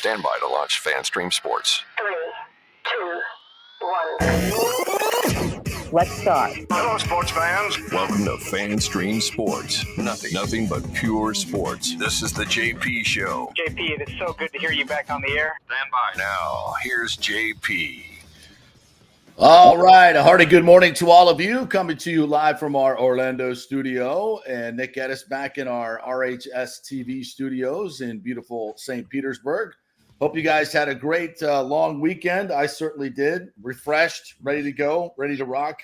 Stand by to launch FanStream Sports. 3, 2, 1. Let's start. Hello, sports fans. Welcome to FanStream Sports. Nothing but pure sports. This is the JP Show. JP, it is so good to hear you back on the air. Stand by. Now, here's JP. All right, a hearty good morning to all of you, coming to you live from our Orlando studio, and Nick Geddes back in our RHS TV studios in beautiful St. Petersburg. Hope you guys had a great long weekend. I certainly did. Refreshed, ready to go, ready to rock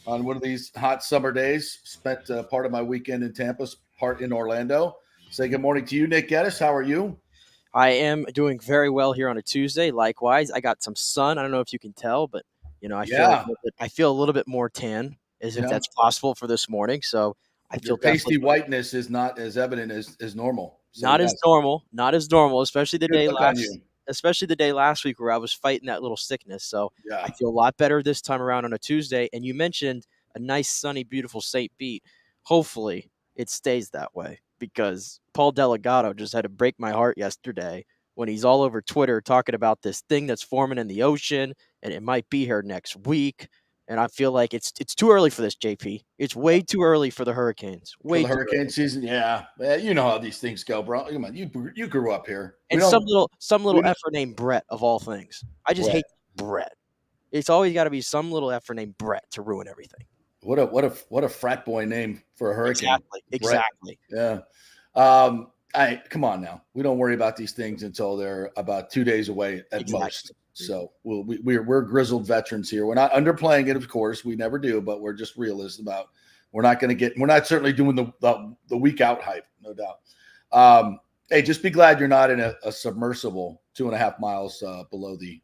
on one of these hot summer days. Spent part of my weekend in Tampa, part in Orlando. Say good morning to you, Nick Geddes. How are you? I am doing very well here on a Tuesday. Likewise, I got some sun. I don't know if you can tell, but you know, I feel a little bit more tan, as if that's possible for this morning. So I feel pasty whiteness is not as evident as normal. So not as normal, especially the day last week where I was fighting that little sickness. So I feel a lot better this time around on a Tuesday. And you mentioned a nice, sunny, beautiful St. Pete. Hopefully it stays that way, because Paul Delgado just had to break my heart yesterday when he's all over Twitter talking about this thing that's forming in the ocean, and it might be here next week. And I feel like it's too early for this, JP. It's way too early for the Hurricanes. For the hurricane season, yeah. You know how these things go, bro. Come on, you grew up here. And some little effer named Brett, of all things. I just hate Brett. It's always got to be some little effer named Brett to ruin everything. What a frat boy name for a hurricane. Exactly. Yeah. Come on now. We don't worry about these things until they're about 2 days away at most. So we're grizzled veterans here. We're not underplaying it, of course. We never do, but we're just realists about we're not certainly doing the week out hype, no doubt. Hey, just be glad you're not in a submersible 2.5 miles below the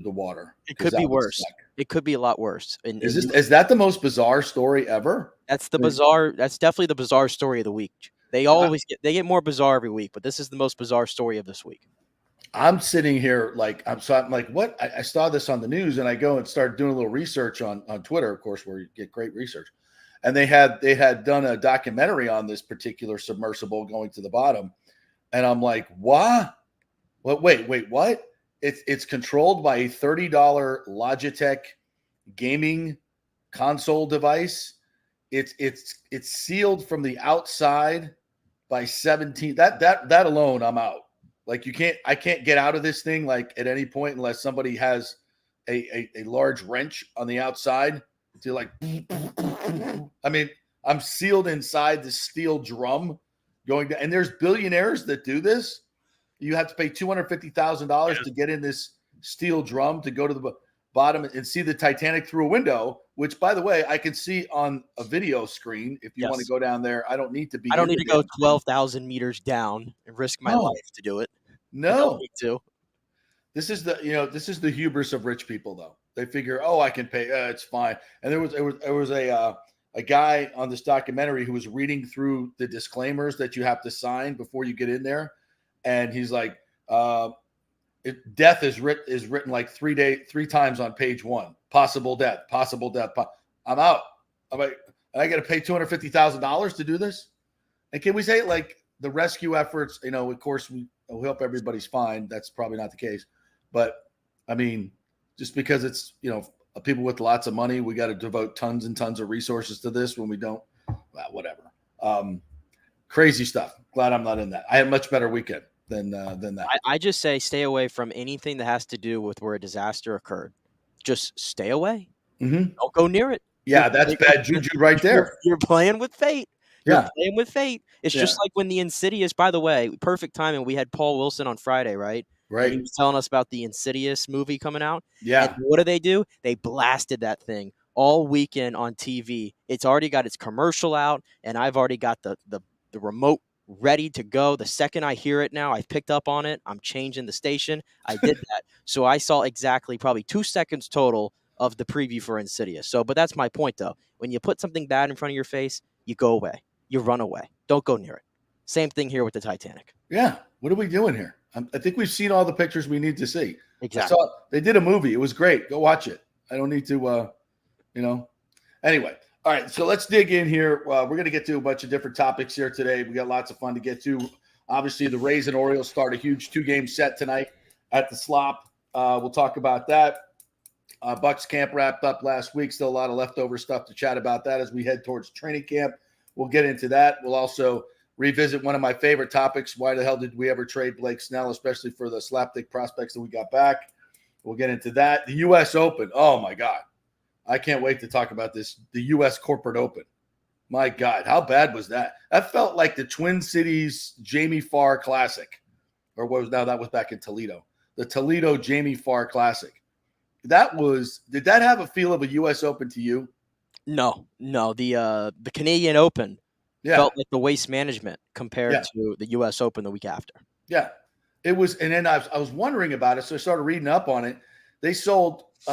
water. It could be worse. It could be a lot worse. And is that the most bizarre story ever? That's definitely the bizarre story of the week. They get more bizarre every week, but this is the most bizarre story of this week. I'm sitting here I'm like, what? I saw this on the news, and I go and start doing a little research on Twitter, of course, where you get great research. And they had done a documentary on this particular submersible going to the bottom, and I'm like, what? Wait, what? It's controlled by a $30 Logitech gaming console device. It's sealed from the outside by 17. That alone, I'm out. Like I can't get out of this thing like at any point unless somebody has a large wrench on the outside to like. I mean, I'm sealed inside this steel drum going down, and there's billionaires that do this. You have to pay $250,000 to get in this steel drum to go to the bottom and see the Titanic through a window, which, by the way, I can see on a video screen. If you want to go down there, I don't need to go 12,000 meters down and risk my life to do it. No, I don't need to. This is the hubris of rich people, though. They figure, I can pay. It's fine. And there was a guy on this documentary who was reading through the disclaimers that you have to sign before you get in there. And he's like, death is written like 3 times on page 1. Possible death. I'm out. I'm like, I got to pay $250,000 to do this. And can we say like the rescue efforts? Of course, we hope everybody's fine. That's probably not the case. But I mean, just because it's people with lots of money, we got to devote tons and tons of resources to this when we don't. Well, whatever. Crazy stuff. Glad I'm not in that. I had a much better weekend than that. I just say stay away from anything that has to do with where a disaster occurred. Just stay away. Mm-hmm. Don't go near it. Yeah, that's bad juju right there. You're playing with fate. You're playing with fate. It's just like when the Insidious, by the way, perfect timing. We had Paul Wilson on Friday, right? Right. And he was telling us about the Insidious movie coming out. Yeah. And what do? They blasted that thing all weekend on TV. It's already got its commercial out, and I've already got the remote ready to go. The second I hear it now, I've picked up on it. I'm changing the station. I did that. So I saw exactly probably 2 seconds total of the preview for Insidious. But that's my point, though. When you put something bad in front of your face, you go away. You run away. Don't go near it. Same thing here with the Titanic. Yeah. What are we doing here? I think we've seen all the pictures we need to see. Exactly. They did a movie. It was great. Go watch it. I don't need to, Anyway. All right, so let's dig in here. We're going to get to a bunch of different topics here today. We got lots of fun to get to. Obviously, the Rays and Orioles start a huge 2-game set tonight at the Slop. We'll talk about that. Bucks camp wrapped up last week. Still a lot of leftover stuff to chat about that as we head towards training camp. We'll get into that. We'll also revisit one of my favorite topics. Why the hell did we ever trade Blake Snell, especially for the slapdick prospects that we got back? We'll get into that. The U.S. Open. Oh, my God. I can't wait to talk about this. The U.S. Corporate Open. My God, how bad was that? That felt like the Twin Cities Jamie Farr Classic. Or what was now that was back in Toledo. The Toledo Jamie Farr Classic. Did that have a feel of a U.S. Open to you? No. The Canadian Open felt like the Waste Management compared to the U.S. Open the week after. Yeah, it was. And then I was wondering about it, so I started reading up on it. They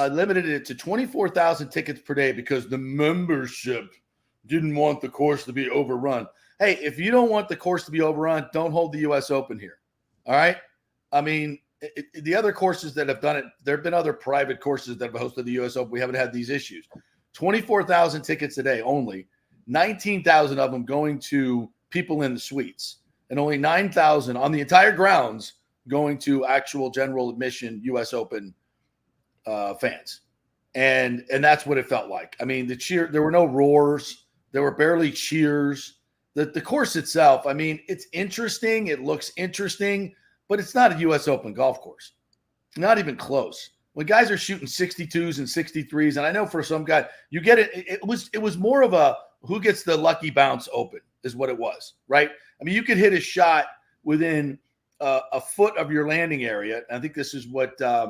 limited it to 24,000 tickets per day because the membership didn't want the course to be overrun. Hey, if you don't want the course to be overrun, don't hold the U.S. Open here. All right? I mean, the other courses that have done it, there have been other private courses that have hosted the U.S. Open. We haven't had these issues. 24,000 tickets a day only, 19,000 of them going to people in the suites, and only 9,000 on the entire grounds going to actual general admission U.S. Open fans. And that's what it felt like. I mean, there were no roars. There were barely cheers. The course itself, I mean, it's interesting. It looks interesting, but it's not a U.S. Open golf course. Not even close. When guys are shooting 62s and 63s, and I know for some guy, you get it. It was more of a who gets the lucky bounce open is what it was, right? I mean, you could hit a shot within a foot of your landing area. I think this is what I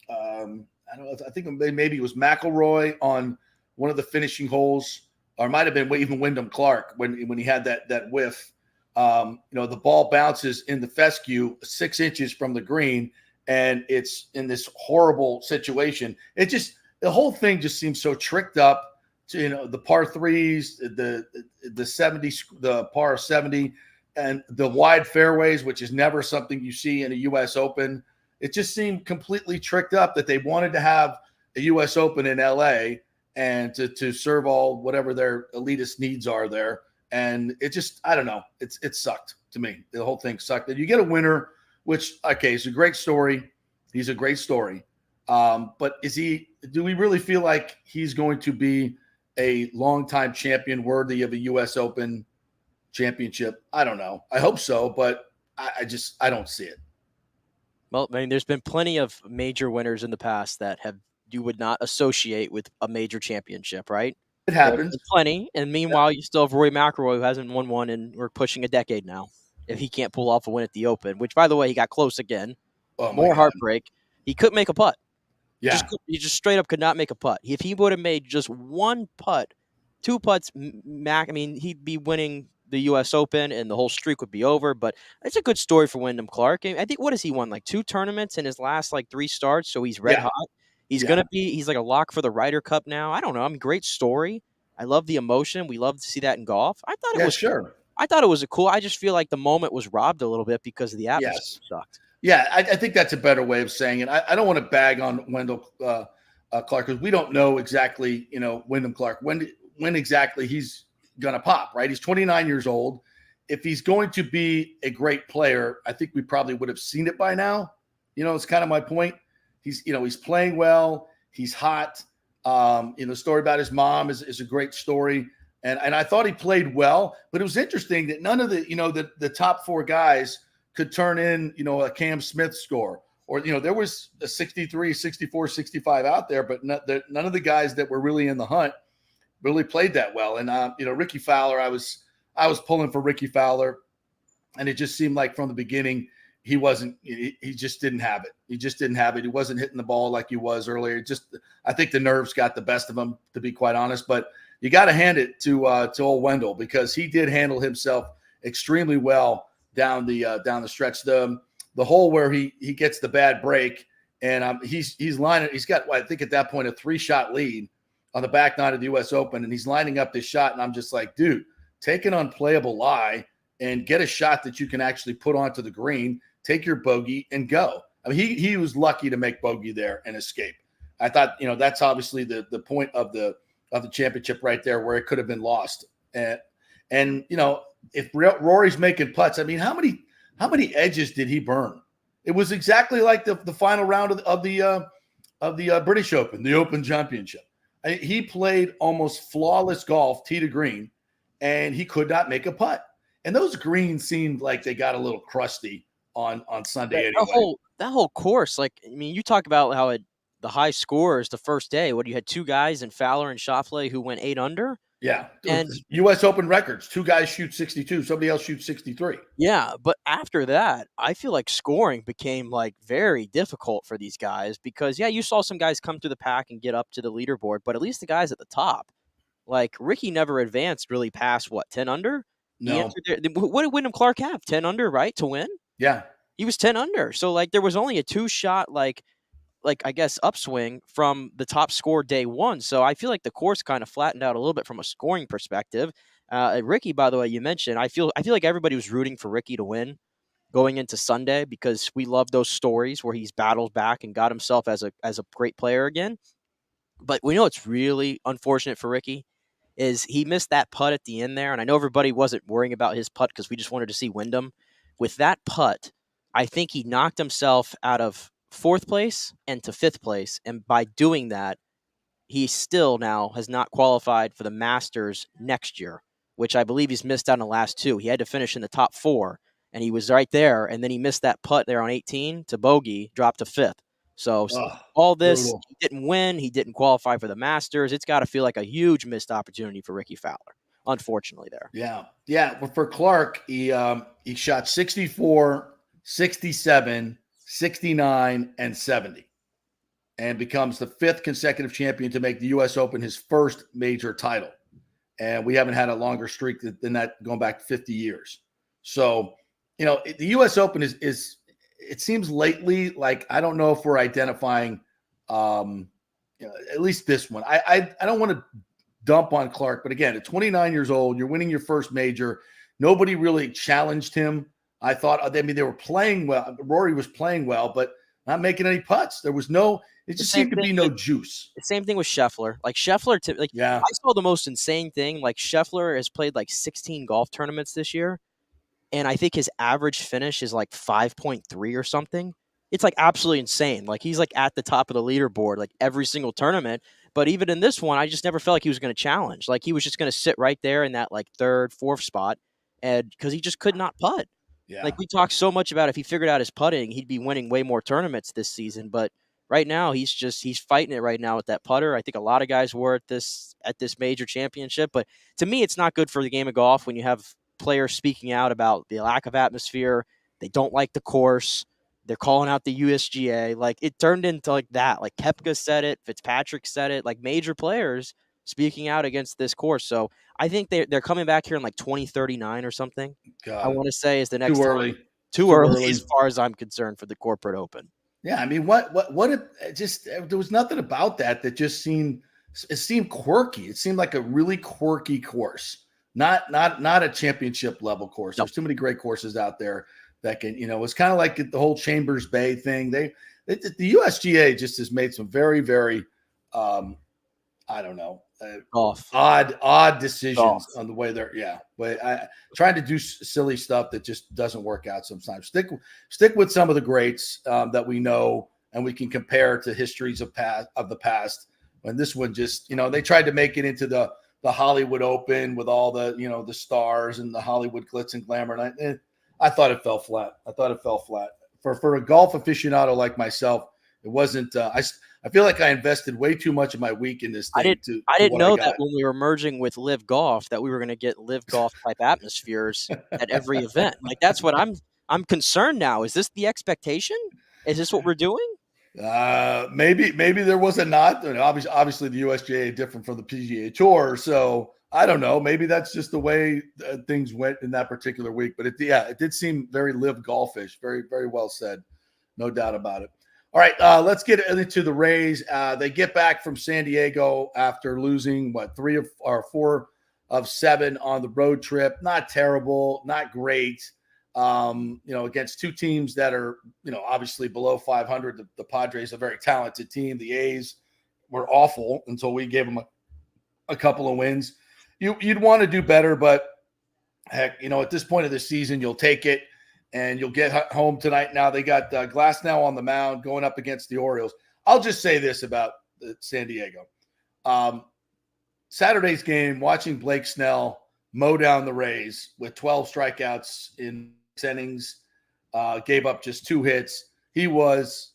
don't know. I think maybe it was McIlroy on one of the finishing holes, or it might have been even Wyndham Clark when he had that whiff. The ball bounces in the fescue 6 inches from the green, and it's in this horrible situation. The whole thing just seems so tricked up. To, the par threes, the 70, the par 70, and the wide fairways, which is never something you see in a U.S. Open. It just seemed completely tricked up that they wanted to have a U.S. Open in L.A. and to serve all whatever their elitist needs are there. And it just, I don't know. It sucked to me. The whole thing sucked. And you get a winner, which, okay, it's a great story. He's a great story. But do we really feel like he's going to be a longtime champion worthy of a U.S. Open championship? I don't know. I hope so, but I don't see it. Well, I mean, there's been plenty of major winners in the past that you would not associate with a major championship, right? It happens. Plenty. And meanwhile, you still have Rory McIlroy, who hasn't won one, and we're pushing a decade now. If he can't pull off a win at the Open, which, by the way, he got close again. More heartbreak. He couldn't make a putt. Yeah. He just straight up could not make a putt. If he would have made just one putt, 2 putts, he'd be winning the U.S. Open and the whole streak would be over. But it's a good story for Wyndham Clark. I think, what has he won? Like 2 tournaments in his last 3 starts. So he's red hot. He's like a lock for the Ryder Cup now. I don't know. Great story. I love the emotion. We love to see that in golf. I thought it was sure. I thought it was cool. I just feel like the moment was robbed a little bit because of the atmosphere sucked. Yeah, I think that's a better way of saying it. I don't want to bag on Wendell Clark because we don't know exactly, Wyndham Clark, when exactly he's going to pop, right? He's 29 years old. If he's going to be a great player, I think we probably would have seen it by now. It's kind of my point. He's playing well. He's hot. The story about his mom is a great story. And I thought he played well, but it was interesting that none of the top 4 guys could turn in, a Cam Smith score, or, there was a 63, 64, 65 out there, but none of the guys that were really in the hunt really played that well. And, Ricky Fowler, I was pulling for Ricky Fowler, and it just seemed like from the beginning, he just didn't have it. He just didn't have it. He wasn't hitting the ball like he was earlier. I think the nerves got the best of him, to be quite honest, but you got to hand it to old Wendell, because he did handle himself extremely well down the stretch. The hole where he gets the bad break, and he's lining. He's got, I think at that point, a 3-shot lead on the back nine of the U.S. Open, and he's lining up this shot, and I'm just like, dude, take an unplayable lie and get a shot that you can actually put onto the green, take your bogey, and go. I mean, he was lucky to make bogey there and escape. I thought, that's obviously the point of the championship right there, where it could have been lost. And if Rory's making putts, I mean, how many How many edges did he burn? It was exactly like the final round of the British Open, the Open Championship. He played almost flawless golf, tee to green, and he could not make a putt. And those greens seemed like they got a little crusty on Sunday anyway. That whole course, like, I mean, you talk about how the high scores the first day. What, you had two guys in Fowler and Schauffele who went 8 under? Yeah. And U.S. Open records. Two guys shoot 62. Somebody else shoots 63. Yeah, but after that, I feel like scoring became, like, very difficult for these guys because, yeah, you saw some guys come through the pack and get up to the leaderboard, but at least the guys at the top, like, Ricky never advanced really past, 10 under? No. What did Wyndham Clark have? 10 under, right, to win? Yeah. He was 10 under. So, like, there was only a 2-shot, like I guess, upswing from the top score day one. So I feel like the course kind of flattened out a little bit from a scoring perspective. Ricky, by the way, you mentioned, I feel like everybody was rooting for Ricky to win going into Sunday because we love those stories where he's battled back and got himself as a great player again. But we know it's really unfortunate for Ricky is he missed that putt at the end there. And I know everybody wasn't worrying about his putt because we just wanted to see Wyndham. With that putt, I think he knocked himself out of 4th place and to 5th place. And by doing that, he still now has not qualified for the Masters next year, which I believe he's missed out on the last 2. He had to finish in the top 4, and he was right there. And then he missed that putt there on 18 to bogey, dropped to 5th. So all this, brutal. He didn't win. He didn't qualify for the Masters. It's got to feel like a huge missed opportunity for Ricky Fowler, unfortunately, there. Yeah. Yeah. But for Clark, he shot 64, 67, 69, and 70, and becomes the 5th consecutive champion to make the U.S. Open his first major title. And we haven't had a longer streak than that going back 50 years. So, the U.S. Open is it seems lately, like, I don't know if we're identifying, at least this one. I don't want to dump on Clark, but again, at 29 years old, you're winning your first major. Nobody really challenged him. I thought, they were playing well. Rory was playing well, but not making any putts. There was it just seemed to be no juice. The same thing with Scheffler. Like, Scheffler, yeah. I saw the most insane thing. Like, Scheffler has played like 16 golf tournaments this year, and I think his average finish is like 5.3 or something. It's like absolutely insane. Like, he's like at the top of the leaderboard, like every single tournament. But even in this one, I just never felt like he was going to challenge. Like, he was just going to sit right there in that like 3rd, 4th spot, and because he just could not putt. Yeah. Like, we talked so much about if he figured out his putting, he'd be winning way more tournaments this season. But right now, he's fighting it right now with that putter. I think a lot of guys were at this major championship. But to me, it's not good for the game of golf when you have players speaking out about the lack of atmosphere. They don't like the course. They're calling out the USGA. Like, it turned into like that. Like, Koepka said it. Fitzpatrick said it. Like, major players speaking out against this course. So I think they're coming back here in like 2039 or something. God, I want to say is the next too early. Too early as far as I'm concerned for the corporate open. Yeah, I mean, there was nothing about that just seemed quirky. It seemed like a really quirky course, not a championship level course. Nope. There's too many great courses out there that can, it's kind of like the whole Chambers Bay thing. The USGA just has made some very, very, I don't know, odd decisions on the way they're. Yeah, but I trying to do silly stuff that just doesn't work out sometimes. Stick with some of the greats that we know and we can compare to histories of the past. And this one just, they tried to make it into the Hollywood Open with all the the stars and the Hollywood glitz and glamour. And I thought it fell flat. For a golf aficionado like myself, it wasn't. I feel like I invested way too much of my week in this thing. I didn't know that when we were merging with Live Golf that we were going to get Live Golf type atmospheres at every event. Like, that's what I'm concerned now. Is this the expectation? Is this what we're doing? Maybe there was a not. Obviously, the USGA different from the PGA Tour, so I don't know. Maybe that's just the way things went in that particular week. But it did seem very Live Golfish. Very, very well said. No doubt about it. All right, let's get into the Rays. They get back from San Diego after losing 3 or 4 of 7 on the road trip. Not terrible, not great. Against 2 teams that are, obviously below 500. The Padres are a very talented team. The A's were awful until we gave them a couple of wins. You'd want to do better, but heck, at this point of the season, you'll take it. and you'll get home tonight. Now they got Glass now on the mound going up against the Orioles. I'll just say this about San Diego. Saturday's game, watching Blake Snell mow down the Rays with 12 strikeouts in 6 innings, gave up just 2 hits. He was,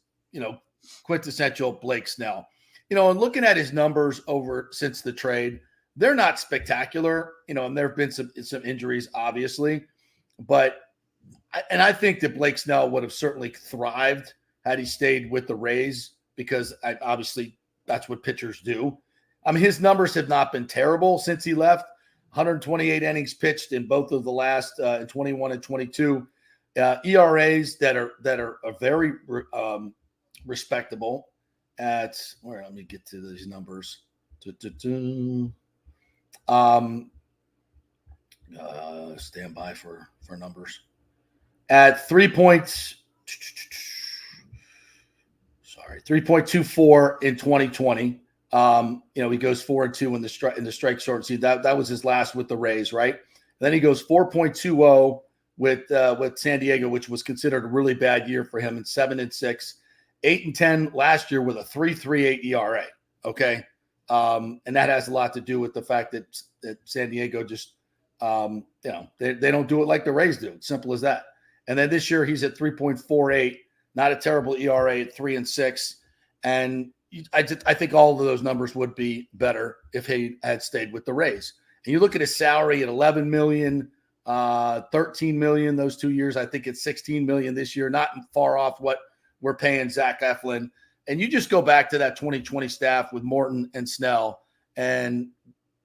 quintessential Blake Snell. And looking at his numbers since the trade, they're not spectacular, and there have been some injuries, obviously. But I think that Blake Snell would have certainly thrived had he stayed with the Rays, because obviously that's what pitchers do. I mean, his numbers have not been terrible since he left. 128 innings pitched in both of the last 21 and 22. ERAs that are very respectable. Let me get to these numbers. Stand by for numbers. At 3.24 in 2020. He goes 4-2 in the strike short. See, that was his last with the Rays, right? Then he goes 4.20 with San Diego, which was considered a really bad year for him, and 7-6, 8-10 last year with a 3.38 ERA. Okay. And that has a lot to do with the fact that San Diego just, they don't do it like the Rays do. It's simple as that. And then this year he's at 3.48, not a terrible ERA at 3-6. And I think all of those numbers would be better if he had stayed with the Rays. And you look at his salary at $11 million, $13 million those 2 years. I think it's $16 million this year, not far off what we're paying Zach Eflin. And you just go back to that 2020 staff with Morton and Snell and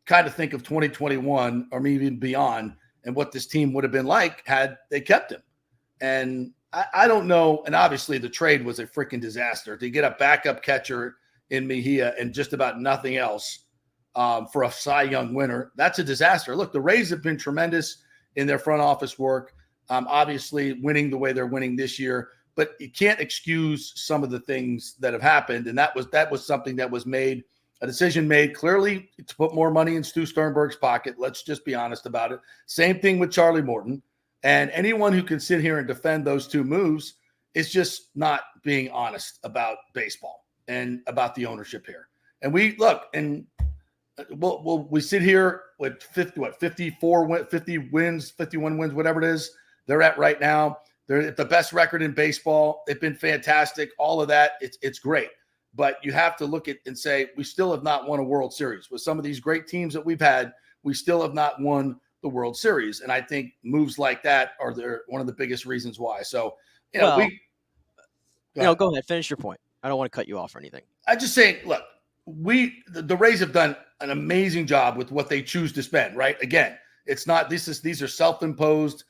kind of think of 2021 or maybe even beyond and what this team would have been like had they kept him. And I don't know. And obviously the trade was a freaking disaster to get a backup catcher in Mejia and just about nothing else for a Cy Young winner. That's a disaster. Look, the Rays have been tremendous in their front office work, obviously winning the way they're winning this year, but you can't excuse some of the things that have happened. And that was something that was made, a decision made clearly to put more money in Stu Sternberg's pocket. Let's just be honest about it. Same thing with Charlie Morton. And anyone who can sit here and defend those two moves is just not being honest about baseball and about the ownership here. And we sit here with 50 wins, 51 wins, whatever it is they're at right now. They're at the best record in baseball. They've been fantastic. All of that, it's great. But you have to look at and say, we still have not won a World Series. With some of these great teams that we've had, we still have not won the World Series. And I think moves like that are one of the biggest reasons why. So, go ahead, finish your point. I don't want to cut you off or anything. I just say, look, the Rays have done an amazing job with what they choose to spend, right? Again, it's not, these are self-imposed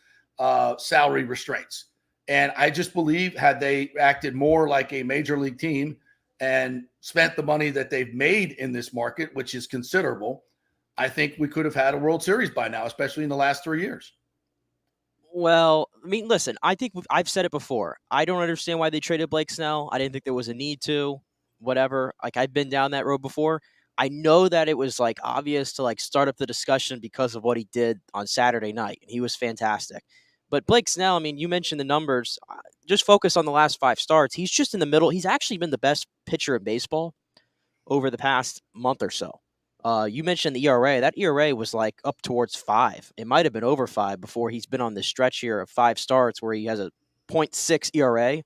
salary restraints. And I just believe had they acted more like a major league team and spent the money that they've made in this market, which is considerable, I think we could have had a World Series by now, especially in the last 3 years. Well, I mean, listen, I think I've said it before. I don't understand why they traded Blake Snell. I didn't think there was a need to, whatever. Like, I've been down that road before. I know that it was obvious to start up the discussion because of what he did on Saturday night. And he was fantastic. But Blake Snell, I mean, you mentioned the numbers. Just focus on the last 5 starts. He's just in the middle. He's actually been the best pitcher in baseball over the past month or so. You mentioned the ERA. That ERA was up towards 5. It might have been over 5 before he's been on this stretch here of 5 starts where he has a 0.6 ERA,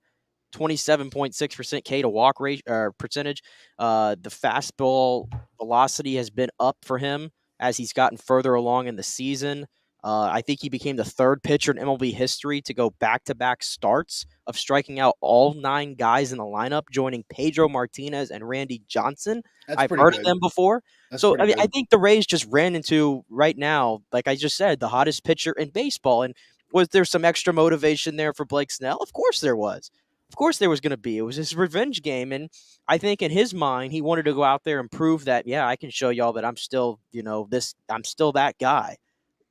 27.6% K to walk rate percentage. The fastball velocity has been up for him as he's gotten further along in the season. I think he became the 3rd pitcher in MLB history to go back-to-back starts of striking out all 9 guys in the lineup, joining Pedro Martinez and Randy Johnson. I've heard of them before. So, I think the Rays just ran into, right now, like I just said, the hottest pitcher in baseball. And was there some extra motivation there for Blake Snell? Of course there was. Of course there was going to be. It was his revenge game. And I think in his mind, he wanted to go out there and prove that, I can show y'all that I'm still, I'm still that guy.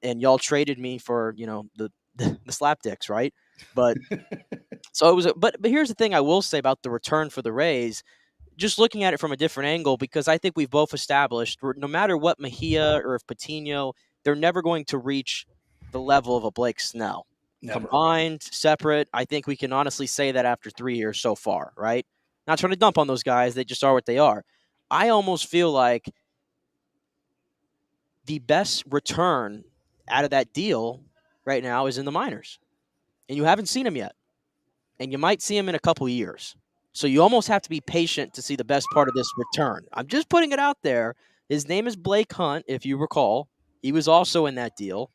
And y'all traded me for, the slapdicks, right? But so it was. But here's the thing I will say about the return for the Rays, just looking at it from a different angle, because I think we've both established no matter what Mejia or if Patino, they're never going to reach the level of a Blake Snell. Combined, separate, I think we can honestly say that after 3 years so far, right? Not trying to dump on those guys. They just are what they are. I almost feel like the best return out of that deal right now is in the minors. And you haven't seen him yet. And you might see him in a couple years. So you almost have to be patient to see the best part of this return. I'm just putting it out there. His name is Blake Hunt, if you recall. He was also in that deal.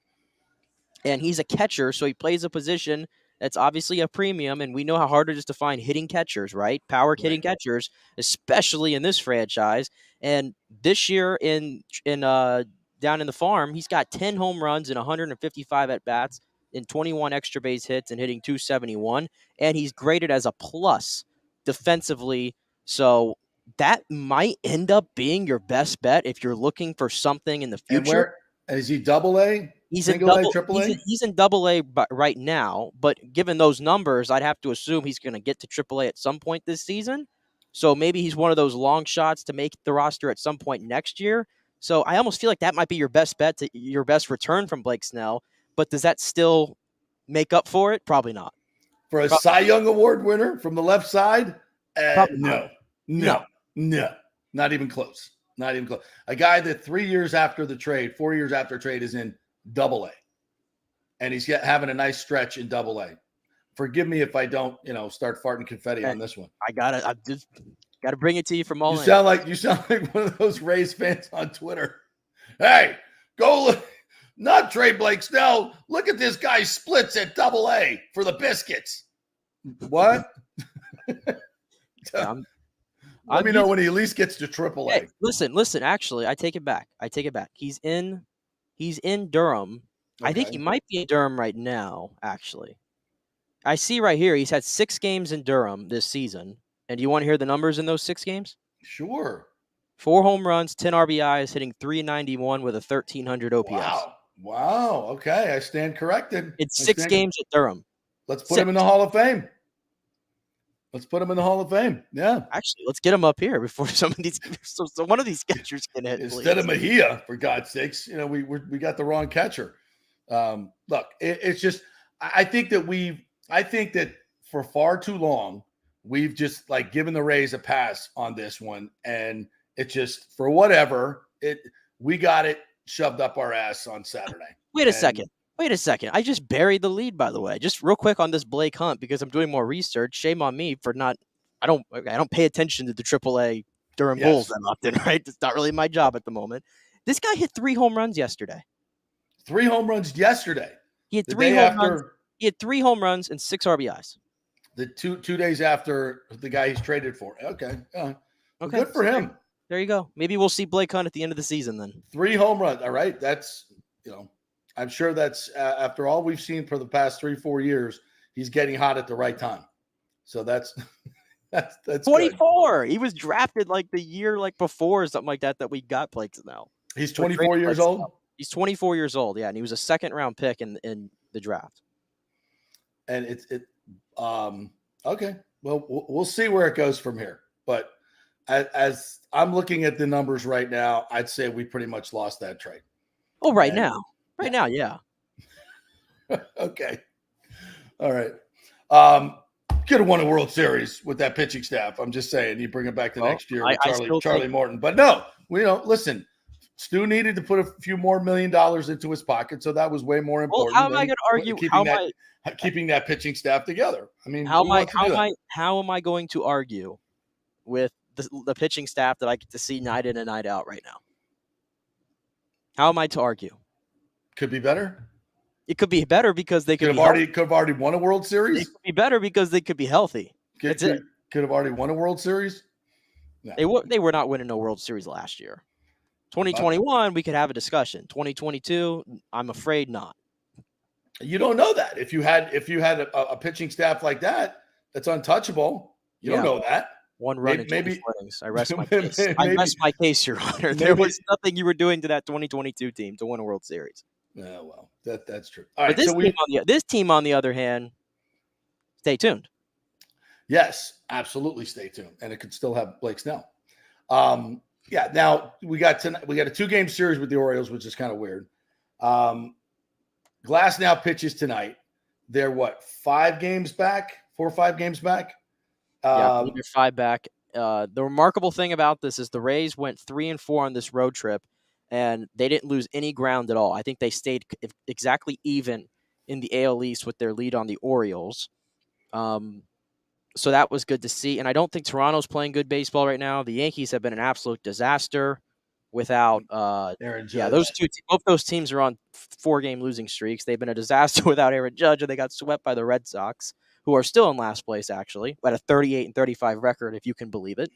And he's a catcher, so he plays a position that's obviously a premium, and we know how hard it is to find hitting catchers, right? Power hitting catchers, especially in this franchise. And this year down in the farm, he's got 10 home runs and 155 at-bats in 21 extra base hits and hitting .271, and he's graded as a plus defensively. So that might end up being your best bet if you're looking for something in the future. And where is he? AA? He's in He's in AA right now, but given those numbers, I'd have to assume he's going to get to AAA at some point this season. So maybe he's one of those long shots to make the roster at some point next year. So I almost feel like that might be your best bet, your best return from Blake Snell. But does that still make up for it? Probably not. For a Cy Young Award winner from the left side? No, not even close. Not even close. A guy that 4 years after trade is in AA. And he's having a nice stretch in AA. Forgive me if I don't, start farting confetti on this one. I just gotta bring it to you from all. You sound like one of those Rays fans on Twitter. Hey, go look, not trade Blake Snell. Look at this guy splits at AA for the biscuits. What? Let me know when he at least gets to AAA. Hey, listen. Actually, I take it back. He's in Durham. Okay. I think he might be in Durham right now, actually. I see right here he's had 6 games in Durham this season. And do you want to hear the numbers in those 6 games? Sure. 4 home runs, 10 RBIs, hitting .391 with a 1,300 OPS. Wow. Okay, I stand corrected. It's 6 games at Durham. Let's put him in the Hall of Fame. Yeah. Actually, let's get him up here before some of these. So one of these catchers can hit. Instead of Mejia, for God's sakes, we got the wrong catcher. Look, it's just I think that for far too long we've just given the Rays a pass on this one, and it just for whatever we got it shoved up our ass on Saturday. Wait a second. I just buried the lead, by the way. Just real quick on this Blake Hunt because I'm doing more research. Shame on me for not. I don't pay attention to the AAA Durham Bulls that often, right? It's not really my job at the moment. This guy hit 3 home runs yesterday. 3 home runs yesterday. He had 3 home runs. He had 3 home runs and 6 RBIs. The 2 days after the guy he's traded for. Okay. Okay. Good for him. There you go. Maybe we'll see Blake Hunt at the end of the season then. 3 home runs. All right. That's I'm sure that's after all we've seen for the past 3-4 years, he's getting hot at the right time. So that's 24. Good. He was drafted the year before or something like that we got Blake Snell. He's 24 years old. He's 24 years old, yeah, and he was a 2nd round pick in the draft. And okay. Well, we'll see where it goes from here. But as I'm looking at the numbers right now, I'd say we pretty much lost that trade. Oh, right now, yeah. Okay. All right. Could have won a World Series with that pitching staff. I'm just saying, you bring it back to next year with Charlie Morton. But no, listen. Stu needed to put a few more $1 million into his pocket, so that was way more important. Well, how am I going to argue keeping that pitching staff together? I mean, how am I going to argue with the pitching staff that I get to see night in and night out right now? How am I to argue? Could be better. It could be better because they could have already won a World Series. It could be better because they could be healthy. Could have already won a World Series. No. They were not winning a World Series last year. 2021, we could have a discussion. 2022, I'm afraid not. You don't know that. If you had a pitching staff like that, that's untouchable. You don't know that. One run in 20 innings. I rest my case. I rest my case, Your Honor. There was nothing you were doing to that 2022 team to win a World Series. Yeah, well, that's true. All right, this team, on the other hand, stay tuned. Yes, absolutely stay tuned. And it could still have Blake Snell. Yeah, now we got a 2-game series with the Orioles, which is kind of weird. Glass now pitches tonight. they're what, 5 games back, 4 or 5 games back. Yeah, I believe you're 5 back. The remarkable thing about this is the Rays went 3-4 on this road trip, and they didn't lose any ground at all. I think they stayed exactly even in the AL East with their lead on the Orioles. So that was good to see. And I don't think Toronto's playing good baseball right now. The Yankees have been an absolute disaster without Aaron Judge. Yeah, both those teams are on 4-game losing streaks. They've been a disaster without Aaron Judge, and they got swept by the Red Sox, who are still in last place, actually, at a 38-35 record, if you can believe it.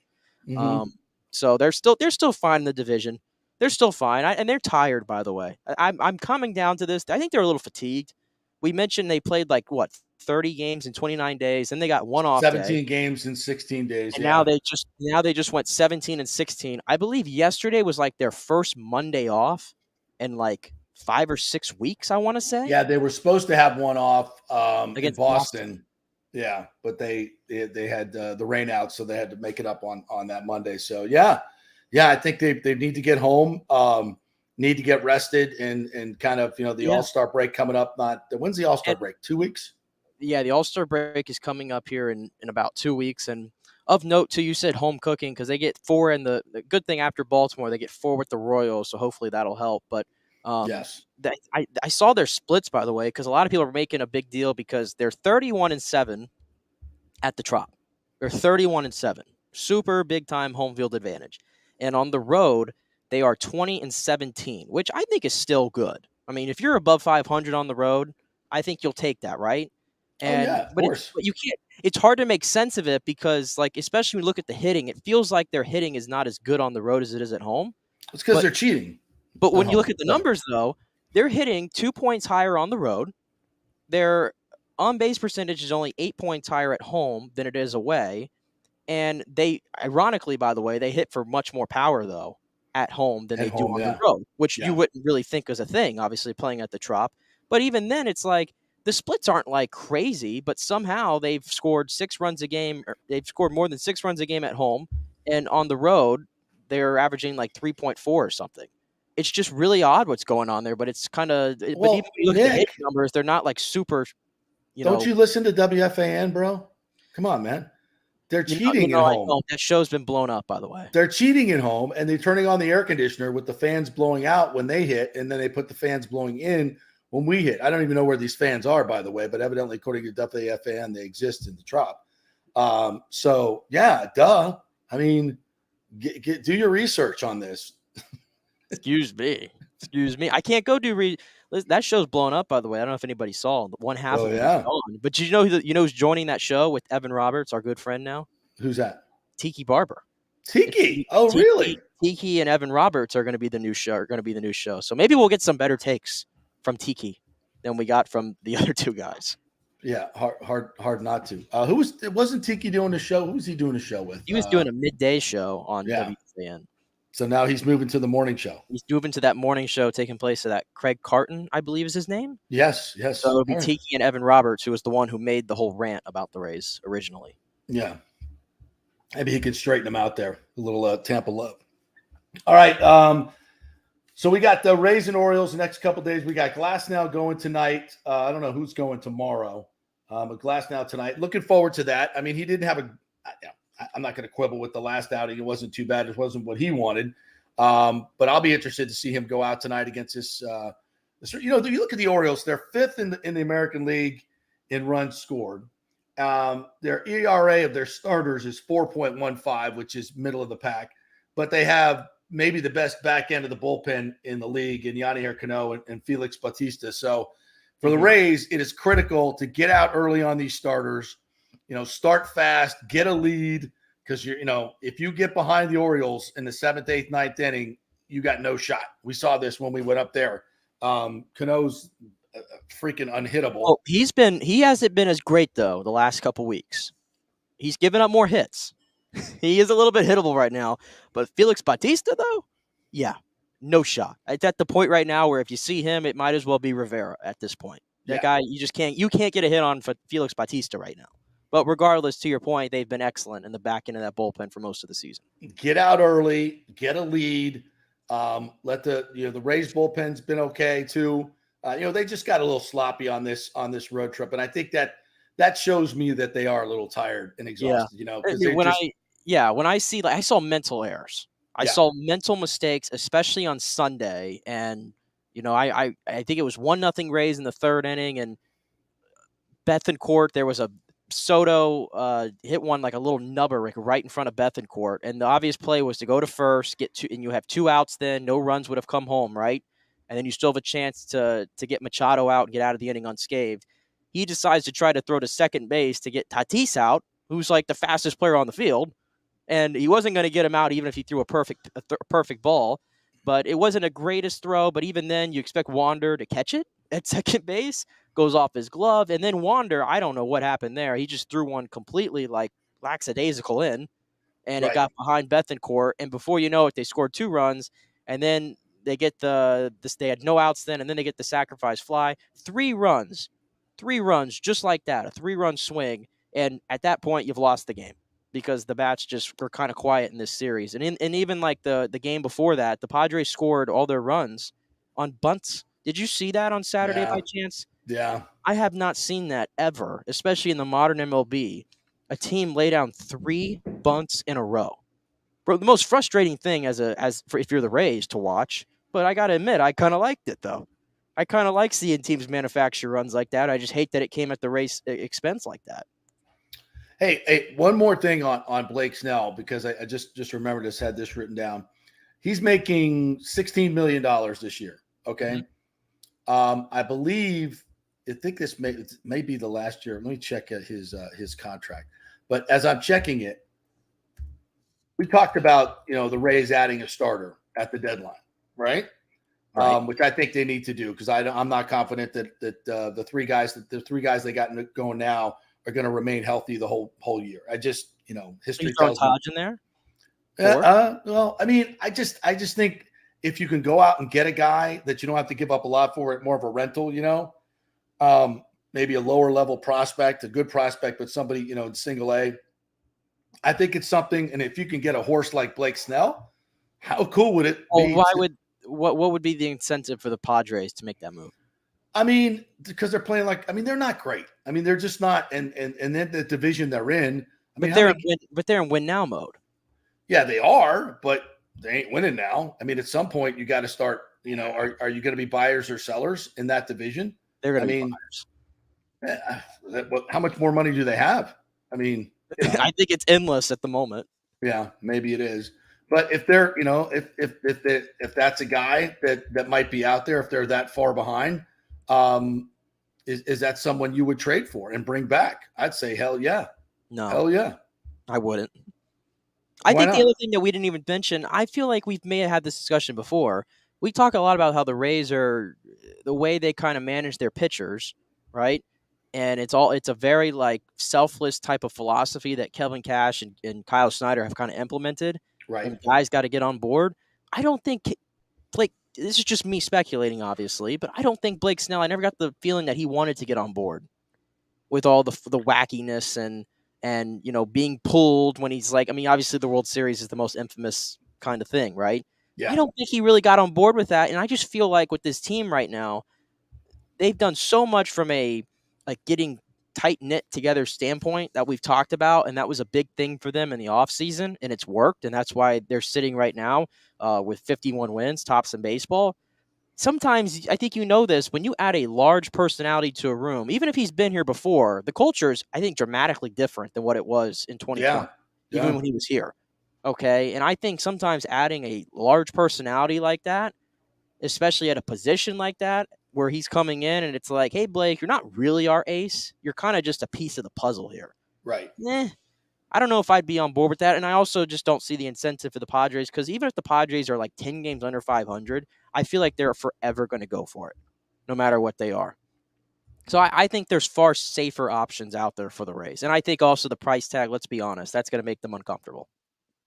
Mm-hmm. So they're still fine in the division. They're still fine, and they're tired, by the way. I'm coming down to this. I think they're a little fatigued. We mentioned they played 30 games in 29 days, and they got one off 17 day. games in 16 days. And now they just went 17 and 16. I believe yesterday was their first Monday off in 5 or 6 weeks, I want to say. Yeah, they were supposed to have one off against in Boston. Yeah, but they had the rain out, so they had to make it up on that Monday. So yeah, I think they need to get home, need to get rested, and kind of the All-Star break coming up. When's the All-Star break? 2 weeks. Yeah, the All-Star break is coming up here in about 2 weeks. And of note, too, you said home cooking because they get 4 in the good thing after Baltimore, they get 4 with the Royals, so hopefully that'll help. But yes. I saw their splits, by the way, because a lot of people are making a big deal because they're 31-7 at the Trop. They're 31-7. Super big-time home field advantage. And on the road, they are 20-17, which I think is still good. I mean, if you're above 500 on the road, I think you'll take that, right? Of course. But you can't. It's hard to make sense of it because, especially when you look at the hitting, it feels like their hitting is not as good on the road as it is at home. It's because they're cheating. But when you look at the numbers, though, they're hitting 2 points higher on the road. Their on-base percentage is only 8 points higher at home than it is away. And they, ironically, by the way, they hit for much more power, though, at home than they do on the road, which you wouldn't really think is a thing, obviously, playing at the Trop. But even then, it's the splits aren't crazy, but somehow they've scored 6 runs a game. Or they've scored more than 6 runs a game at home, and on the road they're averaging 3.4 or something. It's just really odd what's going on there. But it's kind of. But even when you look at the hit numbers, they're not super. Don't you listen to WFAN, bro? Come on, man. They're cheating at home. That show's been blown up, by the way. They're cheating at home, and they're turning on the air conditioner with the fans blowing out when they hit, and then they put the fans blowing in when we hit. I don't even know where these fans are, by the way, but evidently, according to WFAN, they exist in the Trop. So, yeah, duh. I mean, do your research on this. Excuse me. I can't go do that show's blown up, by the way. I don't know if anybody saw one half of it. On. But you know who's joining that show with Evan Roberts, our good friend now? Who's that? Tiki Barber. Tiki? Oh, really? Tiki and Evan Roberts are going to be the new show. So maybe we'll get some better takes from Tiki than we got from the other two guys. Yeah, hard not to. Wasn't Tiki doing the show? Who was he doing the show with? He was doing a midday show on WFAN. So now he's moving to the morning show. He's moving to that morning show taking place at that Craig Carton, I believe is his name. Yes. So it'll be Tiki and Evan Roberts, who was the one who made the whole rant about the Rays originally. Yeah. Maybe he could straighten them out there. A little Tampa love. All right. So we got the Rays and Orioles the next couple of days. We got Glasnow going tonight. I don't know who's going tomorrow. But Glasnow tonight. Looking forward to that. I mean, he didn't have I'm not going to quibble with the last outing. It wasn't too bad. It wasn't what he wanted. But I'll be interested to see him go out tonight against this. You look at the Orioles. They're 5th in the American League in runs scored. Their ERA of their starters is 4.15, which is middle of the pack. But they have maybe the best back end of the bullpen in the league in Yadier Cano and Felix Bautista. So for the Rays, it is critical to get out early on these starters. Start fast, get a lead, because if you get behind the Orioles in the 7th, 8th, 9th inning, you got no shot. We saw this when we went up there. Cano's freaking unhittable. Well, he hasn't been as great though the last couple weeks. He's given up more hits. He is a little bit hittable right now, but Felix Bautista though, yeah, no shot. It's at the point right now where if you see him, it might as well be Rivera at this point. That guy, you can't get a hit on for Felix Bautista right now. But regardless, to your point, they've been excellent in the back end of that bullpen for most of the season. Get out early, get a lead. Let the Rays bullpen's been okay too. They just got a little sloppy on this road trip, and I think that shows me that they are a little tired and exhausted. Because when I see, I saw mental errors. I saw mental mistakes, especially on Sunday, and I think it was 1-0 Rays in the third inning, and Bethancourt, there was a Soto hit one like a little nubber right in front of Bethancourt, and the obvious play was to go to first, and you have 2 outs. Then no runs would have come home, right? And then you still have a chance to get Machado out and get out of the inning unscathed. He decides to try to throw to second base to get Tatis out, who's like the fastest player on the field, and he wasn't going to get him out even if he threw a perfect ball. But it wasn't a greatest throw. But even then, you expect Wander to catch it at second base. Goes off his glove, and then Wander, I don't know what happened there. He just threw one completely like lackadaisical in, and it got behind Bethancourt. And before you know it, they scored 2 runs, and then they get they had no outs then, and then they get the sacrifice fly. 3 runs, just like that, a 3-run swing. And at that point, you've lost the game because the bats just were kind of quiet in this series. And even like the game before that, the Padres scored all their runs on bunts. Did you see that on Saturday by chance? Yeah. I have not seen that ever, especially in the modern MLB. A team lay down 3 bunts in a row. Bro, the most frustrating thing if you're the Rays to watch, but I got to admit, I kind of liked it, though. I kind of like seeing teams manufacture runs like that. I just hate that it came at the Rays' expense like that. Hey, one more thing on Blake Snell, because I just remembered this, had this written down. He's making $16 million this year, okay? Mm-hmm. I think this may be the last year. Let me check his contract. But as I'm checking it, we talked about the Rays adding a starter at the deadline, right? Which I think they need to do, because I'm not confident that the three guys they got going now are going to remain healthy the whole year. I just history tells me. In there. Well, I mean, I just think if you can go out and get a guy that you don't have to give up a lot for, it more of a rental, maybe a lower level prospect, a good prospect, but somebody, in single A. I think it's something. And if you can get a horse like Blake Snell, how cool would it be? What would be the incentive for the Padres to make that move? I mean, because they're playing they're not great. I mean, they're just not. And then the division they're in. But they're in win now mode. Yeah, they are, but they ain't winning now. I mean, at some point you got to start, are you going to be buyers or sellers in that division? They're going to be buyers. How much more money do they have? I mean, I think it's endless at the moment. Yeah, maybe it is. But if they're, if that's a guy that might be out there, if they're that far behind, is that someone you would trade for and bring back? I'd say hell yeah. No. Hell yeah. I wouldn't. I think the other thing that we didn't even mention, I feel like we may have had this discussion before. We talk a lot about how the Rays are the way they kind of manage their pitchers, right? And it's a very selfless type of philosophy that Kevin Cash and Kyle Snyder have kind of implemented. Right. And guys got to get on board. I don't think Blake, this is just me speculating, obviously, but I don't think Blake Snell, I never got the feeling that he wanted to get on board with all the wackiness and being pulled when he's obviously the World Series is the most infamous kind of thing, right? Yeah. I don't think he really got on board with that. And I just feel like with this team right now, they've done so much from a getting tight-knit together standpoint that we've talked about, and that was a big thing for them in the offseason, and it's worked, and that's why they're sitting right now with 51 wins, tops in baseball. Sometimes, I think this, when you add a large personality to a room, even if he's been here before, the culture is, I think, dramatically different than what it was in 2020, even when he was here. Okay? And I think sometimes adding a large personality like that, especially at a position like that, where he's coming in and it's like, hey, Blake, you're not really our ace. You're kind of just a piece of the puzzle here. Right. I don't know if I'd be on board with that. And I also just don't see the incentive for the Padres, because even if the Padres are 10 games under 500, I feel like they're forever going to go for it, no matter what they are. So I think there's far safer options out there for the Rays. And I think also the price tag, let's be honest, that's going to make them uncomfortable.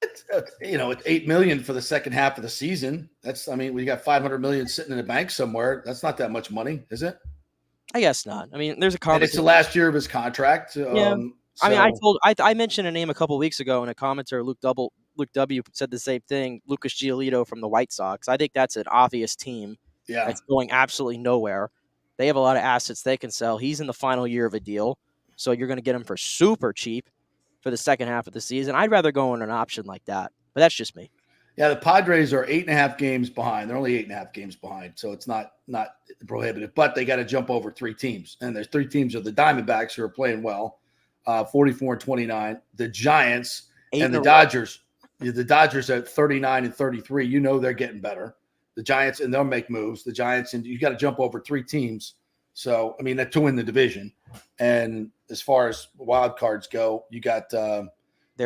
It's $8 million for the second half of the season. We got $500 million sitting in the bank somewhere. That's not that much money, is it? I guess not. I mean, there's a and it's the last year of his contract. Yeah. I mentioned a name a couple weeks ago, and a commenter, Luke W, said the same thing. Lucas Giolito from the White Sox. I think that's an obvious team. Yeah, that's going absolutely nowhere. They have a lot of assets they can sell. He's in the final year of a deal, so you're going to get him for super cheap for the second half of the season. I'd rather go on an option like that, but that's just me. Yeah, the Padres are 8.5 games behind. They're only 8.5 games behind, so it's not prohibitive. But they got to jump over 3 teams, and there's 3 teams of the Diamondbacks who are playing well, 44-29. The Giants and the Dodgers. The Dodgers at 39 and 33. You know they're getting better. The Giants, and they'll make moves. The Giants, and you got to jump over 3 teams. So I mean, that to win the division. And as far as wild cards go, you got they're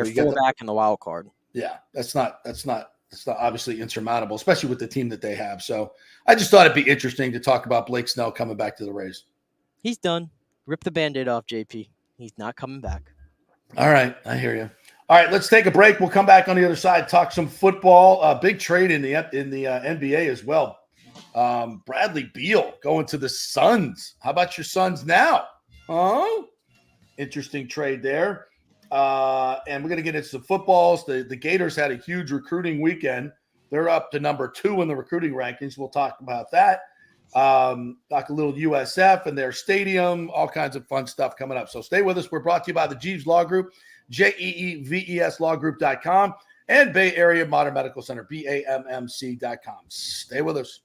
4 back in the wild card. Yeah, that's not obviously insurmountable, especially with the team that they have. So I just thought it'd be interesting to talk about Blake Snell coming back to the Rays. He's done. Rip the Band-Aid off, JP. He's not coming back. All right, I hear you. All right, let's take a break. We'll come back on the other side, talk some football. Big trade in the NBA as well. Bradley Beal going to the Suns. How about your Suns now? Huh? Interesting trade there. And we're going to get into some footballs. The Gators had a huge recruiting weekend. They're up to number 2 in the recruiting rankings. We'll talk about that. Talk a little USF and their stadium, all kinds of fun stuff coming up. So stay with us. We're brought to you by the Jeeves Law Group, JEEVES lawgroup.com, and Bay Area Modern Medical Center, BAMMC.com. Stay with us.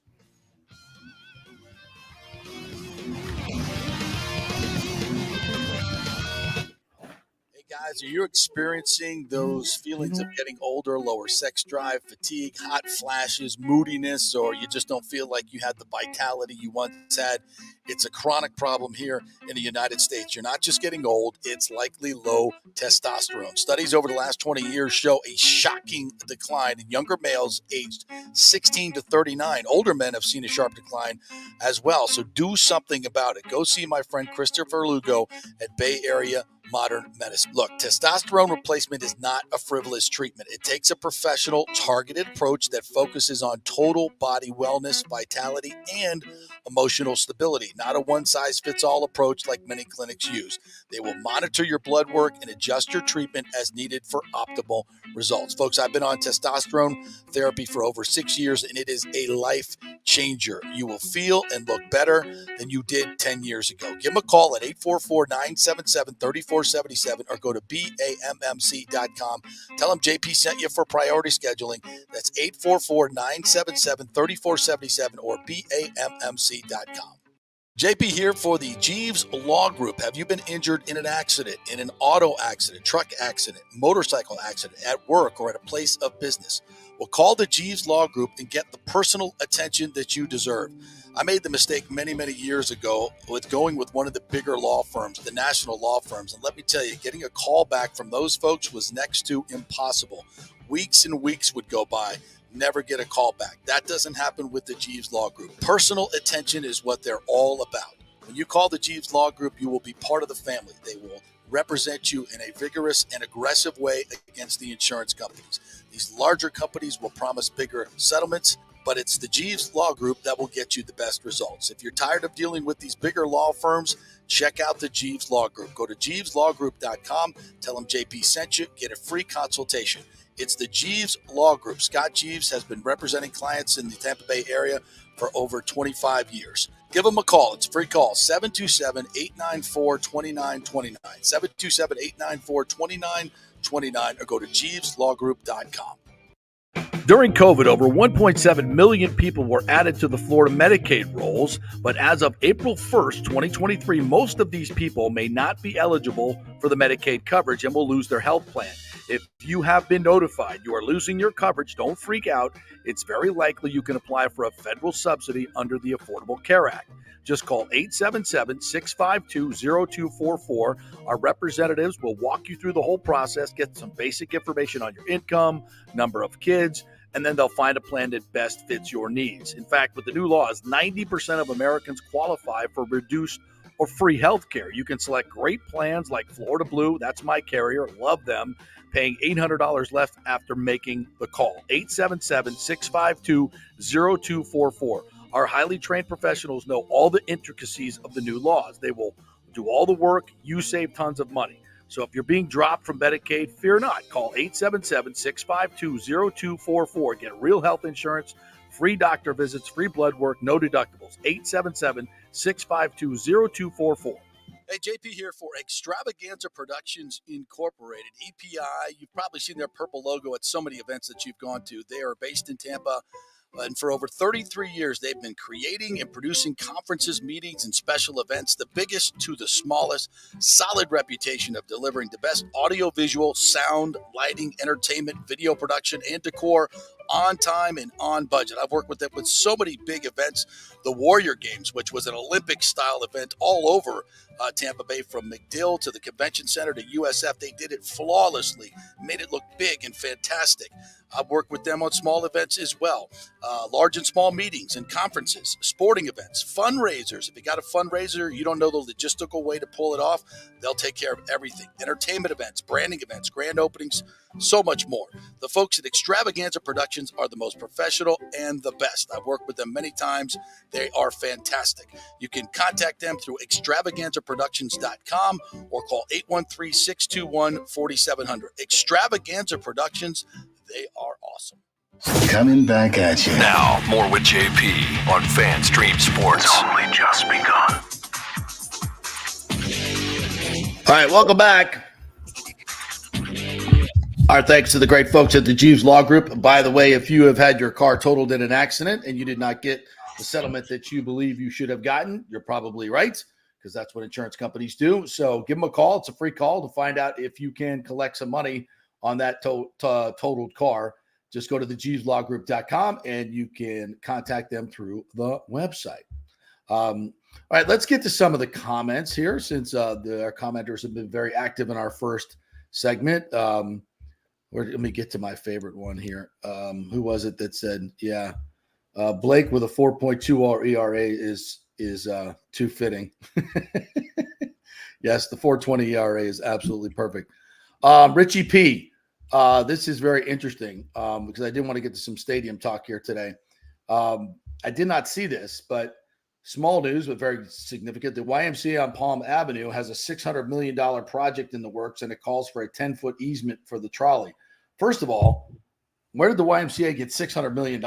Guys, are you experiencing those feelings of getting older, lower sex drive, fatigue, hot flashes, moodiness, or you just don't feel like you had the vitality you once had? It's a chronic problem here in the United States. You're not just getting old, it's likely low testosterone. Studies over the last 20 years show a shocking decline in younger males aged 16 to 39. Older men have seen a sharp decline as well. So do something about it. Go see my friend Christopher Lugo at Bay Area Modern Medicine. Look, testosterone replacement is not a frivolous treatment. It takes a professional, targeted approach that focuses on total body wellness, vitality, and emotional stability, not a one-size-fits-all approach like many clinics use. They will monitor your blood work and adjust your treatment as needed for optimal results. Folks, I've been on testosterone therapy for over 6 years, and it is a life changer. You will feel and look better than you did 10 years ago. Give them a call at 844-977-3477 or go to BAMMC.com. Tell them JP sent you for priority scheduling. That's 844-977-3477 or BAMMC.com. JP here for the Jeeves Law Group. Have you been injured in an accident, in an auto accident, truck accident, motorcycle accident, at work, or at a place of business? Well, call the Jeeves Law Group and get the personal attention that you deserve. I made the mistake many, many years ago with going with one of the bigger law firms, the national law firms. And let me tell you, getting a call back from those folks was next to impossible. Weeks and weeks would go by. Never get a call back. That doesn't happen with the Jeeves Law Group. Personal attention is what they're all about. When you call the Jeeves Law Group, you will be part of the family. They will represent you in a vigorous and aggressive way against the insurance companies. These larger companies will promise bigger settlements, but it's the Jeeves Law Group that will get you the best results. If you're tired of dealing with these bigger law firms, check out the Jeeves Law Group. Go to JeevesLawGroup.com, tell them JP sent you, get a free consultation. It's the Jeeves Law Group. Scott Jeeves has been representing clients in the Tampa Bay area for over 25 years. Give them a call. It's a free call, 727-894-2929, 727-894-2929, or go to JeevesLawGroup.com. During COVID, over 1.7 million people were added to the Florida Medicaid rolls, but as of April 1st, 2023, most of these people may not be eligible for the Medicaid coverage and will lose their health plan. If you have been notified you are losing your coverage, don't freak out. It's very likely you can apply for a federal subsidy under the Affordable Care Act. Just call 877-652-0244. Our representatives will walk you through the whole process, get some basic information on your income, number of kids, and then they'll find a plan that best fits your needs. In fact, with the new laws, 90% of Americans qualify for reduced or free health care. You can select great plans like Florida Blue, that's my carrier, love them, paying $800 less after making the call. 877-652-0244. Our highly trained professionals know all the intricacies of the new laws. They will do all the work. You save tons of money. So if you're being dropped from Medicaid, fear not. Call 877-652-0244. Get real health insurance free doctor visits, free blood work, no deductibles. 877-652-0244. Hey, JP here for Extravaganza Productions Incorporated, EPI. You've probably seen their purple logo at so many events that you've gone to. They are based in Tampa. And for over 33 years, they've been creating and producing conferences, meetings, and special events, the biggest to the smallest. Solid reputation of delivering the best audio-visual, sound, lighting, entertainment, video production, and decor on time and on budget. I've worked with them with so many big events. The Warrior Games, which was an Olympic-style event all over Tampa Bay, from McDill to the Convention Center to USF. They did it flawlessly, made it look big and fantastic. I've worked with them on small events as well, large and small meetings and conferences, sporting events, fundraisers. If you got a fundraiser, you don't know the logistical way to pull it off, they'll take care of everything. Entertainment events, branding events, grand openings, so much more. The folks at Extravaganza Productions are the most professional and the best. I've worked with them many times. They are fantastic. You can contact them through extravaganzaproductions.com or call 813-621-4700. Extravaganza Productions, they are awesome. Coming back at you. Now, more with JP on FanStream Sports. It's only just begun. All right, welcome back. Our thanks to the great folks at the Jeeves Law Group. By the way, if you have had your car totaled in an accident and you did not get the settlement that you believe you should have gotten, you're probably right, because that's what insurance companies do. So give them a call. It's a free call to find out if you can collect some money on that totaled car. Just go to thejeeveslawgroup.com and you can contact them through the website. All right, let's get to some of the comments here, since our commenters have been very active in our first segment. Let me get to my favorite one here. Who was it that said, Blake with a 4.2 ERA is too fitting. Yes, the 4.20 ERA is absolutely perfect. Richie P, this is very interesting because I did want to get to some stadium talk here today. I did not see this, but small news, but very significant. The YMCA on Palm Avenue has a $600 million project in the works, and it calls for a 10-foot easement for the trolley. First of all, where did the YMCA get $600 million?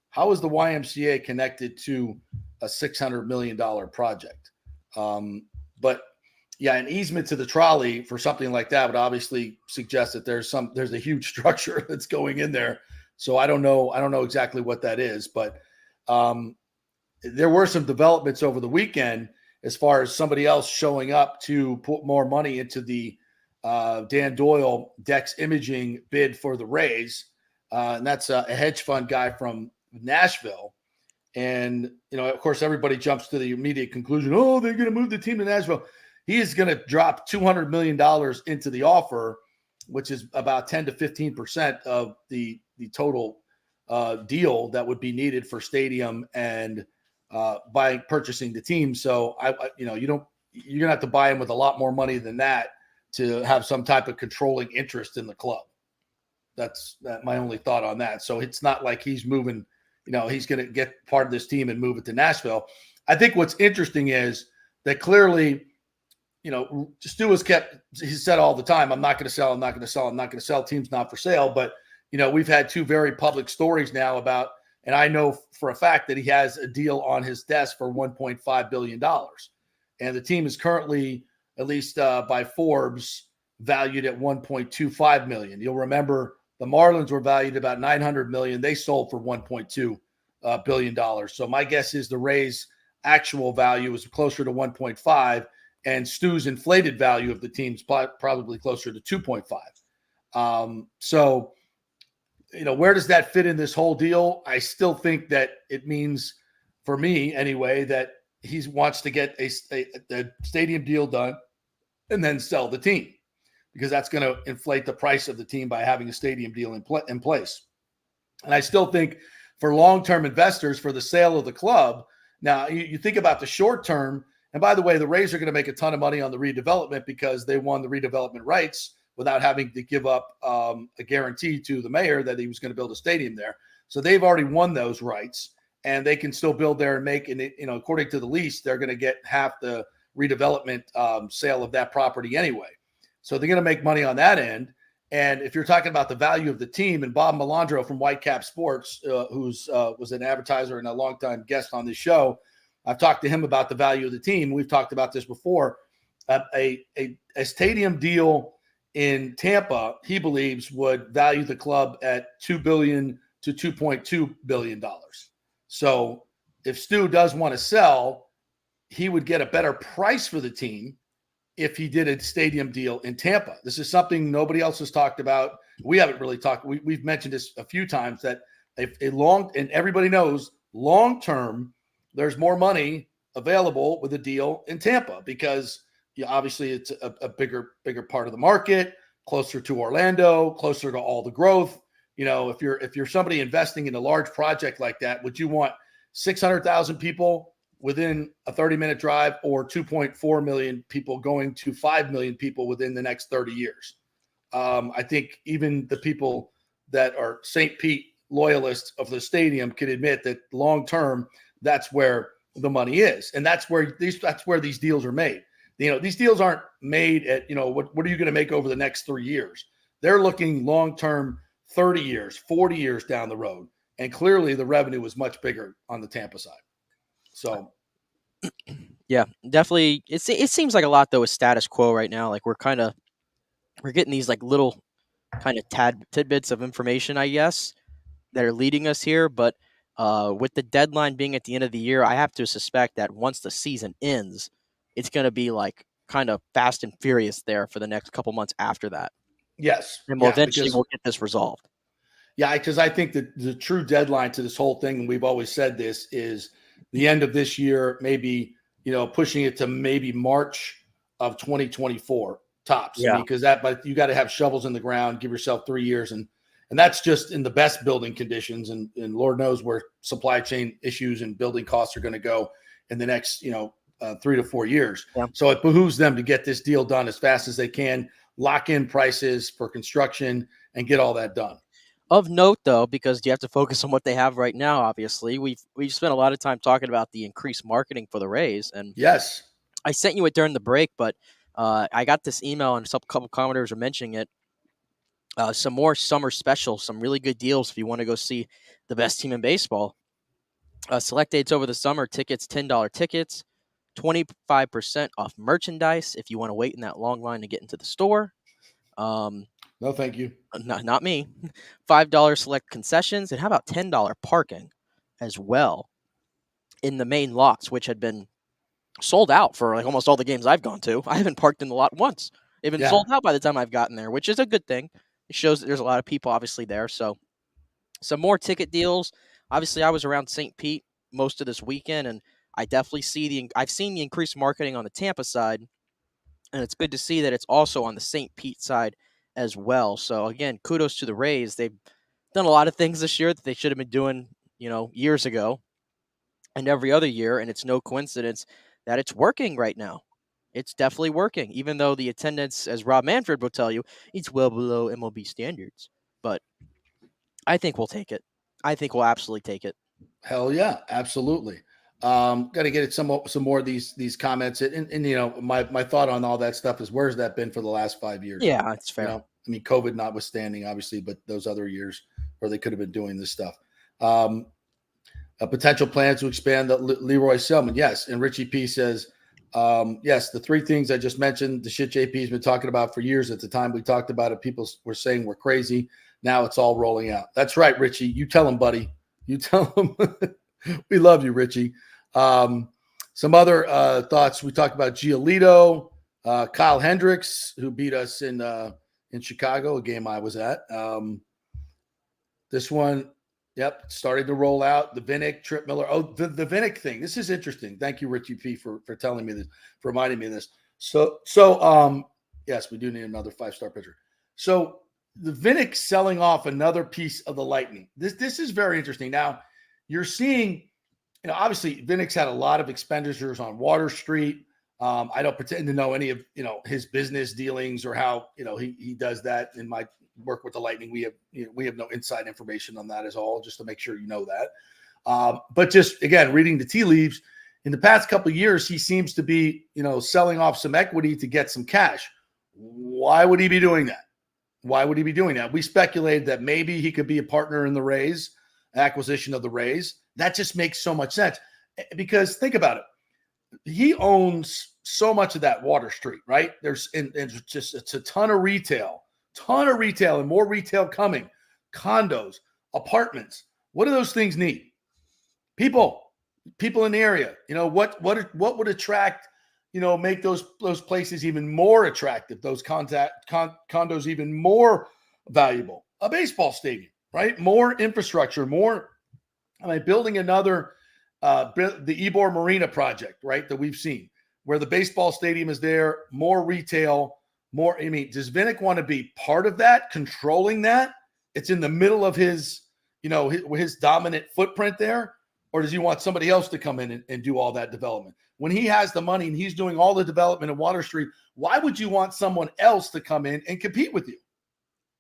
How is the YMCA connected to a $600 million project? But yeah, an easement to the trolley for something like that would obviously suggest that there's a huge structure that's going in there. So I don't know exactly what that is, but there were some developments over the weekend as far as somebody else showing up to put more money into the Dan Doyle Dex Imaging bid for the Rays. And that's a hedge fund guy from Nashville. And, of course, everybody jumps to the immediate conclusion, oh, they're going to move the team to Nashville. He is going to drop $200 million into the offer, which is about 10 to 15% of the total deal that would be needed for stadium and by purchasing the team. So you're going to have to buy him with a lot more money than that to have some type of controlling interest in the club. That's my only thought on that. So it's not like he's moving, he's going to get part of this team and move it to Nashville. I think what's interesting is that clearly, Stu he said all the time, I'm not going to sell, I'm not going to sell, I'm not going to sell, team's not for sale. But, we've had two very public stories now about, and I know for a fact that he has a deal on his desk for $1.5 billion. And the team is currently, at least by Forbes, valued at $1.25 million. You'll remember the Marlins were valued about $900 million. They sold for $1.2 billion. So my guess is the Rays' actual value is closer to 1.5, and Stu's inflated value of the team's probably closer to 2.5. So, where does that fit in this whole deal? I still think that it means, for me anyway, that he wants to get a stadium deal done and then sell the team, because that's going to inflate the price of the team by having a stadium deal in place. And I still think for long-term investors, for the sale of the club, now you think about the short term, and by the way, the Rays are going to make a ton of money on the redevelopment because they won the redevelopment rights without having to give up a guarantee to the mayor that he was going to build a stadium there. So they've already won those rights, and they can still build there and make, and according to the lease, they're going to get half the redevelopment sale of that property anyway. So they're going to make money on that end. And if you're talking about the value of the team, and Bob Melandro from Whitecap Sports, who's was an advertiser and a longtime guest on this show, I've talked to him about the value of the team. We've talked about this before. A stadium deal in Tampa, he believes, would value the club at $2 billion to $2.2 billion. So if Stu does want to sell, he would get a better price for the team if he did a stadium deal in Tampa. This is something nobody else has talked about. We haven't really talked. We've mentioned this a few times, that and everybody knows long-term, there's more money available with a deal in Tampa because obviously it's a bigger part of the market, closer to Orlando, closer to all the growth. If you're somebody investing in a large project like that, would you want 600,000 people within a 30-minute drive, or 2.4 million people going to 5 million people within the next 30 years? I think even the people that are St. Pete loyalists of the stadium can admit that long-term, that's where the money is. And that's where these deals are made. These deals aren't made at, what are you going to make over the next 3 years? They're looking long-term, 30 years, 40 years down the road. And clearly the revenue was much bigger on the Tampa side. So, yeah, definitely. It seems like a lot though is status quo right now. Like we're getting these like little kind of tidbits of information, I guess, that are leading us here. But with the deadline being at the end of the year, I have to suspect that once the season ends, it's going to be like kind of fast and furious there for the next couple months after that. Yes, and we'll get this resolved. Yeah, because I think that the true deadline to this whole thing, and we've always said this, is the end of this year, maybe, pushing it to maybe March of 2024 tops. Yeah. But you got to have shovels in the ground, give yourself 3 years. And that's just in the best building conditions. And Lord knows where supply chain issues and building costs are going to go in the next, 3 to 4 years. Yeah. So it behooves them to get this deal done as fast as they can, lock in prices for construction, and get all that done. Of note, though, because you have to focus on what they have right now, obviously, we've spent a lot of time talking about the increased marketing for the Rays. And yes, I sent you it during the break, but I got this email and a couple commenters are mentioning it. Some more summer specials, some really good deals if you want to go see the best team in baseball. Select dates over the summer, tickets, $10 tickets, 25% off merchandise if you want to wait in that long line to get into the store. No, thank you. Not me. $5 select concessions, and how about $10 parking as well in the main lots, which had been sold out for like almost all the games I've gone to. I haven't parked in the lot once. They've been sold out by the time I've gotten there, which is a good thing. It shows that there's a lot of people obviously there. So some more ticket deals. Obviously, I was around St. Pete most of this weekend, and I definitely I've seen the increased marketing on the Tampa side, and it's good to see that it's also on the St. Pete side as well. So again, kudos to the Rays. They've done a lot of things this year that they should have been doing, years ago and every other year. And it's no coincidence that it's working right now. It's definitely working, even though the attendance, as Rob Manfred will tell you, it's well below MLB standards. But I think we'll take it. I think we'll absolutely take it. Hell yeah, absolutely. Got to get some more of these comments. And my thought on all that stuff is, where's that been for the last 5 years? Yeah, that's fair. COVID notwithstanding, obviously, but those other years where they could have been doing this stuff. A potential plan to expand the Leroy Selman. Yes. And Richie P says, yes, the three things I just mentioned, the shit JP's been talking about for years. At the time we talked about it, people were saying we're crazy. Now it's all rolling out. That's right, Richie. You tell him, buddy. You tell him. We love you, Richie. Some other thoughts. We talked about Giolito, Kyle Hendricks, who beat us in Chicago, a game I was at. This one, started to roll out. The Vinnick, Trip Miller. Oh, the Vinnick thing. This is interesting. Thank you, Richie P, for telling me this, for reminding me of this. So yes, we do need another 5-star pitcher. So the Vinnick selling off another piece of the Lightning. This is very interesting. Now, you're seeing, obviously Vinnick's had a lot of expenditures on Water Street. I don't pretend to know any of, his business dealings or how, he does that. In my work with the Lightning, we have no inside information on that at all, just to make sure you know that. But just, again, reading the tea leaves, in the past couple of years, he seems to be, selling off some equity to get some cash. Why would he be doing that? Why would he be doing that? We speculated that maybe he could be a partner in the Rays, acquisition of the Rays. That just makes so much sense because think about it. He owns so much of that Water Street, right? It's a ton of retail, and more retail coming, condos, apartments. What do those things need? People in the area. What would attract, make those places even more attractive, those condos even more valuable? A baseball stadium, right? More infrastructure, building another the Ybor Marina project, right, that we've seen, where the baseball stadium is there, more retail, more. Does Vinnick want to be part of that, controlling that? It's in the middle of his dominant footprint there, or does he want somebody else to come in and do all that development? When he has the money and he's doing all the development in Water Street, why would you want someone else to come in and compete with you?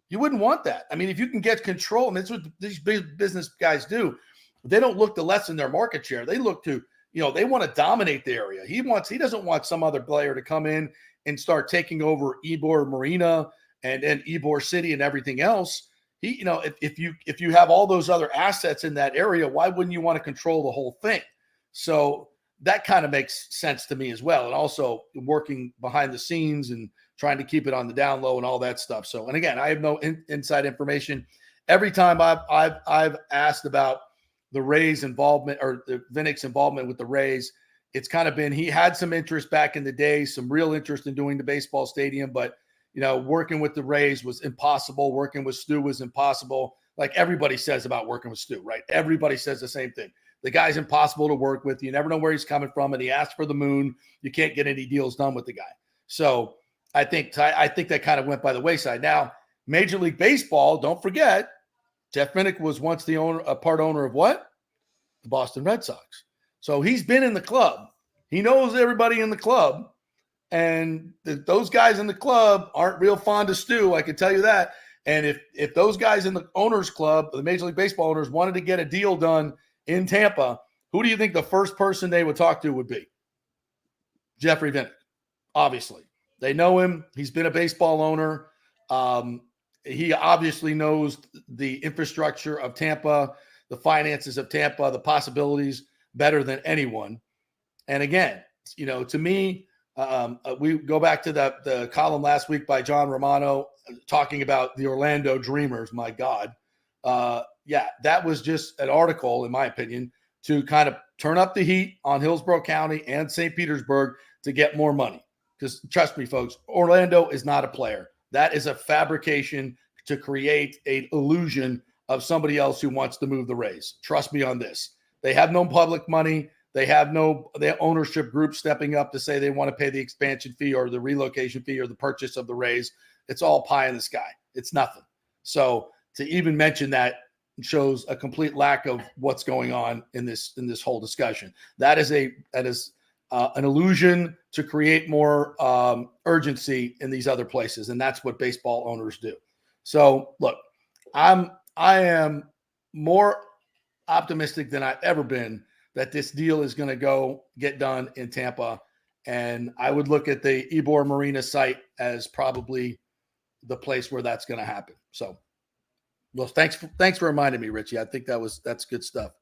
You wouldn't want that. If you can get control, and that's what these big business guys do. They don't look to lessen their market share. They look to, they want to dominate the area. He doesn't want some other player to come in and start taking over Ybor Marina and Ybor City and everything else. If you have all those other assets in that area, why wouldn't you want to control the whole thing? So that kind of makes sense to me as well. And also working behind the scenes and trying to keep it on the down low and all that stuff. So, and again, I have no inside information. Every time I've asked about the Rays involvement or the Vinnick's involvement with the Rays, it's kind of been, he had some interest back in the day, some real interest in doing the baseball stadium, but working with the Rays was impossible. Working with Stu was impossible. Like everybody says about working with Stu, right? Everybody says the same thing. The guy's impossible to work with. You never know where he's coming from. And he asked for the moon. You can't get any deals done with the guy. So I think that kind of went by the wayside. Now, Major League Baseball, don't forget, Jeff Vinnick was once a part owner of what? The Boston Red Sox. So he's been in the club. He knows everybody in the club. And those guys in the club aren't real fond of Stu, I can tell you that. And if those guys in the owners club, the Major League Baseball owners, wanted to get a deal done in Tampa, who do you think the first person they would talk to would be? Jeffrey Vinnick, obviously. They know him. He's been a baseball owner. He obviously knows the infrastructure of Tampa, the finances of Tampa, the possibilities better than anyone. And again, to me, we go back to the column last week by John Romano talking about the Orlando Dreamers. My God. That was just an article, in my opinion, to kind of turn up the heat on Hillsborough County and St. Petersburg to get more money. Because trust me, folks, Orlando is not a player. That is a fabrication to create an illusion of somebody else who wants to move the Rays. Trust me on this. They have no public money. They have their ownership group stepping up to say they want to pay the expansion fee or the relocation fee or the purchase of the Rays. It's all pie in the sky. It's nothing. So to even mention that shows a complete lack of what's going on in this whole discussion. That is an illusion to create more urgency in these other places, and that's what baseball owners do. So look, I am more optimistic than I've ever been that this deal is going to get done in Tampa. And I would look at the Ybor Marina site as probably the place where that's going to happen. So, well, thanks for reminding me, Richie. I think that's good stuff.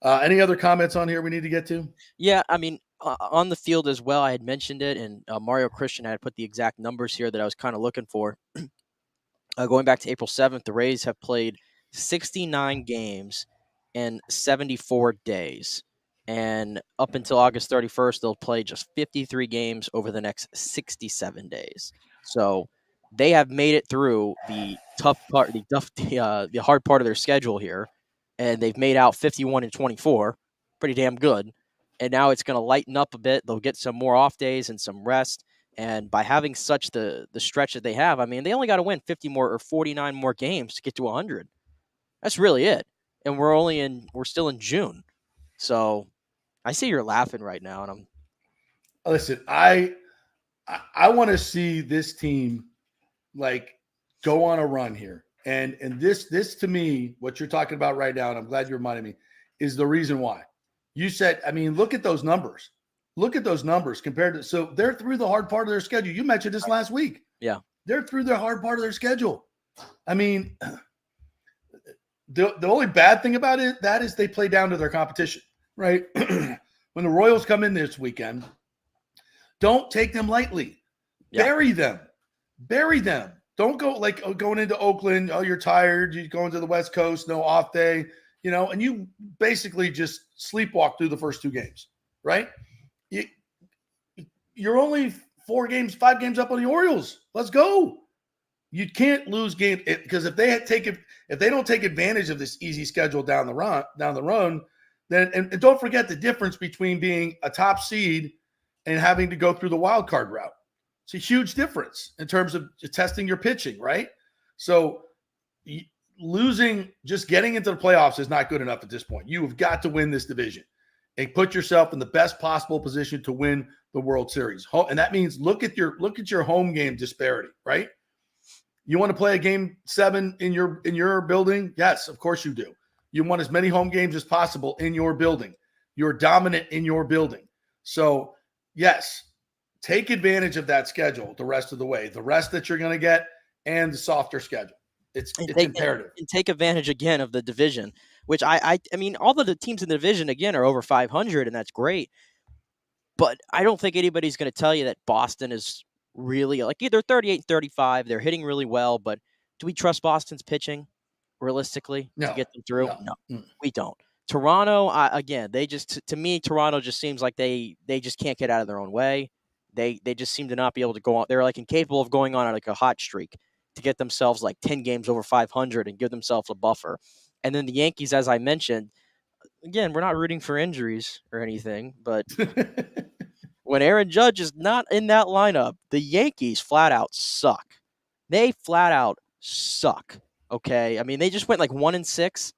Any other comments on here we need to get to? Yeah, on the field as well, I had mentioned it, and Mario Christian had put the exact numbers here that I was kind of looking for. Going back to April 7th, the Rays have played 69 games in 74 days. And up until August 31st, they'll play just 53 games over the next 67 days. So they have made it through the tough part, the hard part of their schedule here. And they've made out 51-24. Pretty damn good. And now it's going to lighten up a bit. They'll get some more off days and some rest. And by having such the stretch that they have, they only got to win 50 more or 49 more games to get to 100. That's really it. And we're still in June. So I see you're laughing right now, and listen. I want to see this team go on a run here, and this to me, what you're talking about right now, and I'm glad you reminded me, is the reason why. You said, look at those numbers. Look at those numbers compared to. So they're through the hard part of their schedule. You mentioned this last week. Yeah, they're through the hard part of their schedule. I mean, the only bad thing about that is they play down to their competition, right? When the Royals come in this weekend, don't take them lightly. Yeah. Bury them. Don't go like going into Oakland. Oh, you're tired. You're going to the West Coast, no off day, and you basically just sleepwalk through the first 2 games, right? You're only 5 games up on the Orioles. Let's go. You can't lose games because if they don't take advantage of this easy schedule down the run, then and don't forget the difference between being a top seed and having to go through the wild card route. It's a huge difference in terms of testing your pitching, right? So just getting into the playoffs is not good enough at this point. You have got to win this division and put yourself in the best possible position to win the World Series. And that means look at your home game disparity, right? You want to play a game 7 in your building? Yes, of course you do. You want as many home games as possible in your building. You're dominant in your building. So, yes, take advantage of that schedule the rest of the way. The rest that you're going to get and the softer schedule. It's imperative. And take advantage again of the division, which I mean, all of the teams in the division, again, are over 500, and that's great. But I don't think anybody's going to tell you that Boston is really like either 38-35. They're hitting really well, but do we trust Boston's pitching realistically to get them through? No, we don't. Toronto, again, to me, Toronto just seems like they just can't get out of their own way. They just seem to not be able to go on. They're like incapable of going on like a hot streak to get themselves like 10 games over 500 and give themselves a buffer. And then the Yankees, as I mentioned, again, we're not rooting for injuries or anything, but when Aaron Judge is not in that lineup, the Yankees flat out suck. They flat out suck. Okay. I mean, they just went like 1-6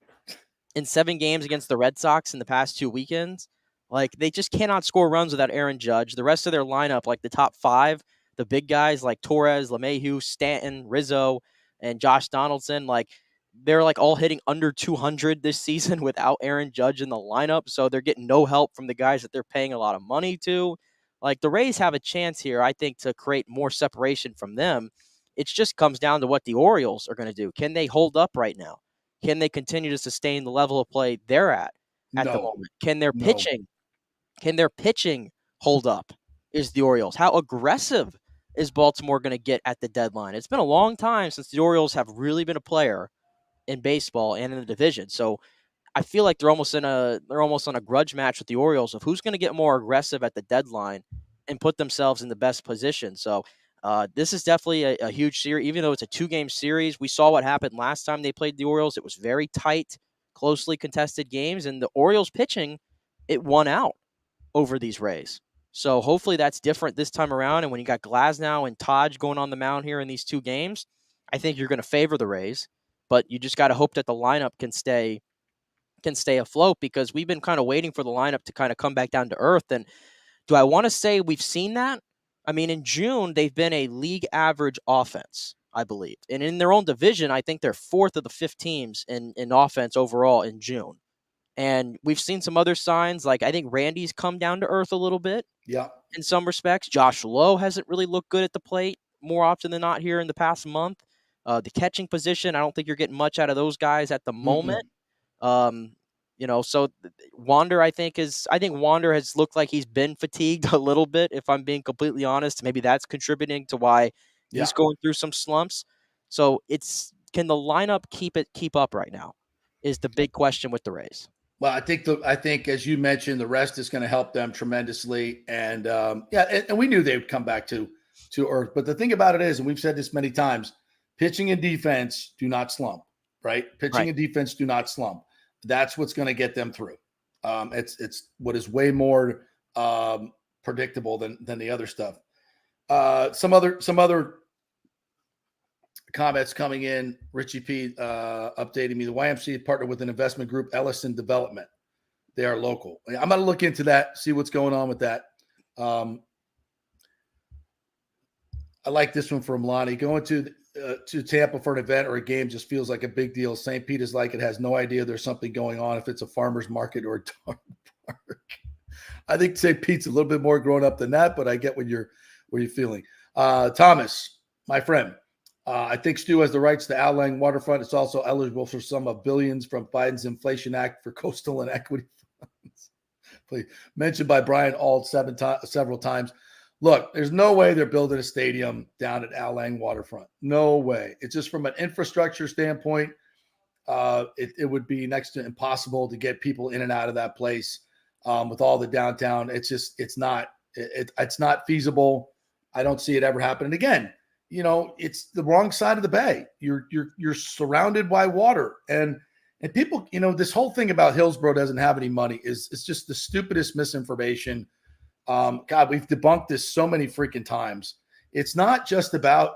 in 7 games against the Red Sox in the past 2 weekends. Like, they just cannot score runs without Aaron Judge. The rest of their lineup, like the top 5, the big guys like Torres, LeMahieu, Stanton, Rizzo, and Josh Donaldson, like, they're like all hitting under 200 this season without Aaron Judge in the lineup. So they're getting no help from the guys that they're paying a lot of money to. Like, the Rays have a chance here, I think, to create more separation from them. It just comes down to what the Orioles are going to do. Can they hold up right now? Can they continue to sustain the level of play they're at the moment? Can their pitching hold up? Is the Orioles? How aggressive is Baltimore going to get at the deadline? It's been a long time since the Orioles have really been a player in baseball and in the division. So I feel like they're almost on a grudge match with the Orioles of who's going to get more aggressive at the deadline and put themselves in the best position. So this is definitely a huge series, even though it's a 2-game series. We saw what happened last time they played the Orioles. It was very tight, closely contested games, and the Orioles pitching, it won out over these Rays. So hopefully that's different this time around. And when you got Glasnow and Taj going on the mound here in these 2 games, I think you're going to favor the Rays. But you just got to hope that the lineup can stay afloat, because we've been kind of waiting for the lineup to kind of come back down to earth. And do I want to say we've seen that? I mean, in June, they've been a league average offense, I believe. And in their own division, I think they're 4th of the 5 teams in offense overall in June. And we've seen some other signs, like I think Randy's come down to earth a little bit. Yeah. In some respects. Josh Lowe hasn't really looked good at the plate more often than not here in the past month. The catching position, I don't think you're getting much out of those guys at the moment. So Wander, I think Wander has looked like he's been fatigued a little bit, if I'm being completely honest. Maybe that's contributing to why he's going through some slumps. So can the lineup keep up right now is the big question with the Rays. Well, I think as you mentioned, the rest is going to help them tremendously. And and we knew they would come back to earth. But the thing about it is, and we've said this many times, pitching and defense do not slump, right? Pitching and defense do not slump. That's what's going to get them through. It's what is way more predictable than the other stuff. Some other comments coming in. Richie P updating me. The YMCA partnered with an investment group, Ellison Development. They are local. I'm going to look into that, see what's going on with that. I like this one from Lonnie. Going to Tampa for an event or a game just feels like a big deal. St. Pete is like it has no idea there's something going on if it's a farmer's market or a dog park. I think St. Pete's a little bit more grown up than that, but I get what you're feeling. Thomas, my friend, I think Stu has the rights to Al Lang waterfront. It's also eligible for some of billions from Biden's Inflation Act for coastal and equity funds. Please. Mentioned by Brian Auld several times. Look, there's no way they're building a stadium down at Al Lang waterfront. No way. It's just from an infrastructure standpoint, it would be next to impossible to get people in and out of that place with all the downtown. It's not feasible. I don't see it ever happening again. It's the wrong side of the bay. You're surrounded by water, and people, this whole thing about Hillsborough doesn't have any money is just the stupidest misinformation. God, we've debunked this so many freaking times. It's not just about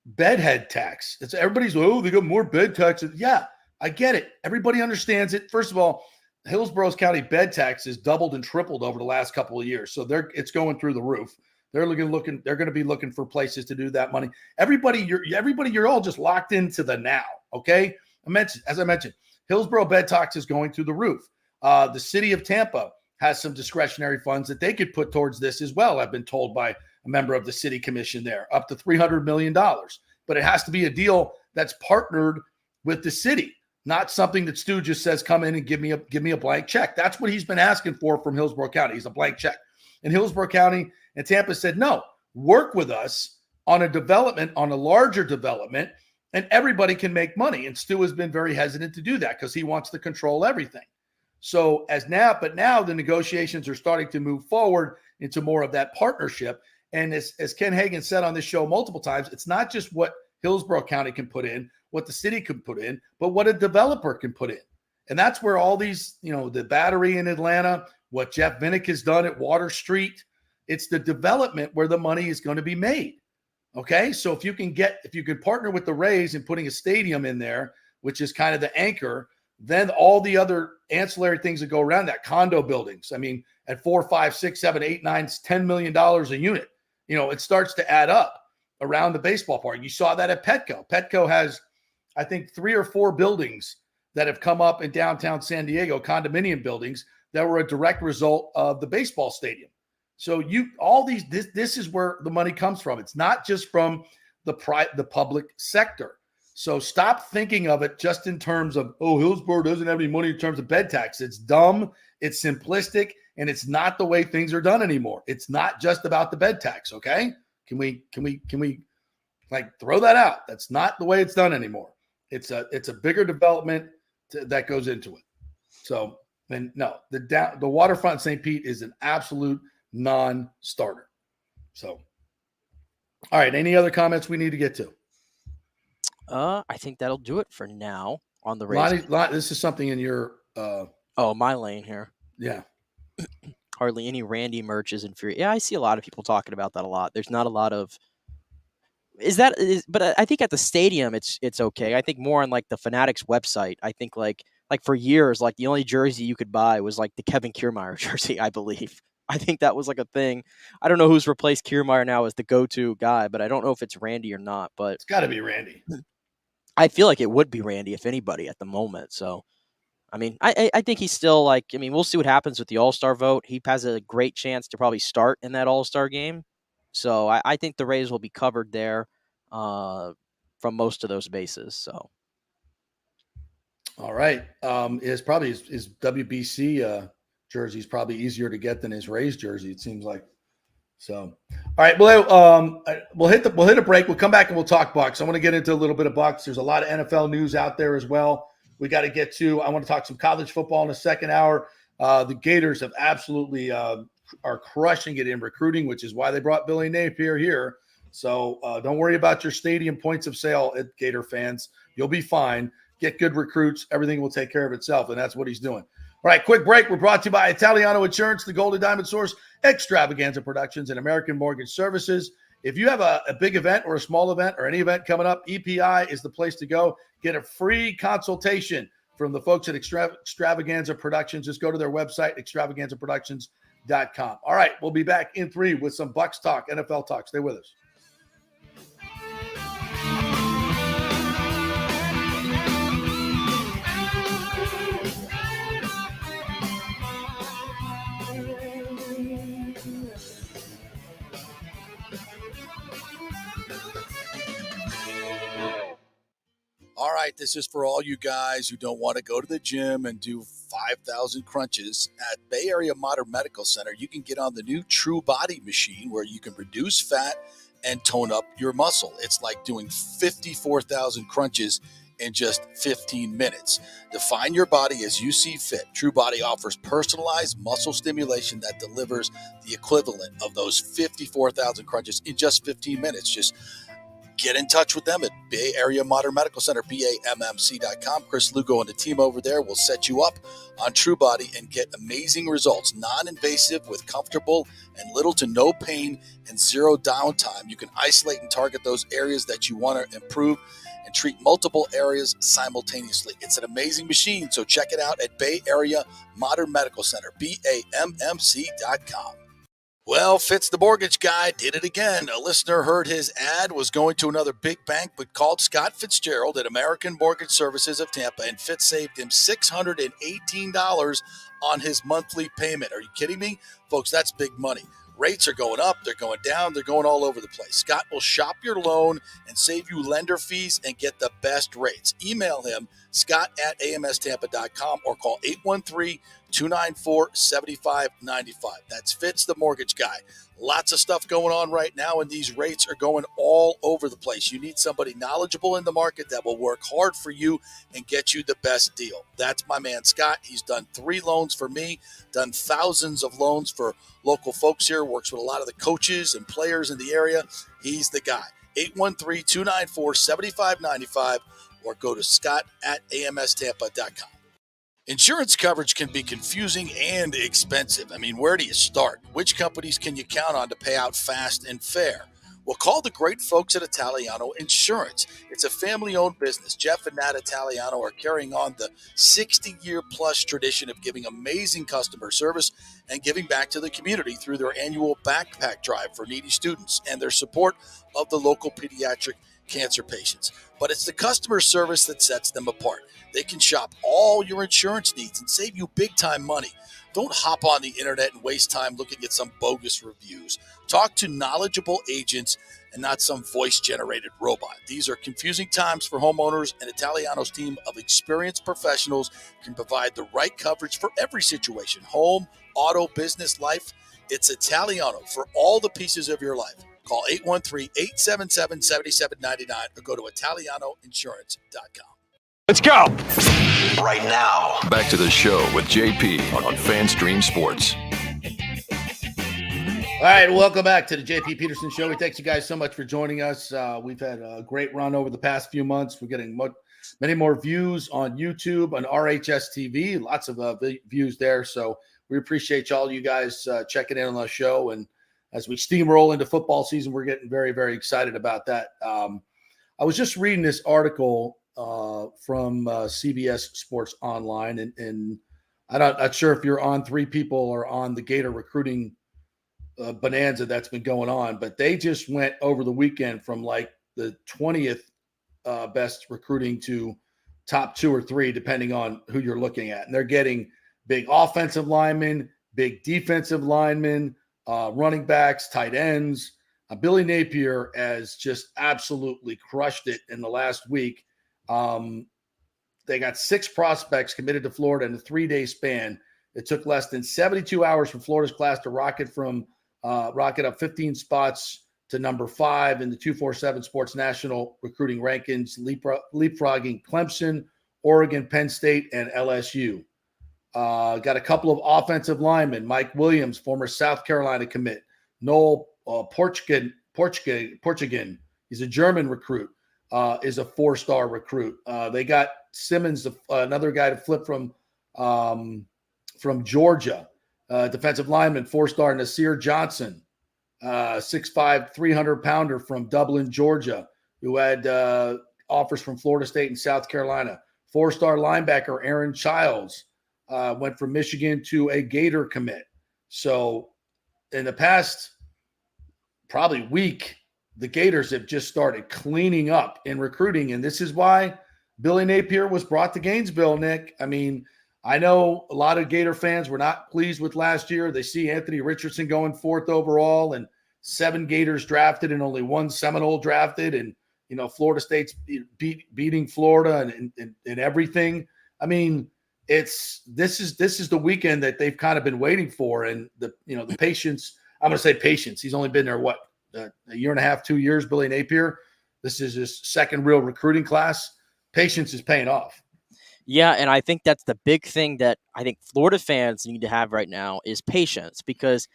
bedhead tax. It's everybody's, they got more bed taxes. Yeah, I get it. Everybody understands it. First of all, Hillsborough County bed tax has doubled and tripled over the last couple of years. So it's going through the roof. They're going to be looking for places to do that money. Everybody, you're all just locked into the now. Okay. As I mentioned, Hillsborough bed tax is going through the roof. The city of Tampa has some discretionary funds that they could put towards this as well. I've been told by a member of the city commission there, up to $300 million. But it has to be a deal that's partnered with the city, not something that Stu just says, come in and give me a blank check. That's what he's been asking for from Hillsborough County. He's a blank check. And Hillsborough County and Tampa said, no, work with us on a larger development, and everybody can make money. And Stu has been very hesitant to do that because he wants to control everything. So now the negotiations are starting to move forward into more of that partnership. And as Ken Hagan said on this show multiple times, it's not just what Hillsborough County can put in, what the city can put in, but what a developer can put in. And that's where all these, the Battery in Atlanta, what Jeff Vinnick has done at Water Street, it's the development where the money is going to be made. Okay. So if you can partner with the Rays in putting a stadium in there, which is kind of the anchor, then all the other ancillary things that go around that, condo buildings. I mean, at 4, 5, 6, 7, 8, 9, $10 million a unit, it starts to add up around the baseball park. You saw that at Petco. Petco has, I think, 3 or 4 buildings that have come up in downtown San Diego, condominium buildings that were a direct result of the baseball stadium. So this is where the money comes from. It's not just from the public sector. So stop thinking of it just in terms of, Hillsborough doesn't have any money in terms of bed tax. It's dumb, it's simplistic, and it's not the way things are done anymore. It's not just about the bed tax, okay? Can we like throw that out? That's not the way it's done anymore. It's a bigger development that goes into it. So, and no, the waterfront in St. Pete is an absolute non-starter. So, all right, any other comments we need to get to? I think that'll do it for now on the Rays. Lonnie, this is something in your my lane here. Yeah. Hardly any Randy merch is inferior. Yeah, I see a lot of people talking about that a lot. There's not a lot of but I think at the stadium it's okay. I think more on like the Fanatics website. I think like for years, like the only jersey you could buy was like the Kevin Kiermaier jersey, I believe. I think that was like a thing. I don't know who's replaced Kiermaier now as the go-to guy, but I don't know if it's Randy or not. But it's got to be Randy. I feel like it would be Randy if anybody at the moment. So, I mean, I think he's still like, I mean, we'll see what happens with the All-Star vote. He has a great chance to probably start in that All-Star game. So I think the Rays will be covered there from most of those bases. So. All right. His WBC jersey is probably easier to get than his Rays jersey, it seems like. So, all right, we'll hit a break. We'll come back and we'll talk Bucks. I want to get into a little bit of Bucks. There's a lot of NFL news out there as well. We got to get to. I want to talk some college football in the second hour. The Gators have absolutely are crushing it in recruiting, which is why they brought Billy Napier here. So don't worry about your stadium points of sale at Gator fans. You'll be fine. Get good recruits. Everything will take care of itself, and that's what he's doing. All right, quick break. We're brought to you by Italiano Insurance, the Golden Diamond Source, Extravaganza Productions, and American Mortgage Services. If you have a big event or a small event or any event coming up, EPI is the place to go. Get a free consultation from the folks at Extravaganza Productions. Just go to their website, extravaganzaproductions.com. All right, we'll be back in 3 with some Bucks talk, NFL talk. Stay with us. right, this is for all you guys who don't want to go to the gym and do 5,000 crunches. At Bay Area Modern Medical Center, you can get on the new True Body machine where you can reduce fat and tone up your muscle. It's like doing 54,000 crunches in just 15 minutes. Define your body as you see fit. True Body offers personalized muscle stimulation that delivers the equivalent of those 54,000 crunches in just 15 minutes. Just get in touch with them at Bay Area Modern Medical Center, BAMMC.com. Chris Lugo and the team over there will set you up on True Body and get amazing results. Non-invasive with comfortable and little to no pain and zero downtime. You can isolate and target those areas that you want to improve and treat multiple areas simultaneously. It's an amazing machine, so check it out at Bay Area Modern Medical Center, BAMMC.com. Well, Fitz the mortgage guy did it again. A listener heard his ad, was going to another big bank, but called Scott Fitzgerald at American Mortgage Services of Tampa, and Fitz saved him $618 on his monthly payment. Are you kidding me? Folks, that's big money. Rates are going up, they're going down, they're going all over the place. Scott will shop your loan and save you lender fees and get the best rates. Email him, scott@amstampa.com, or call 813-294-7595. That's Fitz the mortgage guy. Lots of stuff going on right now, and these rates are going all over the place. You need somebody knowledgeable in the market that will work hard for you and get you the best deal. That's my man, Scott. He's done 3 loans for me, done thousands of loans for local folks here, works with a lot of the coaches and players in the area. He's the guy. 813-294-7595, or go to scott@amstampa.com. Insurance coverage can be confusing and expensive. I mean, where do you start? Which companies can you count on to pay out fast and fair? Well, call the great folks at Italiano Insurance. It's a family-owned business. Jeff and Nat Italiano are carrying on the 60-year-plus tradition of giving amazing customer service and giving back to the community through their annual backpack drive for needy students and their support of the local pediatric cancer patients. But it's the customer service that sets them apart. They can shop all your insurance needs and save you big-time money. Don't hop on the internet and waste time looking at some bogus reviews. Talk to knowledgeable agents and not some voice-generated robot. These are confusing times for homeowners, and Italiano's team of experienced professionals can provide the right coverage for every situation: home, auto, business, life. It's Italiano for all the pieces of your life. Call 813-877-7799 or go to italianoinsurance.com. Let's go. Right now. Back to the show with JP on FanStream Sports. All right, welcome back to the JP Peterson Show. We thank you guys so much for joining us. We've had a great run over the past few months. We're getting many more views on YouTube, on RHS TV, lots of views there. So we appreciate all you guys checking in on the show. And as we steamroll into football season, we're getting very, very excited about that. I was just reading this article from CBS Sports Online, and I'm not sure if you're on Three People or on the Gator recruiting bonanza that's been going on, but they just went over the weekend from like the 20th best recruiting to top 2 or 3, depending on who you're looking at. And they're getting big offensive linemen, big defensive linemen, running backs, tight ends. Billy Napier has just absolutely crushed it in the last week. They got 6 prospects committed to Florida in a 3-day span. It took less than 72 hours for Florida's class to rocket up 15 spots to number 5 in the 247 Sports National Recruiting Rankings, leapfrogging Clemson, Oregon, Penn State, and LSU. Got a couple of offensive linemen: Mike Williams, former South Carolina commit; Noel Portugan. He's a German recruit. Is a 4-star recruit. They got Simmons, another guy to flip from Georgia, defensive lineman, 4-star Nasir Johnson, 6'5", 300-pounder from Dublin, Georgia, who had offers from Florida State and South Carolina. 4-star linebacker Aaron Childs went from Michigan to a Gator commit. So in the past probably week, the Gators have just started cleaning up in recruiting, and this is why Billy Napier was brought to Gainesville, Nick. I mean, I know a lot of Gator fans were not pleased with last year. They see Anthony Richardson going 4th overall and 7 Gators drafted and only 1 Seminole drafted. And, Florida State's beating Florida and everything. I mean, this is the weekend that they've kind of been waiting for, and the patience. I'm going to say patience. He's only been there a year and a half, 2 years. Billy Napier. This is his second real recruiting class. Patience is paying off. Yeah, and I think that's the big thing that I think Florida fans need to have right now is patience, because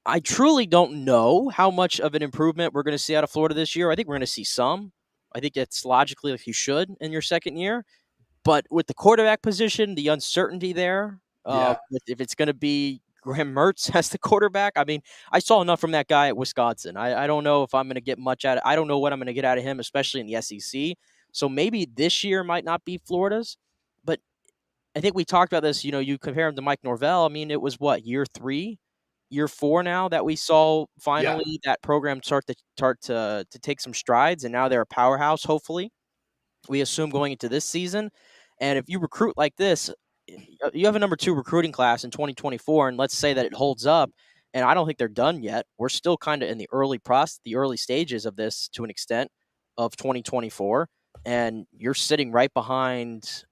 I truly don't know how much of an improvement we're going to see out of Florida this year. I think we're going to see some. I think it's logically like you should in your second year. But with the quarterback position, the uncertainty there, if it's going to be Graham Mertz as the quarterback, I mean, I saw enough from that guy at Wisconsin. I don't know if I'm going to get much out of. I don't know what I'm going to get out of him, especially in the SEC. So maybe this year might not be Florida's. But I think we talked about this. You compare him to Mike Norvell. I mean, it was what, year 3, year 4 now that we saw finally that program start to take some strides, and now they're a powerhouse. Hopefully, we assume going into this season. And if you recruit like this, you have a number 2 recruiting class in 2024, and let's say that it holds up. And I don't think they're done yet. We're still kind of in the early stages of this to an extent of 2024, and you're sitting right behind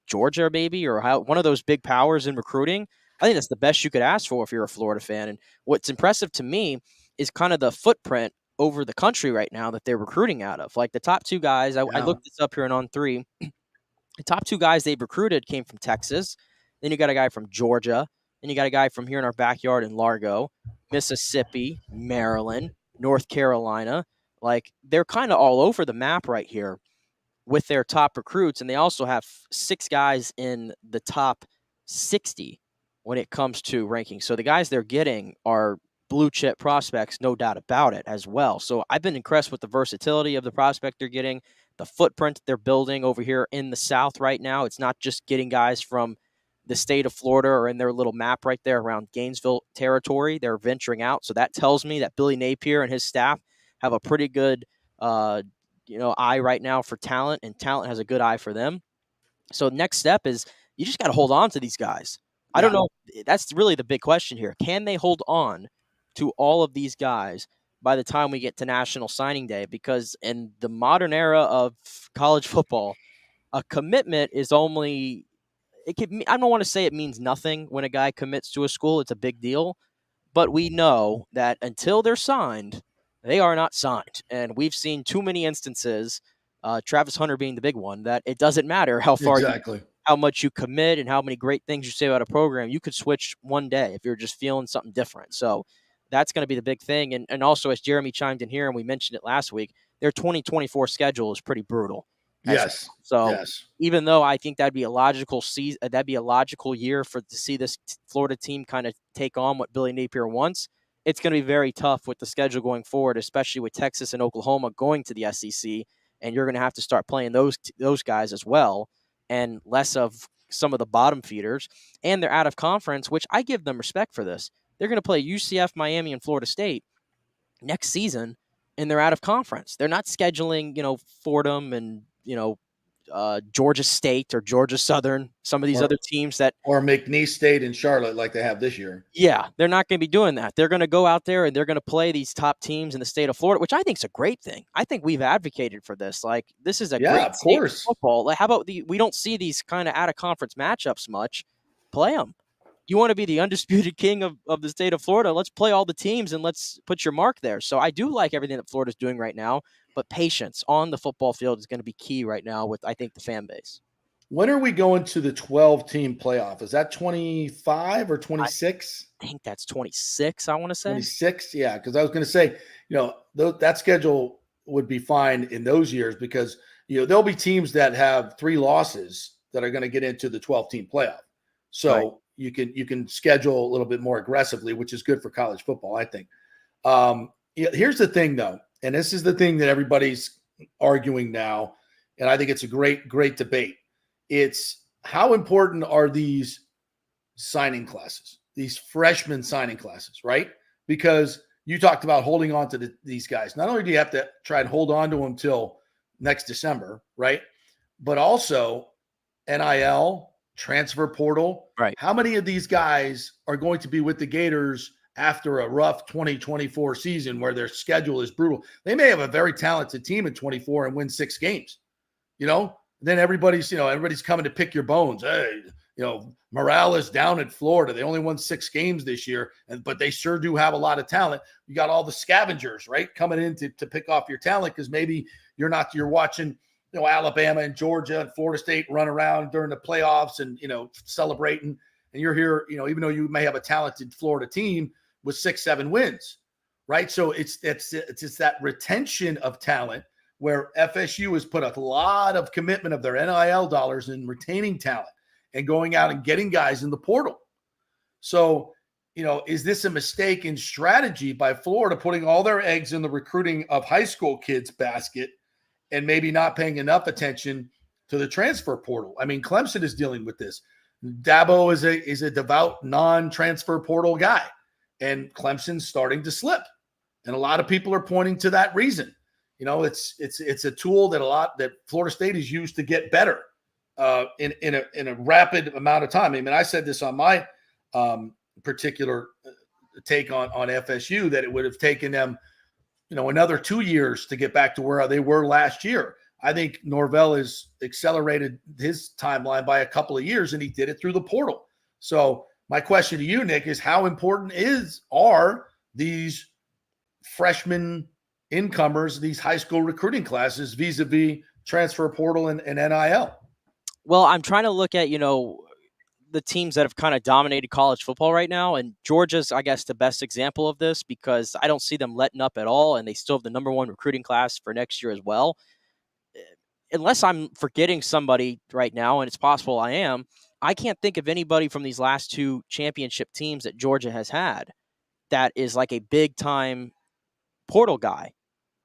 Georgia, maybe, or one of those big powers in recruiting. I think that's the best you could ask for if you're a Florida fan. And what's impressive to me is kind of the footprint over the country right now that they're recruiting out of. Like the top 2 guys, I looked this up here and on 3. The top 2 guys they've recruited came from Texas. Then you got a guy from Georgia. Then you got a guy from here in our backyard in Largo, Mississippi, Maryland, North Carolina. Like, they're kind of all over the map right here with their top recruits. And they also have 6 guys in the top 60 when it comes to ranking. So the guys they're getting are blue chip prospects, no doubt about it, as well. So I've been impressed with the versatility of the prospect they're getting, the footprint they're building over here in the South right now. It's not just getting guys from the state of Florida or in their little map right there around Gainesville territory. They're venturing out. So that tells me that Billy Napier and his staff have a pretty good eye right now for talent, and talent has a good eye for them. So next step is you just got to hold on to these guys. I don't know. That's really the big question here. Can they hold on to all of these guys by the time we get to National Signing Day? Because in the modern era of college football, a commitment is only I don't want to say it means nothing when a guy commits to a school. It's a big deal. But we know that until they're signed, they are not signed. And we've seen too many instances, Travis Hunter being the big one, that it doesn't matter how far how much you commit and how many great things you say about a program. You could switch one day if you're just feeling something different. So that's going to be the big thing. And also, as Jeremy chimed in here, and we mentioned it last week, their 2024 schedule is pretty brutal. Yes. So even though I think that'd be a logical year to see this Florida team kind of take on what Billy Napier wants, it's going to be very tough with the schedule going forward, especially with Texas and Oklahoma going to the SEC, and you're going to have to start playing those guys as well, and less of some of the bottom feeders. And they're out of conference, which I give them respect for this. They're going to play UCF, Miami, and Florida State next season, and they're out of conference. They're not scheduling, Fordham and Georgia State or Georgia Southern, some of these other teams or McNeese State and Charlotte like they have this year. Yeah, they're not going to be doing that. They're going to go out there and they're going to play these top teams in the state of Florida, which I think is a great thing. I think we've advocated for this. Like, this is a great of course football. Like, how about we don't see these kind of out of conference matchups much. Play them. You want to be the undisputed king of the state of Florida, let's play all the teams and let's put your mark there. So I do like everything that Florida's doing right now, but patience on the football field is going to be key right now with, I think, the fan base. When are we going to the 12-team playoff? Is that 25 or 26? I think that's 26, I want to say. 26, yeah, because I was going to say, that schedule would be fine in those years because, there'll be teams that have 3 losses that are going to get into the 12-team playoff. So right. You can schedule a little bit more aggressively, which is good for college football, I think. Here's the thing, though, and this is the thing that everybody's arguing now, and I think it's a great debate. It's how important are these signing classes, these freshman signing classes, right? Because you talked about holding on to these guys. Not only do you have to try and hold on to them till next December, right? But also NIL, transfer portal. Right. How many of these guys are going to be with the Gators after a rough 2024 season where their schedule is brutal. They may have a very talented team in 24 and win 6 games, then everybody's coming to pick your bones. Hey, morale is down at Florida. They only won 6 games this year, but they sure do have a lot of talent. You got all the scavengers, right, coming in to pick off your talent because maybe you're watching, Alabama and Georgia and Florida State run around during the playoffs and, celebrating. And you're here, even though you may have a talented Florida team with 6-7 wins, right? So it's that retention of talent where FSU has put a lot of commitment of their NIL dollars in retaining talent and going out and getting guys in the portal. So, is this a mistake in strategy by Florida putting all their eggs in the recruiting of high school kids basket and maybe not paying enough attention to the transfer portal? I mean, Clemson is dealing with this. Dabo is a devout non-transfer portal guy, and Clemson's starting to slip. And a lot of people are pointing to that reason. It's a tool that Florida State has used to get better in a rapid amount of time. I mean, I said this on my particular take on FSU that it would have taken them, another 2 years to get back to where they were last year. I think Norvell has accelerated his timeline by a couple of years, and he did it through the portal. So my question to you, Nick, is how important are these freshman incomers, these high school recruiting classes vis-a-vis transfer portal and NIL? Well, I'm trying to look at, the teams that have kind of dominated college football right now. And Georgia's, I guess, the best example of this because I don't see them letting up at all. And they still have the number 1 recruiting class for next year as well. Unless I'm forgetting somebody right now, and it's possible I am, I can't think of anybody from these last 2 championship teams that Georgia has had that is like a big-time portal guy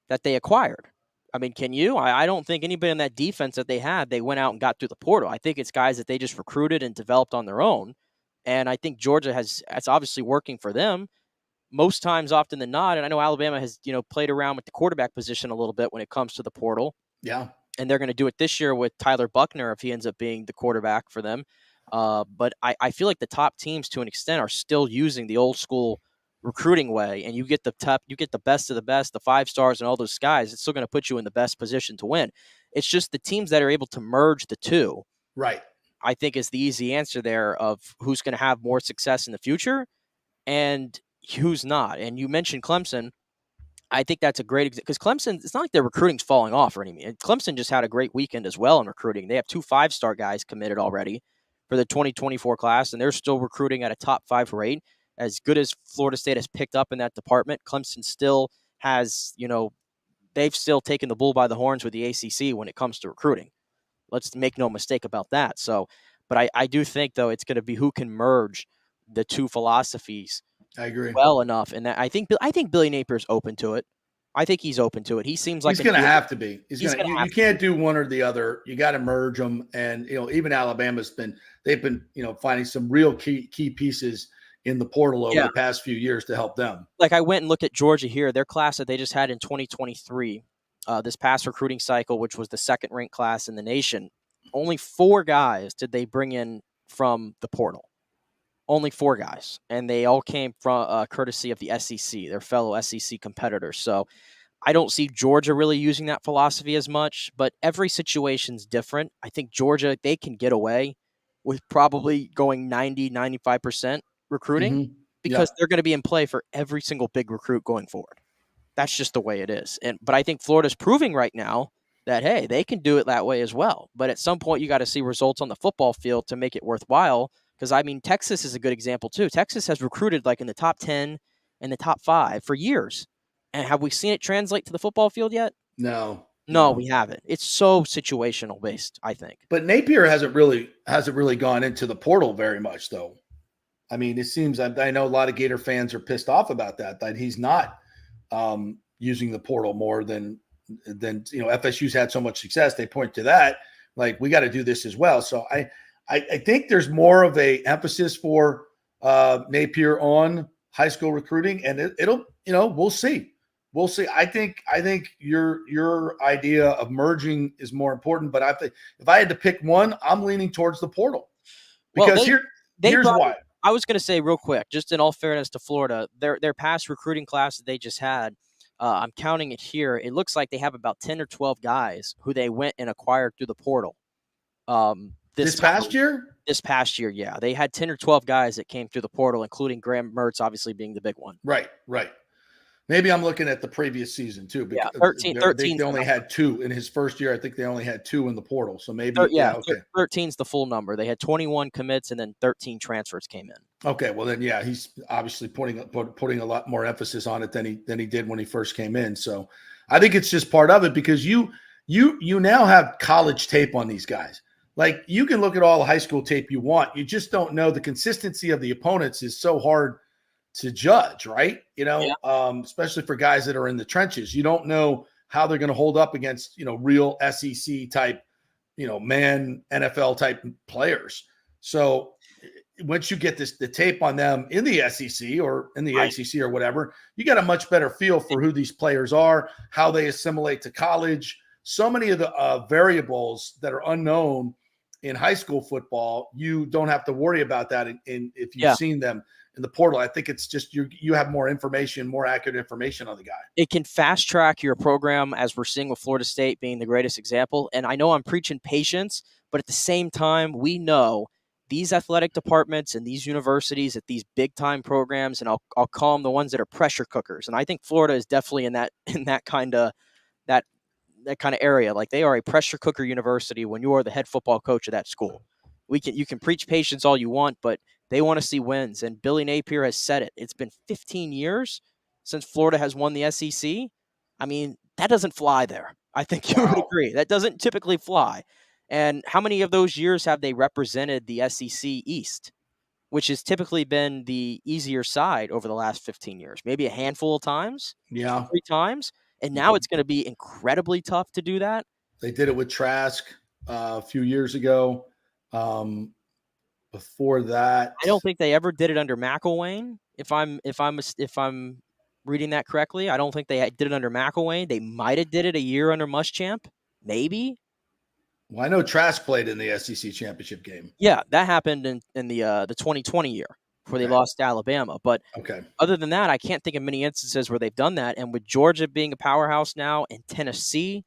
that they acquired. I mean, can you? I don't think anybody in that defense that they had, they went out and got through the portal. I think it's guys that they just recruited and developed on their own. And I think Georgia that's obviously working for them most times, often than not. And I know Alabama has, played around with the quarterback position a little bit when it comes to the portal. Yeah. And they're going to do it this year with Tyler Buckner if he ends up being the quarterback for them. But I feel like the top teams to an extent are still using the old school recruiting way, and you get the best of the best, the 5 stars and all those guys. It's still going to put you in the best position to win. It's just the teams that are able to merge the two, right? I think is the easy answer there of who's going to have more success in the future and who's not. And you mentioned Clemson. I think that's a great example because Clemson, it's not like their recruiting's falling off or anything. Clemson just had a great weekend as well in recruiting. They have 2 5-star guys committed already for the 2024 class, and they're still recruiting at a top 5 rate. As good as Florida State has picked up in that department, Clemson still has, they've still taken the bull by the horns with the ACC when it comes to recruiting. Let's make no mistake about that. So, but I do think, though, it's going to be who can merge the 2 philosophies. I agree. Well enough. And that I think Billy Napier's open to it. I think he's open to it. He seems like he's going to have to be. You can't do one or the other. You got to merge them. And, even Alabama's they've been finding some real key pieces in the portal over the past few years to help them. Like I went and looked at Georgia here, their class that they just had in 2023, this past recruiting cycle, which was the 2nd ranked class in the nation. Only 4 guys did they bring in from the portal. Only 4 guys. And they all came from courtesy of the SEC, their fellow SEC competitors. So I don't see Georgia really using that philosophy as much, but every situation's different. I think Georgia, they can get away with probably going 90-95% recruiting because they're going to be in play for every single big recruit going forward. That's just the way it is. But I think Florida's proving right now that, hey, they can do it that way as well. But at some point, you got to see results on the football field to make it worthwhile. Because, I mean, Texas is a good example, too. Texas has recruited like in the top 10 and the top 5 for years. And have we seen it translate to the football field yet? No, we haven't. It's so situational based, I think. But Napier hasn't really gone into the portal very much, though. I mean, it seems I know a lot of Gator fans are pissed off about that he's not using the portal more than FSU's had so much success. They point to that, like, we got to do this as well. So I think there's more of a emphasis for Napier on high school recruiting, and it'll we'll see. We'll see. I think your idea of merging is more important, but if I had to pick one, I'm leaning towards the portal because here's why. I was going to say real quick, just in all fairness to Florida, their past recruiting class that they just had, I'm counting it here. It looks like they have about 10 or 12 guys who they went and acquired through the portal. This past year? This past year, yeah. They had 10 or 12 guys that came through the portal, including Graham Mertz, obviously being the big one. Right. Maybe I'm looking at the previous season too. Yeah, Because 13. They only had 2 in his first year. I think they only had 2 in the portal. So maybe, okay. 13's the full number. They had 21 commits and then 13 transfers came in. Okay, well then, yeah, he's obviously putting a lot more emphasis on it than he did when he first came in. So I think it's just part of it because you now have college tape on these guys. Like you can look at all the high school tape you want. You just don't know the consistency of the opponents is so hard to judge, right? Especially for guys that are in the trenches. You don't know how they're going to hold up against, real SEC type, man NFL type players. So once you get the tape on them in the SEC or in the ACC or whatever, you get a much better feel for who these players are, how they assimilate to college. So many of the variables that are unknown in high school football, you don't have to worry about that if you've seen them in the portal. I think it's just you have more information, more accurate information on the guy. It can fast track your program, as we're seeing with Florida State being the greatest example. And I know I'm preaching patience, but at the same time, we know these athletic departments and these universities at these big time programs, and I'll call them the ones that are pressure cookers. And I think Florida is definitely in that kind of area. Like they are a pressure cooker university when you are the head football coach of that school. You can preach patience all you want, but they want to see wins. And Billy Napier has said it. It's been 15 years since Florida has won the SEC. I mean, that doesn't fly there. I think you would agree. That doesn't typically fly. And how many of those years have they represented the SEC East, which has typically been the easier side over the last 15 years? Maybe a handful of times, 3 times. And now it's going to be incredibly tough to do that. They did it with Trask a few years ago. Before that, I don't think they ever did it under McElwain. If I'm reading that correctly, I don't think they did it under McElwain. They might have did it a year under Muschamp, maybe. Well, I know Trask played in the SEC championship game. Yeah, that happened in the 2020 year where they lost to Alabama. But other than that, I can't think of many instances where they've done that. And with Georgia being a powerhouse now and Tennessee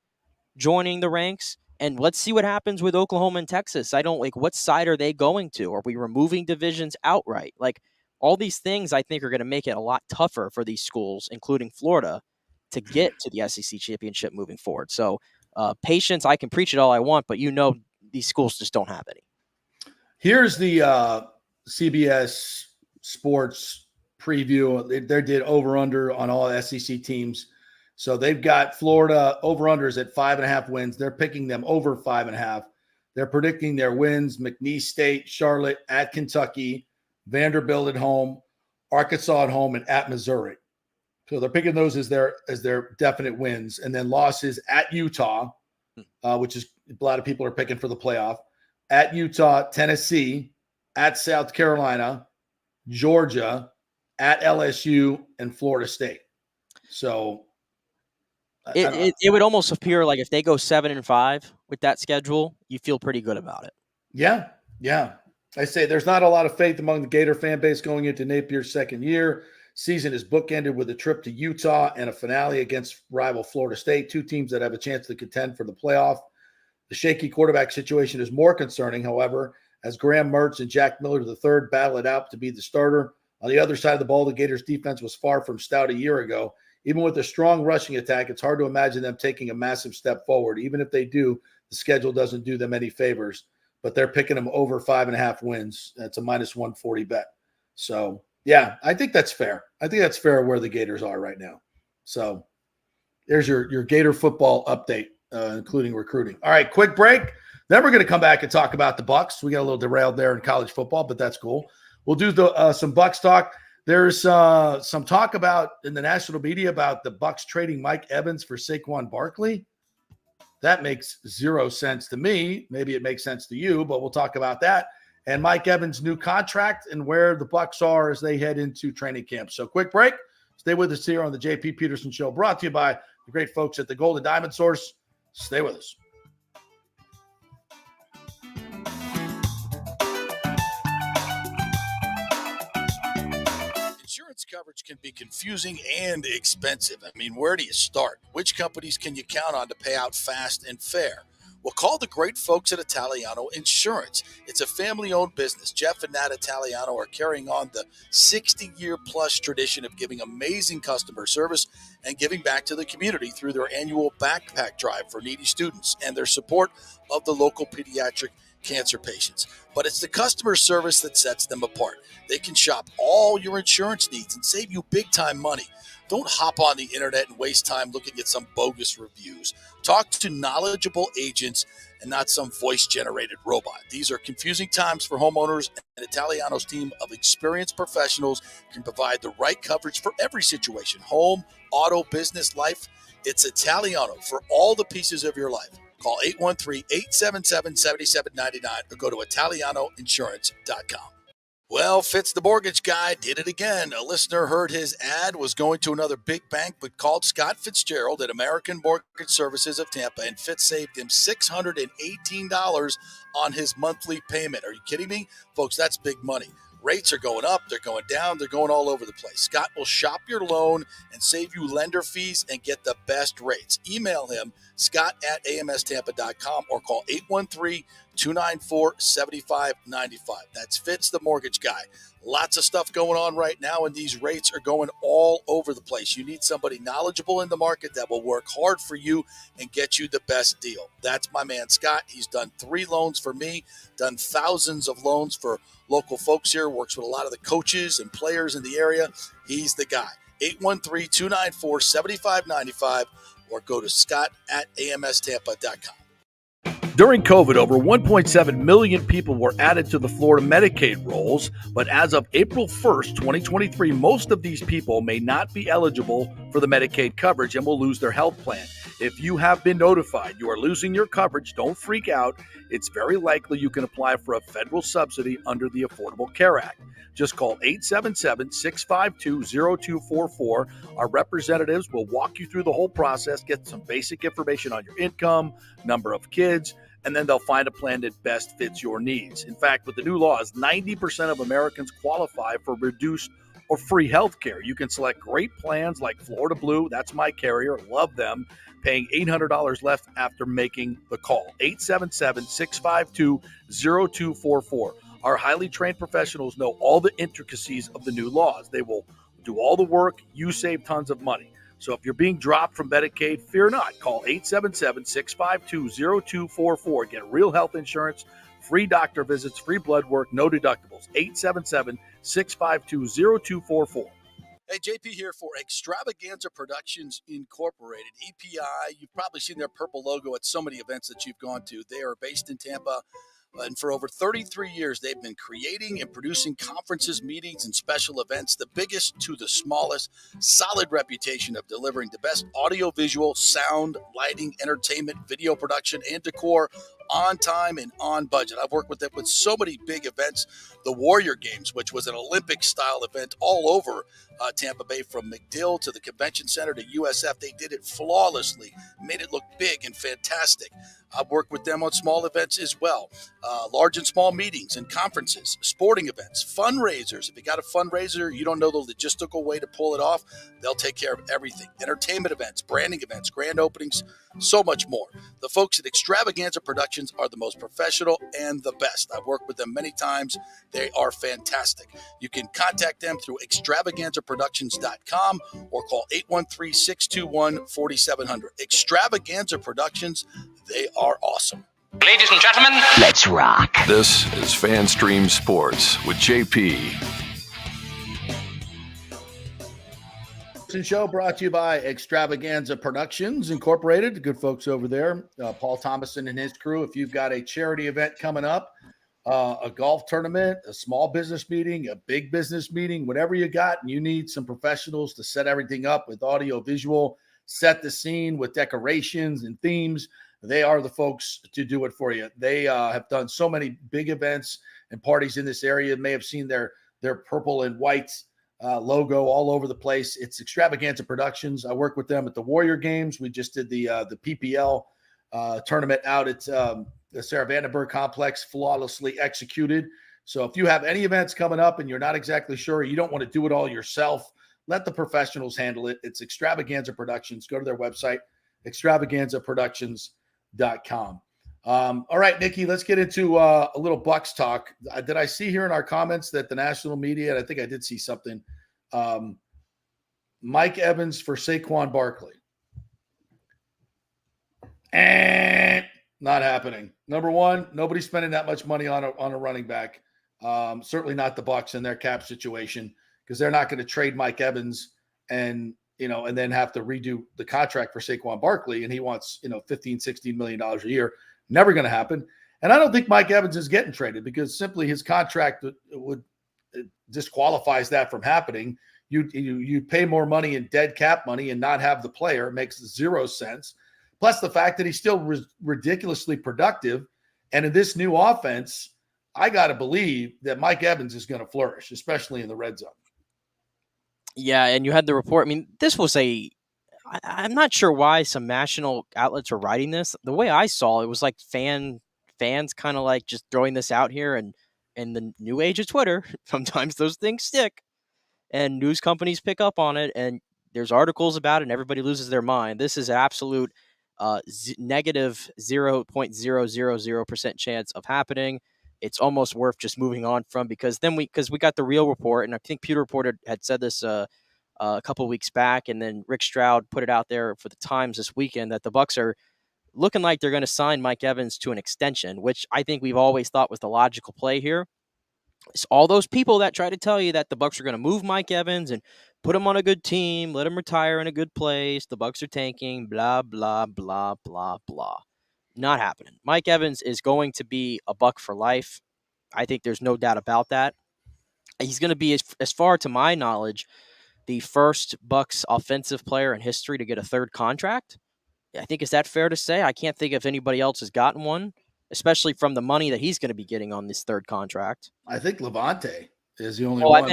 joining the ranks, and let's see what happens with Oklahoma and Texas. What side are they going to? Are we removing divisions outright? Like all these things I think are going to make it a lot tougher for these schools, including Florida, to get to the SEC championship moving forward. So patience, I can preach it all I want, but these schools just don't have any. Here's the CBS Sports preview. They did over-under on all SEC teams. So they've got Florida over-unders at 5.5 wins. They're picking them over 5.5. They're predicting their wins: McNeese State, Charlotte, at Kentucky, Vanderbilt at home, Arkansas at home, and at Missouri. So they're picking those as their definite wins. And then losses at Utah, which is a lot of people are picking for the playoff, at Utah, Tennessee, at South Carolina, Georgia, at LSU, and Florida State. So it would almost appear like if they go 7-5 with that schedule, you feel pretty good about it. Yeah. I say there's not a lot of faith among the Gator fan base going into Napier's second year. Season is bookended with a trip to Utah and a finale against rival Florida State, 2 teams that have a chance to contend for the playoff. The shaky quarterback situation is more concerning, however, as Graham Mertz and Jack Miller III battle it out to be the starter. On the other side of the ball, the Gators' defense was far from stout a year ago. Even with a strong rushing attack, it's hard to imagine them taking a massive step forward. Even if they do, the schedule doesn't do them any favors. But they're picking them over 5.5 wins. That's a -140 bet. So, yeah, I think that's fair. I think that's fair where the Gators are right now. So there's your Gator football update, including recruiting. All right, quick break. Then we're going to come back and talk about the Bucs. We got a little derailed there in college football, but that's cool. We'll do some Bucs talk. There's some talk about in the national media about the Bucs trading Mike Evans for Saquon Barkley. That makes zero sense to me. Maybe it makes sense to you, but we'll talk about that. And Mike Evans' new contract and where the Bucs are as they head into training camp. So quick break. Stay with us here on the JP Peterson Show, brought to you by the great folks at the Golden Diamond Source. Stay with us. Insurance coverage can be confusing and expensive. I mean, where do you start? Which companies can you count on to pay out fast and fair? Well, call the great folks at Italiano Insurance. It's a family-owned business. Jeff and Nat Italiano are carrying on the 60-year-plus tradition of giving amazing customer service and giving back to the community through their annual backpack drive for needy students and their support of the local pediatric cancer patients. But it's the customer service that sets them apart. They can shop all your insurance needs and save you big-time money. Don't hop on the internet and waste time looking at some bogus reviews. Talk to knowledgeable agents and not some voice-generated robot. These are confusing times for homeowners, and Italiano's team of experienced professionals can provide the right coverage for every situation: home, auto, business, life. It's Italiano for all the pieces of your life. Call 813-877-7799 or go to italianoinsurance.com. Well, Fitz the mortgage guy did it again. A listener heard his ad, was going to another big bank, but called Scott Fitzgerald at American Mortgage Services of Tampa, and Fitz saved him $618 on his monthly payment. Are you kidding me? Folks, that's big money. Rates are going up, they're going down, they're going all over the place. Scott will shop your loan and save you lender fees and get the best rates. Email him, scott@amstampa.com, or call 813-294-7595. That's Fitz the mortgage guy. Lots of stuff going on right now, and these rates are going all over the place. You need somebody knowledgeable in the market that will work hard for you and get you the best deal. That's my man, Scott. He's done 3 loans for me, done thousands of loans for local folks here, works with a lot of the coaches and players in the area. He's the guy. 813-294-7595, or go to scott@amstampa.com. During COVID, over 1.7 million people were added to the Florida Medicaid rolls, but as of April 1st, 2023, most of these people may not be eligible for the Medicaid coverage and will lose their health plan. If you have been notified you are losing your coverage, don't freak out. It's very likely you can apply for a federal subsidy under the Affordable Care Act. Just call 877-652-0244. Our representatives will walk you through the whole process, get some basic information on your income, number of kids, and then they'll find a plan that best fits your needs. In fact, with the new laws, 90% of Americans qualify for reduced or free health care. You can select great plans like Florida Blue. That's my carrier. Love them. Paying $800 left after making the call. 877-652-0244. Our highly trained professionals know all the intricacies of the new laws. They will do all the work. You save tons of money. So if you're being dropped from Medicaid, fear not. Call 877-652-0244. Get real health insurance, free doctor visits, free blood work, no deductibles. 877-652-0244. Hey, JP here for Extravaganza Productions Incorporated, EPI. You've probably seen their purple logo at so many events that you've gone to. They are based in Tampa, and for over 33 years, they've been creating and producing conferences, meetings, and special events, the biggest to the smallest. Solid reputation of delivering the best audio-visual, sound, lighting, entertainment, video production, and decor on time and on budget. I've worked with them with so many big events. The Warrior Games, which was an Olympic-style event all over Tampa Bay, from McDill to the Convention Center to USF. They did it flawlessly, made it look big and fantastic. I've worked with them on small events as well, large and small meetings and conferences, sporting events, fundraisers. If you got a fundraiser, you don't know the logistical way to pull it off, they'll take care of everything. Entertainment events, branding events, grand openings, so much more. The folks at Extravaganza Productions are the most professional and the best. I've worked with them many times. They are fantastic. You can contact them through extravaganzaproductions.com or call 813-621-4700. Extravaganza Productions, they are awesome. Ladies and gentlemen, Let's rock. This is FanStream Sports with JP. Show brought to you by Extravaganza Productions Incorporated, the good folks over there, Paul Thomason and his crew. If you've got a charity event coming up, a golf tournament, a small business meeting, a big business meeting, whatever you got, and you need some professionals to set everything up with audio, visual, set the scene with decorations and themes, they are the folks to do it for you. They have done so many big events and parties in this area. You may have seen their purple and white logo all over the place. It's Extravaganza Productions. I work with them at the Warrior Games. We just did the PPL tournament out at the Sarah Vandenberg Complex, flawlessly executed. So if you have any events coming up and you're not exactly sure, you don't want to do it all yourself, let the professionals handle it. It's Extravaganza Productions. Go to their website, extravaganzaproductions.com. All right, Nikki, let's get into a little Bucks talk. Did I see here in our comments that the national media, and I think I did see something, Mike Evans for Saquon Barkley? Not happening. Number one, nobody's spending that much money on a running back. Certainly not the Bucks in their cap situation, because they're not going to trade Mike Evans and then have to redo the contract for Saquon Barkley. And he wants, $15-16 million a year. Never going to happen. And I don't think Mike Evans is getting traded, because simply his contract would disqualifies that from happening. You pay more money in dead cap money and not have the player. It makes zero sense. Plus the fact that he's still ridiculously productive. And in this new offense, I got to believe that Mike Evans is going to flourish, especially in the red zone. Yeah, and you had the report. I mean, this was I'm not sure why some national outlets are writing this. The way I saw it was like fans kind of like just throwing this out here, and in the new age of Twitter, sometimes those things stick and news companies pick up on it, and there's articles about it and everybody loses their mind. This is absolute negative 0.000% chance of happening. It's almost worth just moving on from, because we got the real report, and I think Pewter Report had said this a couple of weeks back, and then Rick Stroud put it out there for the Times this weekend that the Bucs are looking like they're going to sign Mike Evans to an extension, which I think we've always thought was the logical play here. It's all those people that try to tell you that the Bucs are going to move Mike Evans and put him on a good team, let him retire in a good place, the Bucs are tanking, blah, blah, blah, blah, blah. Not happening. Mike Evans is going to be a Buck for life. I think there's no doubt about that. He's going to be, as far to my knowledge, the first Bucs offensive player in history to get a third contract. I think, is that fair to say? I can't think if anybody else has gotten one, especially from the money that he's going to be getting on this third contract. I think Levante is the only one.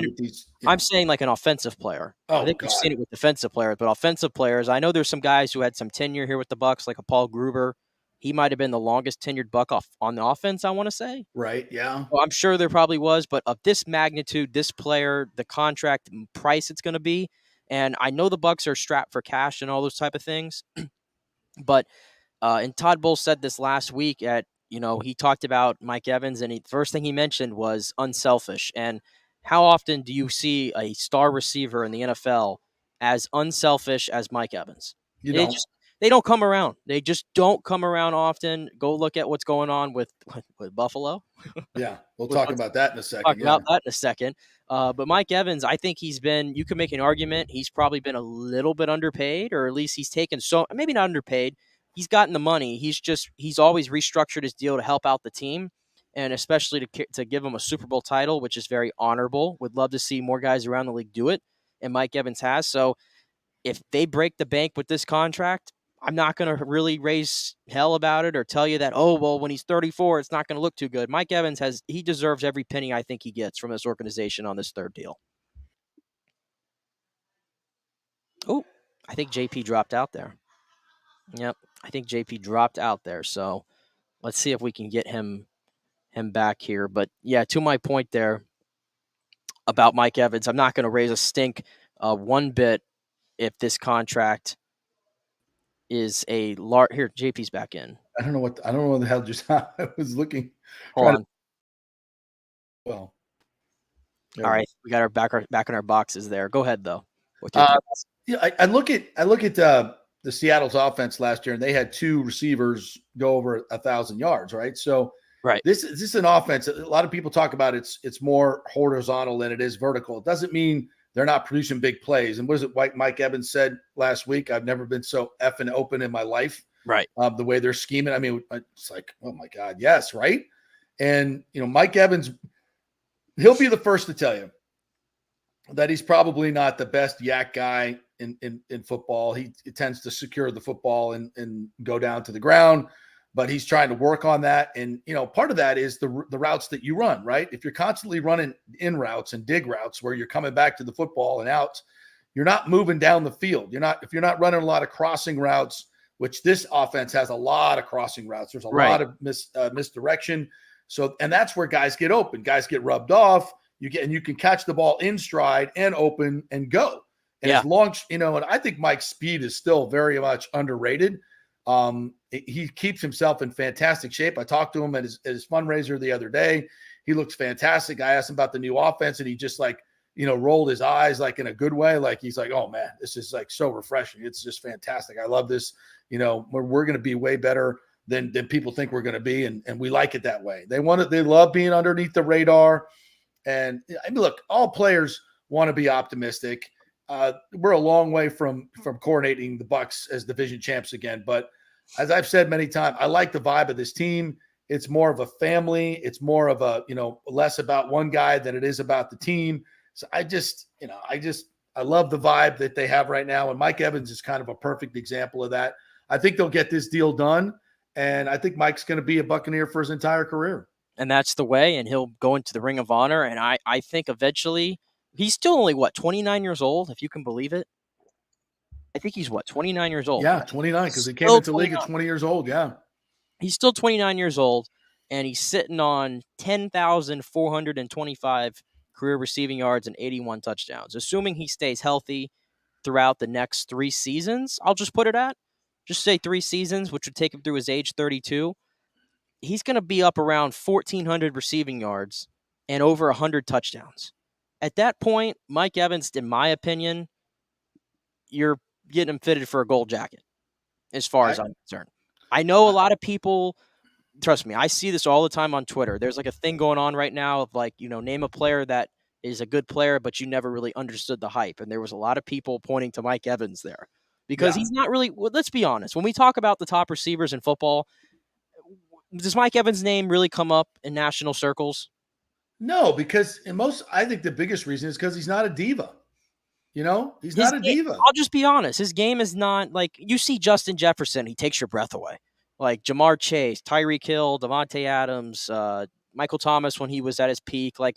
I'm saying like an offensive player. I think we've seen it with defensive players, but offensive players, I know there's some guys who had some tenure here with the Bucs, like a Paul Gruber. He might have been the longest tenured Buck on the offense, I want to say. Right, yeah. Well, I'm sure there probably was, but of this magnitude, this player, the contract price it's going to be, and I know the Bucs are strapped for cash and all those type of things, but and Todd Bowles said this last week he talked about Mike Evans, and the first thing he mentioned was unselfish. And how often do you see a star receiver in the NFL as unselfish as Mike Evans? They don't come around. They just don't come around often. Go look at what's going on with Buffalo. Yeah, we'll talk about that in a second. But Mike Evans, I think you can make an argument, he's probably been a little bit underpaid, or at least he's taken maybe not underpaid. He's gotten the money. He's always restructured his deal to help out the team, and especially to give him a Super Bowl title, which is very honorable. Would love to see more guys around the league do it, and Mike Evans has. So if they break the bank with this contract, I'm not going to really raise hell about it or tell you that, when he's 34, it's not going to look too good. Mike Evans he deserves every penny I think he gets from this organization on this third deal. Oh, I think JP dropped out there. Yep, I think JP dropped out there. So let's see if we can get him back here. But yeah, to my point there about Mike Evans, I'm not going to raise a stink one bit if this contract is a large. Here, JP's back in. I don't know what the hell just I was looking. Hold on. Well, all right, we got our back in our boxes there. Go ahead though. I look at the Seattle's offense last year, and they had two receivers go over 1,000 yards, right? So right, this is an offense. A lot of people talk about it's more horizontal than it is vertical. It doesn't mean they're not producing big plays. And what is it Mike Evans said last week? I've never been so effing open in my life. Right. The way they're scheming. I mean, it's like, oh my God, yes, right? And, Mike Evans, he'll be the first to tell you that he's probably not the best yak guy in football. He tends to secure the football and go down to the ground, but he's trying to work on that. And, part of that is the routes that you run, right? If you're constantly running in routes and dig routes where you're coming back to the football and out, you're not moving down the field. If you're not running a lot of crossing routes, which this offense has a lot of crossing routes, there's a lot of misdirection. So, and that's where guys get open. Guys get rubbed off. You can catch the ball in stride and open and go. And as long, and I think Mike's speed is still very much underrated. He keeps himself in fantastic shape. I talked to him at his fundraiser the other day. He looks fantastic. I asked him about the new offense, and he just rolled his eyes like in a good way. Like he's like, oh man, this is like so refreshing. It's just fantastic. I love this. We're going to be way better than people think we're going to be. And we like it that way. They love being underneath the radar. And I mean, look, all players want to be optimistic. We're a long way from coronating the Bucks as division champs again. But as I've said many times, I like the vibe of this team. It's more of a family. It's more of a, less about one guy than it is about the team. So I love the vibe that they have right now. And Mike Evans is kind of a perfect example of that. I think they'll get this deal done. And I think Mike's going to be a Buccaneer for his entire career. And that's the way. And he'll go into the Ring of Honor. And I think eventually he's still only 29 years old, if you can believe it. I think he's 29 years old. Yeah, 29, because he came into the league at 20 years old. Yeah. He's still 29 years old, and he's sitting on 10,425 career receiving yards and 81 touchdowns. Assuming he stays healthy throughout the next 3 seasons, I'll just put it at. Just say 3 seasons, which would take him through his age 32. He's going to be up around 1,400 receiving yards and over 100 touchdowns. At that point, Mike Evans, in my opinion, you're getting him fitted for a gold jacket, as far as I'm concerned. I know a lot of people, trust me, I see this all the time on Twitter. There's like a thing going on right now of name a player that is a good player, but you never really understood the hype. And there was a lot of people pointing to Mike Evans there because he's not really, let's be honest. When we talk about the top receivers in football, does Mike Evans' name really come up in national circles? No, because I think the biggest reason is because he's not a diva. He's not a diva. I'll just be honest. His game is not like you see Justin Jefferson. He takes your breath away. Like Jamar Chase, Tyreek Hill, Devontae Adams, Michael Thomas when he was at his peak, like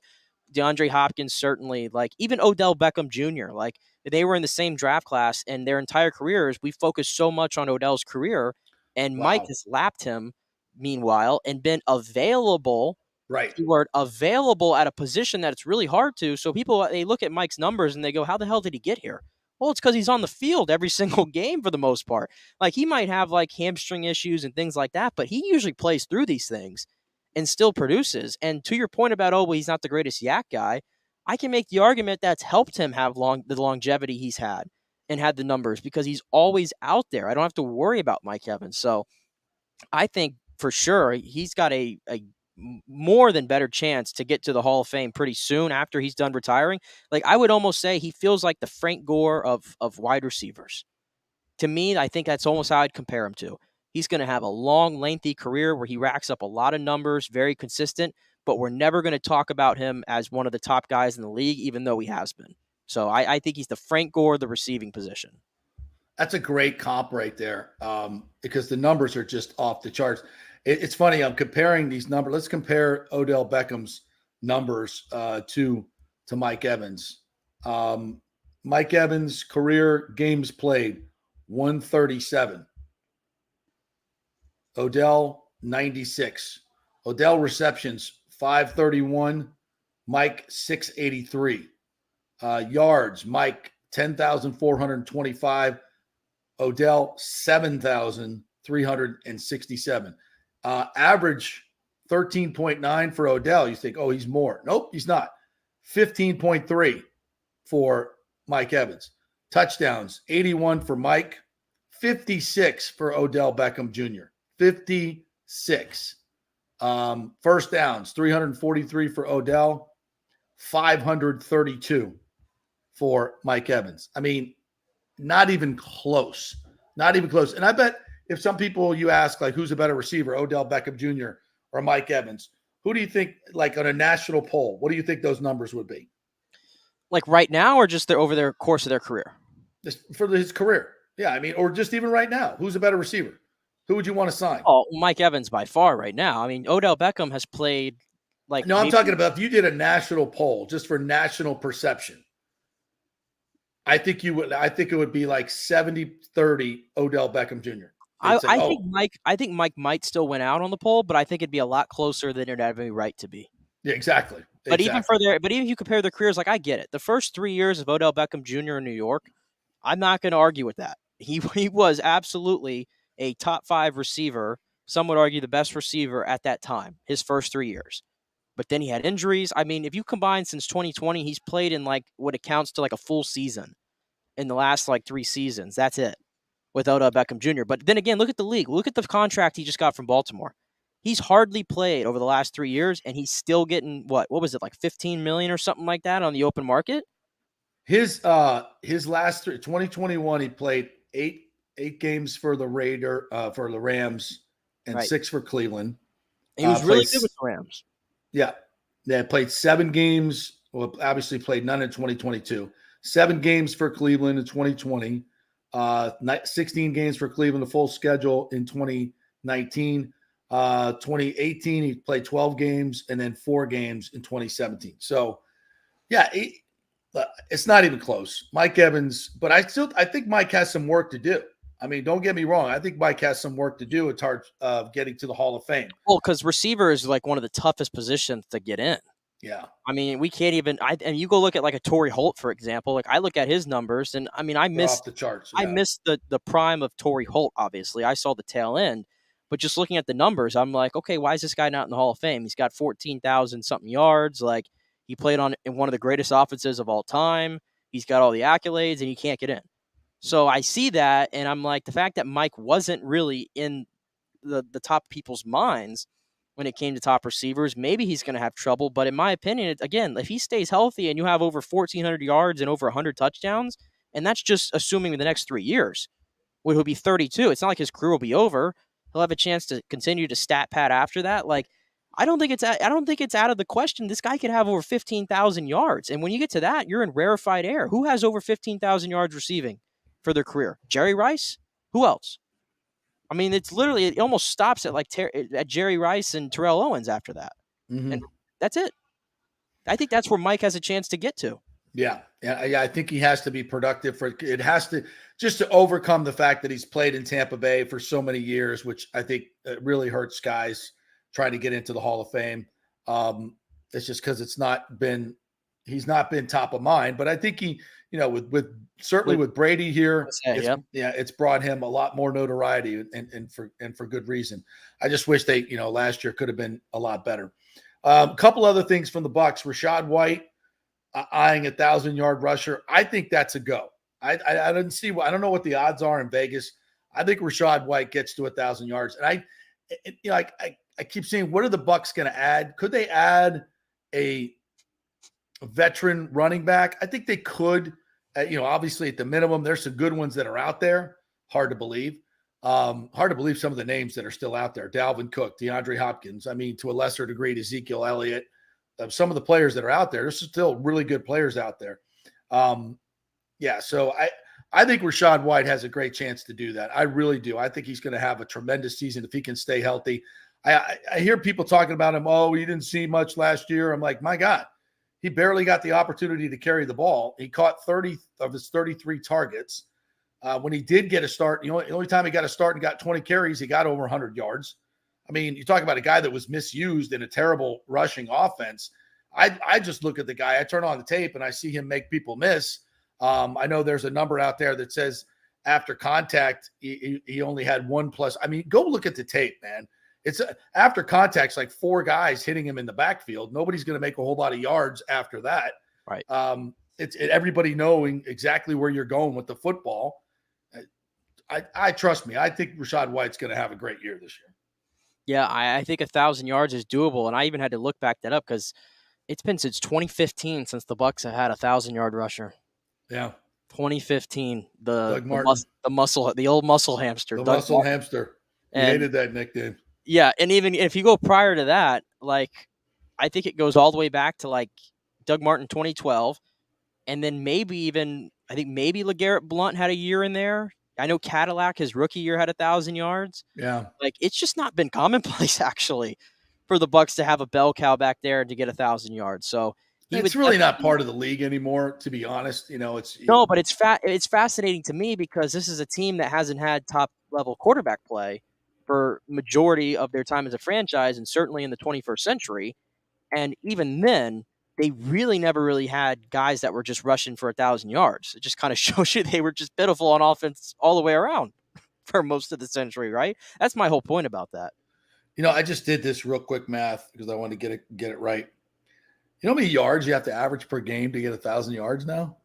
DeAndre Hopkins, certainly, like even Odell Beckham Jr. Like they were in the same draft class and their entire careers. We focused so much on Odell's career, and Mike has lapped him meanwhile and been available. Right. Keyword available at a position that it's really hard to. So people, they look at Mike's numbers and they go, how the hell did he get here? Well, it's because he's on the field every single game for the most part. Like he might have like hamstring issues and things like that, but he usually plays through these things and still produces. And to your point about, he's not the greatest yak guy, I can make the argument that's helped him have the longevity he's had and had the numbers because he's always out there. I don't have to worry about Mike Evans. So I think for sure he's got a more than better chance to get to the Hall of Fame pretty soon after he's done retiring. Like I would almost say he feels like the Frank Gore of wide receivers. To me, I think that's almost how I'd compare him to. He's going to have a long, lengthy career where he racks up a lot of numbers, very consistent, but we're never going to talk about him as one of the top guys in the league, even though he has been. So I think he's the Frank Gore of the receiving position. That's a great comp right there because the numbers are just off the charts. It's funny. I'm comparing these numbers. Let's compare Odell Beckham's numbers to Mike Evans. Mike Evans' career games played 137. Odell 96. Odell receptions 531. Mike 683. Yards, Mike 10,425. Odell 7,367. Average 13.9 for Odell. You think, he's more. Nope, he's not. 15.3 for Mike Evans. Touchdowns, 81 for Mike, 56 for Odell Beckham Jr. 56. First downs, 343 for Odell, 532 for Mike Evans. I mean, not even close. Not even close. And I bet if some people you ask, like, who's a better receiver, Odell Beckham Jr. or Mike Evans, who do you think, like on a national poll, what do you think those numbers would be? Like right now or just over their course of their career? Just for his career. Yeah, I mean, or just even right now. Who's a better receiver? Who would you want to sign? Oh, Mike Evans by far right now. I mean, Odell Beckham has played like... No, I'm talking about if you did a national poll just for national perception. I think it would be like 70-30 Odell Beckham Jr. I think Mike might still win out on the poll, but I think it'd be a lot closer than it'd have any right to be. Yeah, exactly. But even if you compare their careers, like I get it. The first 3 years of Odell Beckham Jr. in New York, I'm not going to argue with that. He was absolutely a top 5 receiver. Some would argue the best receiver at that time, his first 3 years. But then he had injuries. I mean, if you combine since 2020, he's played in like what accounts to like a full season in the last like 3 seasons. That's it with Odell Beckham Jr. But then again, look at the league. Look at the contract he just got from Baltimore. He's hardly played over the last 3 years, and he's still getting what was it, like $15 million or something like that on the open market? His last 2021, he played eight games for the Rams and 6 for Cleveland. He was really good with the Rams. Yeah. They played 7 games. Well, obviously played none in 2022. 7 games for Cleveland in 2020. 16 games for Cleveland, the full schedule in 2019. 2018, he played 12 games and then 4 games in 2017. So, yeah, it's not even close. Mike Evans, but I think Mike has some work to do. I mean, don't get me wrong. I think Mike has some work to do in terms of getting to the Hall of Fame. Well, because receiver is like one of the toughest positions to get in. Yeah. I mean, we can't even. And you go look at like a Torrey Holt, for example. Like I look at his numbers, and I mean, I missed off the charts. Yeah. I missed the prime of Torrey Holt. Obviously, I saw the tail end, but just looking at the numbers, I'm like, okay, why is this guy not in the Hall of Fame? He's got 14,000 something yards. Like he played in one of the greatest offenses of all time. He's got all the accolades, and he can't get in. So I see that, and I'm like, the fact that Mike wasn't really in the top people's minds when it came to top receivers, maybe he's going to have trouble. But in my opinion, again, if he stays healthy and you have over 1,400 yards and over 100 touchdowns, and that's just assuming the next 3 years, when he'll be 32, it's not like his career will be over. He'll have a chance to continue to stat pad after that. Like, I don't think it's out of the question. This guy could have over 15,000 yards, and when you get to that, you're in rarefied air. Who has over 15,000 yards receiving for their career? Jerry Rice? Who else? I mean, it almost stops at at Jerry Rice and Terrell Owens after that. Mm-hmm. And that's it. I think that's where Mike has a chance to get to. Yeah. I think he has to be productive it has to just to overcome the fact that he's played in Tampa Bay for so many years, which I think really hurts guys trying to get into the Hall of Fame. It's just because he's not been top of mind, but I think he, with Brady here, it's brought him a lot more notoriety and for good reason. I just wish they, last year could have been a lot better. A couple other things from the Bucs. Rachaad White eyeing 1,000-yard rusher. I think that's a go. I don't know what the odds are in Vegas. I think Rachaad White gets to 1,000 yards, and I keep saying, what are the Bucs going to add? Could they add a veteran running back? I think they could. Obviously at the minimum, there's some good ones that are out there. Hard to believe. Hard to believe some of the names that are still out there. Dalvin Cook, DeAndre Hopkins. I mean, to a lesser degree, Ezekiel Elliott. Some of the players that are out there, there's still really good players out there. So I think Rachaad White has a great chance to do that. I really do. I think he's going to have a tremendous season if he can stay healthy. I hear people talking about him. Oh, you didn't see much last year. I'm like, my God. He barely got the opportunity to carry the ball. He caught 30 of his 33 targets. When he did get a start, the only time he got a start and got 20 carries, he got over 100 yards. I mean, you talk about a guy that was misused in a terrible rushing offense. I just look at the guy. I turn on the tape and I see him make people miss. I know there's a number out there that says after contact, he only had 1+. I mean, go look at the tape, man. It's after contact's like 4 guys hitting him in the backfield. Nobody's going to make a whole lot of yards after that. Right. It's everybody knowing exactly where you're going with the football. I trust me. I think Rachaad White's going to have a great year this year. Yeah, I think 1,000 yards is doable, and I even had to look back that up because it's been since 2015 since the Bucs have had 1,000-yard rusher. Yeah, 2015. The old muscle hamster. The muscle hamster. He hated that nickname. Yeah, and even if you go prior to that, like I think it goes all the way back to like Doug Martin 2012, and then maybe LeGarrette Blount had a year in there. I know Cadillac, his rookie year, had 1,000 yards. Yeah, like it's just not been commonplace actually for the Bucs to have a bell cow back there and to get 1,000 yards. So it's really not part of the league anymore, to be honest. But it's fascinating to me because this is a team that hasn't had top level quarterback play for majority of their time as a franchise, and certainly in the 21st century. And even then, they never really had guys that were just rushing for 1,000 yards. It just kind of shows you they were just pitiful on offense all the way around for most of the century, right? That's my whole point about that. I just did this real quick math because I want to get it right. You know how many yards you have to average per game to get 1,000 yards now?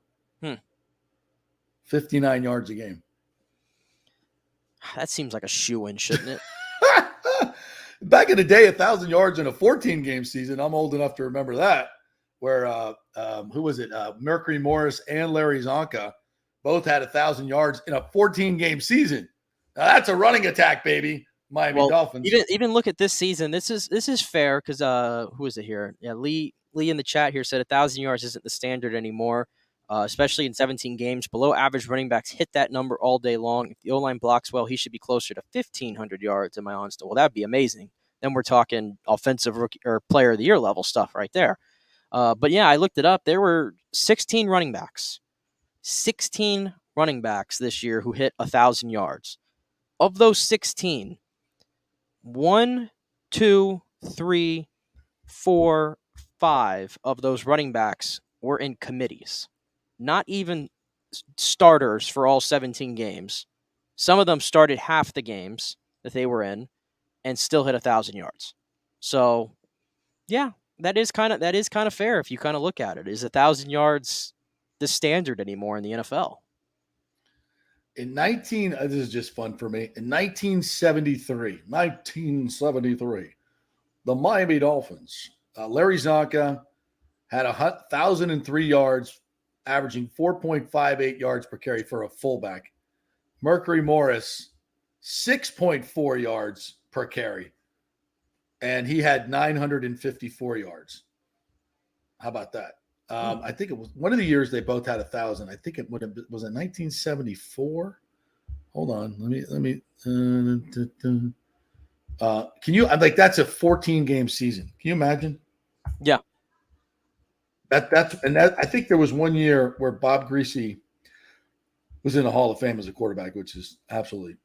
59 yards a game. That seems like a shoo-in, shouldn't it? Back in the day, 1,000 yards in a 14-game season. I'm old enough to remember that. Where who was it? Mercury Morris and Larry Zonka both had 1,000 yards in a 14-game season. Now that's a running attack, baby. Miami Dolphins. Even look at this season. This is fair because who is it here? Yeah, Lee in the chat here said 1,000 yards isn't the standard anymore, especially in 17 games. Below average running backs hit that number all day long. If the O-line blocks well, he should be closer to 1,500 yards. In my honest, well, that'd be amazing. Then we're talking offensive rookie or player of the year level stuff right there. But yeah, I looked it up. There were 16 running backs. 16 running backs this year who hit 1,000 yards. Of those 16, 1, 2, 3, 4, 5 of those running backs were in committees. Not even starters for all 17 games. Some of them started half the games that they were in and still hit 1,000 yards. So, yeah, that is kind of fair if you kind of look at it. Is 1,000 yards the standard anymore in the NFL? This is just fun for me. In 1973, the Miami Dolphins, Larry Zonka had 1,003 yards, averaging 4.58 yards per carry for a fullback. Mercury Morris, 6.4 yards per carry, and he had 954 yards. How about that? I think it was one of the years they both had 1,000. I think it was in 1974. Hold on, let me. Can you? That's a 14-game season. Can you imagine? Yeah. I think there was one year where Bob Greasy was in the Hall of Fame as a quarterback, which is absolutely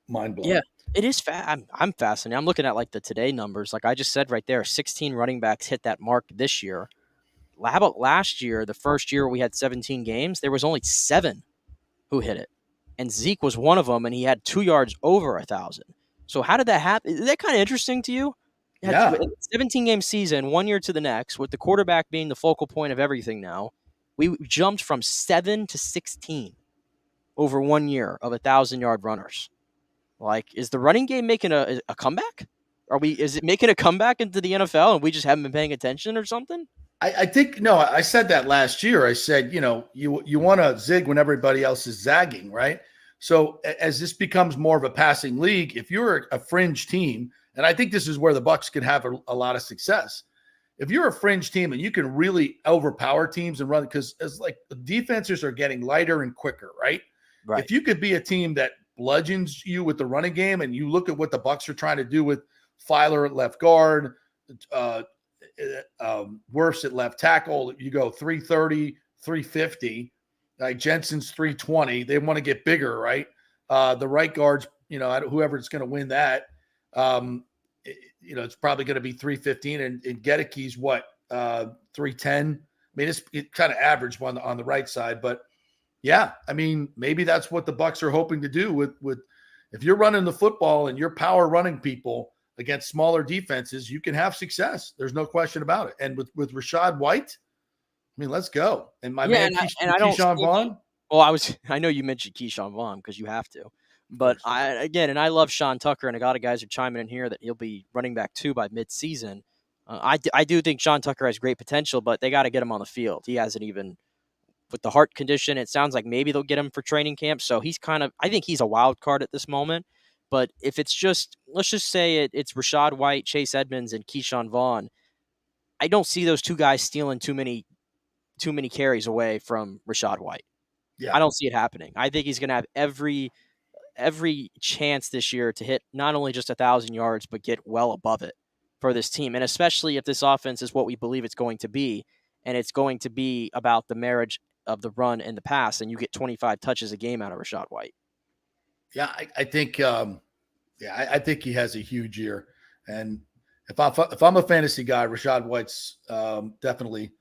mind-blowing. Yeah, it is. I'm fascinated. I'm looking at the today numbers. Like I just said right there, 16 running backs hit that mark this year. How about last year, the first year we had 17 games, there was only 7 who hit it. And Zeke was one of them, and he had 2 yards over 1,000. So how did that happen? Is that kind of interesting to you? Yeah. 17-game season, 1 year to the next, with the quarterback being the focal point of everything now. We jumped from 7 to 16 over 1 year of 1,000-yard runners. Is the running game making a comeback? Is it making a comeback into the NFL, and we just haven't been paying attention or something? I think, no, I said that last year. I said, you want to zig when everybody else is zagging, right? So as this becomes more of a passing league, if you're a fringe team, and I think this is where the Bucs can have a lot of success. If you're a fringe team and you can really overpower teams and run, because the defenses are getting lighter and quicker, right? Right. If you could be a team that bludgeons you with the running game, and you look at what the Bucs are trying to do with Filer at left guard, Wirfs at left tackle, you go 330, 350. Jensen's 320. They want to get bigger, right? The right guards, whoever's going to win that, it's probably going to be 315, and Gedecke's 310. I mean, it's kind of average on the right side, but yeah, I mean, maybe that's what the Bucs are hoping to do with if you're running the football and you're power running people against smaller defenses, you can have success. There's no question about it. And with Rachaad White, I mean, let's go. And Keyshawn Vaughn. Well, I know you mentioned Keyshawn Vaughn because you have to. But I love Sean Tucker, and a lot of guys are chiming in here that he'll be running back 2 by midseason. I do think Sean Tucker has great potential, but they got to get him on the field. He hasn't even, with the heart condition, it sounds like maybe they'll get him for training camp. So I think he's a wild card at this moment. But if it's let's just say it's Rachaad White, Chase Edmonds, and Keyshawn Vaughn, I don't see those 2 guys stealing too many carries away from Rachaad White. Yeah. I don't see it happening. I think he's going to have every chance this year to hit not only just 1,000 yards, but get well above it for this team. And especially if this offense is what we believe it's going to be, and it's going to be about the marriage of the run and the pass, and you get 25 touches a game out of Rachaad White. Yeah, I think I think he has a huge year. And if I'm a fantasy guy, Rashad White's definitely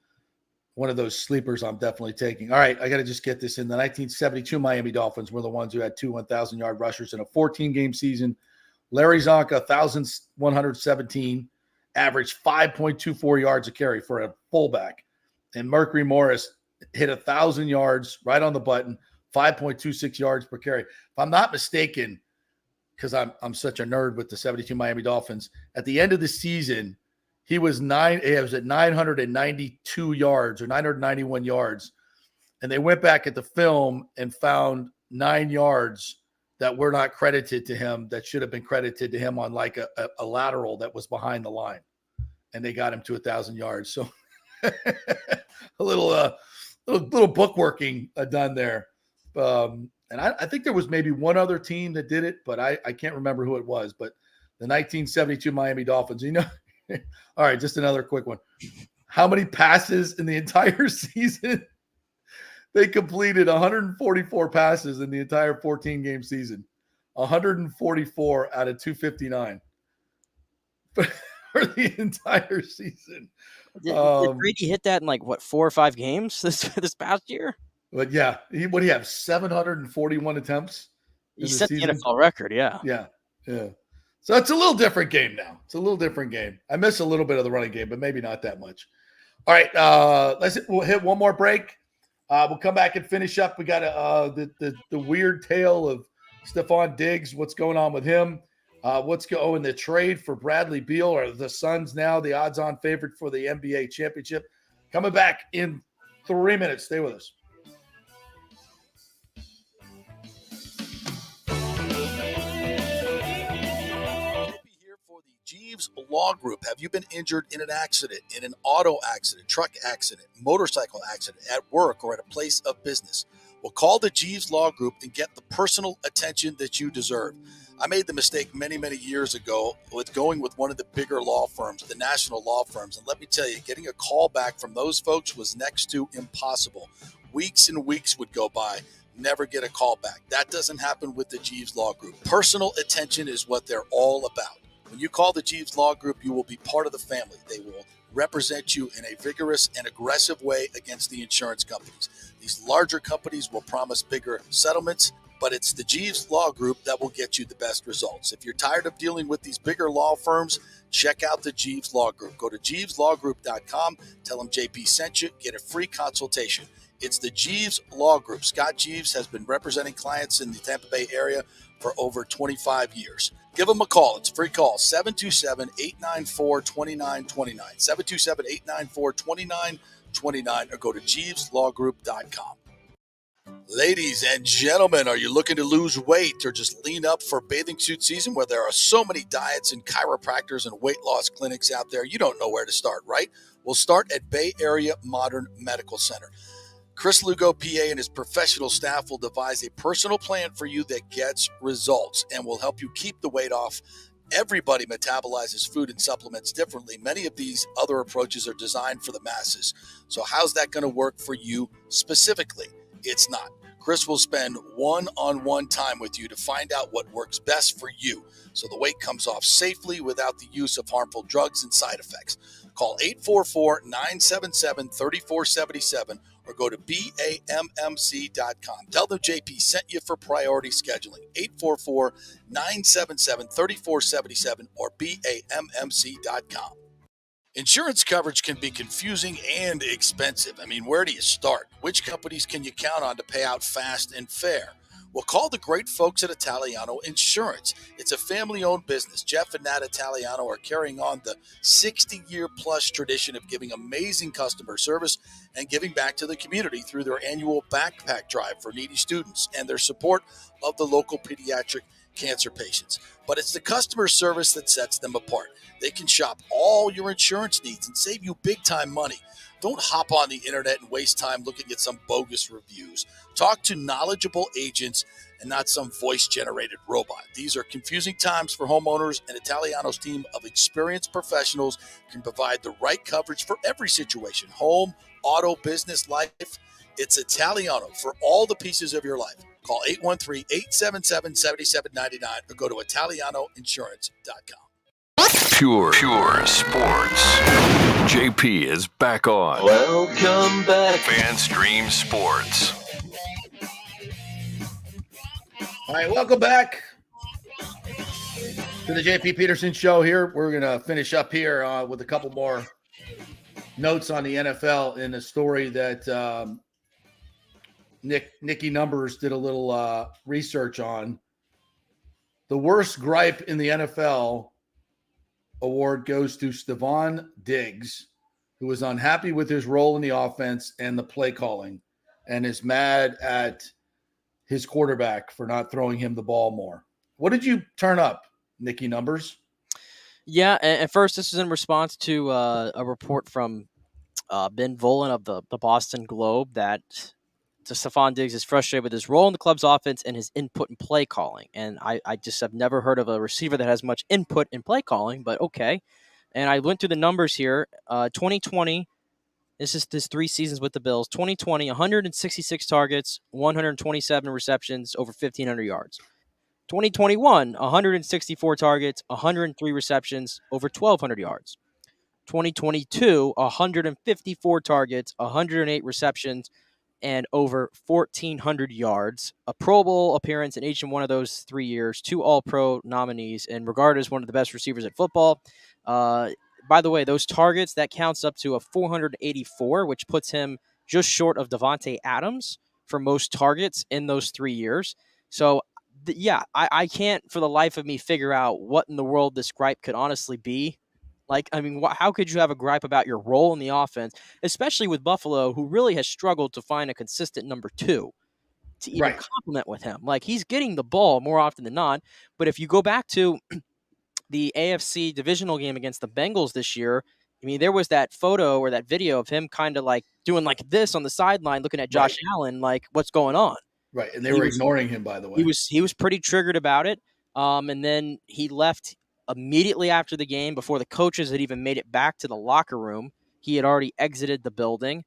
one of those sleepers I'm definitely taking. All right, I got to just get this in. The 1972 Miami Dolphins were the ones who had two 1,000-yard rushers in a 14-game season. Larry Zonka, 1,117, averaged 5.24 yards a carry for a fullback. And Mercury Morris hit 1,000 yards right on the button, 5.26 yards per carry. If I'm not mistaken, because I'm such a nerd with the 72 Miami Dolphins, at the end of the season, he was at 992 yards or 991 yards. And they went back at the film and found 9 yards that were not credited to him that should have been credited to him on like a lateral that was behind the line. And they got him to 1,000 yards. So a little bookworking done there. And I think there was maybe one other team that did it, but I can't remember who it was. But the 1972 Miami Dolphins, all right, just another quick one. How many passes in the entire season? They completed 144 passes in the entire 14-game season. 144 out of 259 for the entire season. Did Brady hit that in 4 or 5 games this past year? But yeah, what do you have? 741 attempts. He set the NFL record. Yeah. So it's a little different game now. It's a little different game. I miss a little bit of the running game, but maybe not that much. All right, we'll hit one more break. We'll come back and finish up. We got the weird tale of Stephon Diggs. What's going on with him? In the trade for Bradley Beal? Are the Suns now the odds-on favorite for the NBA championship? Coming back in 3 minutes. Stay with us. Jeeves Law Group. Have you been injured in an accident, in an auto accident, truck accident, motorcycle accident, at work, or at a place of business? Well, call the Jeeves Law Group and get the personal attention that you deserve. I made the mistake many, many years ago with going with one of the bigger law firms, the national law firms. And let me tell you, getting a call back from those folks was next to impossible. Weeks and weeks would go by, never get a call back. That doesn't happen with the Jeeves Law Group. Personal attention is what they're all about. When you call the Jeeves Law Group, you will be part of the family. They will represent you in a vigorous and aggressive way against the insurance companies. These larger companies will promise bigger settlements, but it's the Jeeves Law Group that will get you the best results. If you're tired of dealing with these bigger law firms, check out the Jeeves Law Group. Go to JeevesLawGroup.com, tell them JP sent you, get a free consultation. It's the Jeeves Law Group. Scott Jeeves has been representing clients in the Tampa Bay area for over 25 years. Give them a call. It's a free call, 727-894-2929, 727-894-2929, or go to JeevesLawGroup.com. Ladies and gentlemen, are you looking to lose weight or just lean up for bathing suit season where there are so many diets and chiropractors and weight loss clinics out there? You don't know where to start, right? We'll start at Bay Area Modern Medical Center. Chris Lugo, PA, and his professional staff will devise a personal plan for you that gets results and will help you keep the weight off. Everybody metabolizes food and supplements differently. Many of these other approaches are designed for the masses. So how's that going to work for you specifically? It's not. Chris will spend one-on-one time with you to find out what works best for you so the weight comes off safely without the use of harmful drugs and side effects. Call 844-977-3477 or go to BAMMC.com. Tell them JP sent you for priority scheduling. 844-977-3477 or BAMMC.com. Insurance coverage can be confusing and expensive. I mean, where do you start? Which companies can you count on to pay out fast and fair? Well, call the great folks at Italiano Insurance. It's a family-owned business. Jeff and Nat Italiano are carrying on the 60-year-plus tradition of giving amazing customer service and giving back to the community through their annual backpack drive for needy students and their support of the local pediatric cancer patients. But it's the customer service that sets them apart. They can shop all your insurance needs and save you big-time money. Don't hop on the internet and waste time looking at some bogus reviews. Talk to knowledgeable agents and not some voice-generated robot. These are confusing times for homeowners, and Italiano's team of experienced professionals can provide the right coverage for every situation: home, auto, business, life. It's Italiano for all the pieces of your life. Call 813-877-7799 or go to ItalianoInsurance.com. Pure sports. JP is back on. Welcome back. FanStream Sports. All right, welcome back to the JP Peterson Show here. We're going to finish up here with a couple more notes on the NFL in a story that Nicky Numbers did a little research on. The worst gripe in the NFL award goes to Stephon Diggs, who was unhappy with his role in the offense and the play calling and is mad at his quarterback for not throwing him the ball more. What did you turn up, Nicky Numbers? Yeah, and first, this is in response to a report from Ben Volen of the Boston Globe that Stephon Diggs is frustrated with his role in the club's offense and his input in play calling. And I just have never heard of a receiver that has much input in play calling, but okay. And I went through the numbers here. 2020, this is 3 seasons with the Bills. 2020, 166 targets, 127 receptions, over 1,500 yards. 2021, 164 targets, 103 receptions, over 1,200 yards. 2022, 154 targets, 108 receptions, and over 1,400 yards. A Pro Bowl appearance in each and one of those 3 years, 2 All-Pro nominees, and regarded as one of the best receivers at football. By the way, those targets, that counts up to a 484, which puts him just short of Devontae Adams for most targets in those 3 years. So, I can't for the life of me figure out what in the world this gripe could honestly be. Like, I mean, how could you have a gripe about your role in the offense, especially with Buffalo, who really has struggled to find a consistent number 2 to even complement with him? Like, he's getting the ball more often than not. But if you go back to the AFC divisional game against the Bengals this year, I mean, there was that photo or that video of him kind of like doing like this on the sideline, looking at Josh Allen, like, what's going on? Right, and they were ignoring him, by the way. He was pretty triggered about it, and then he left immediately after the game, before the coaches had even made it back to the locker room. He had already exited the building.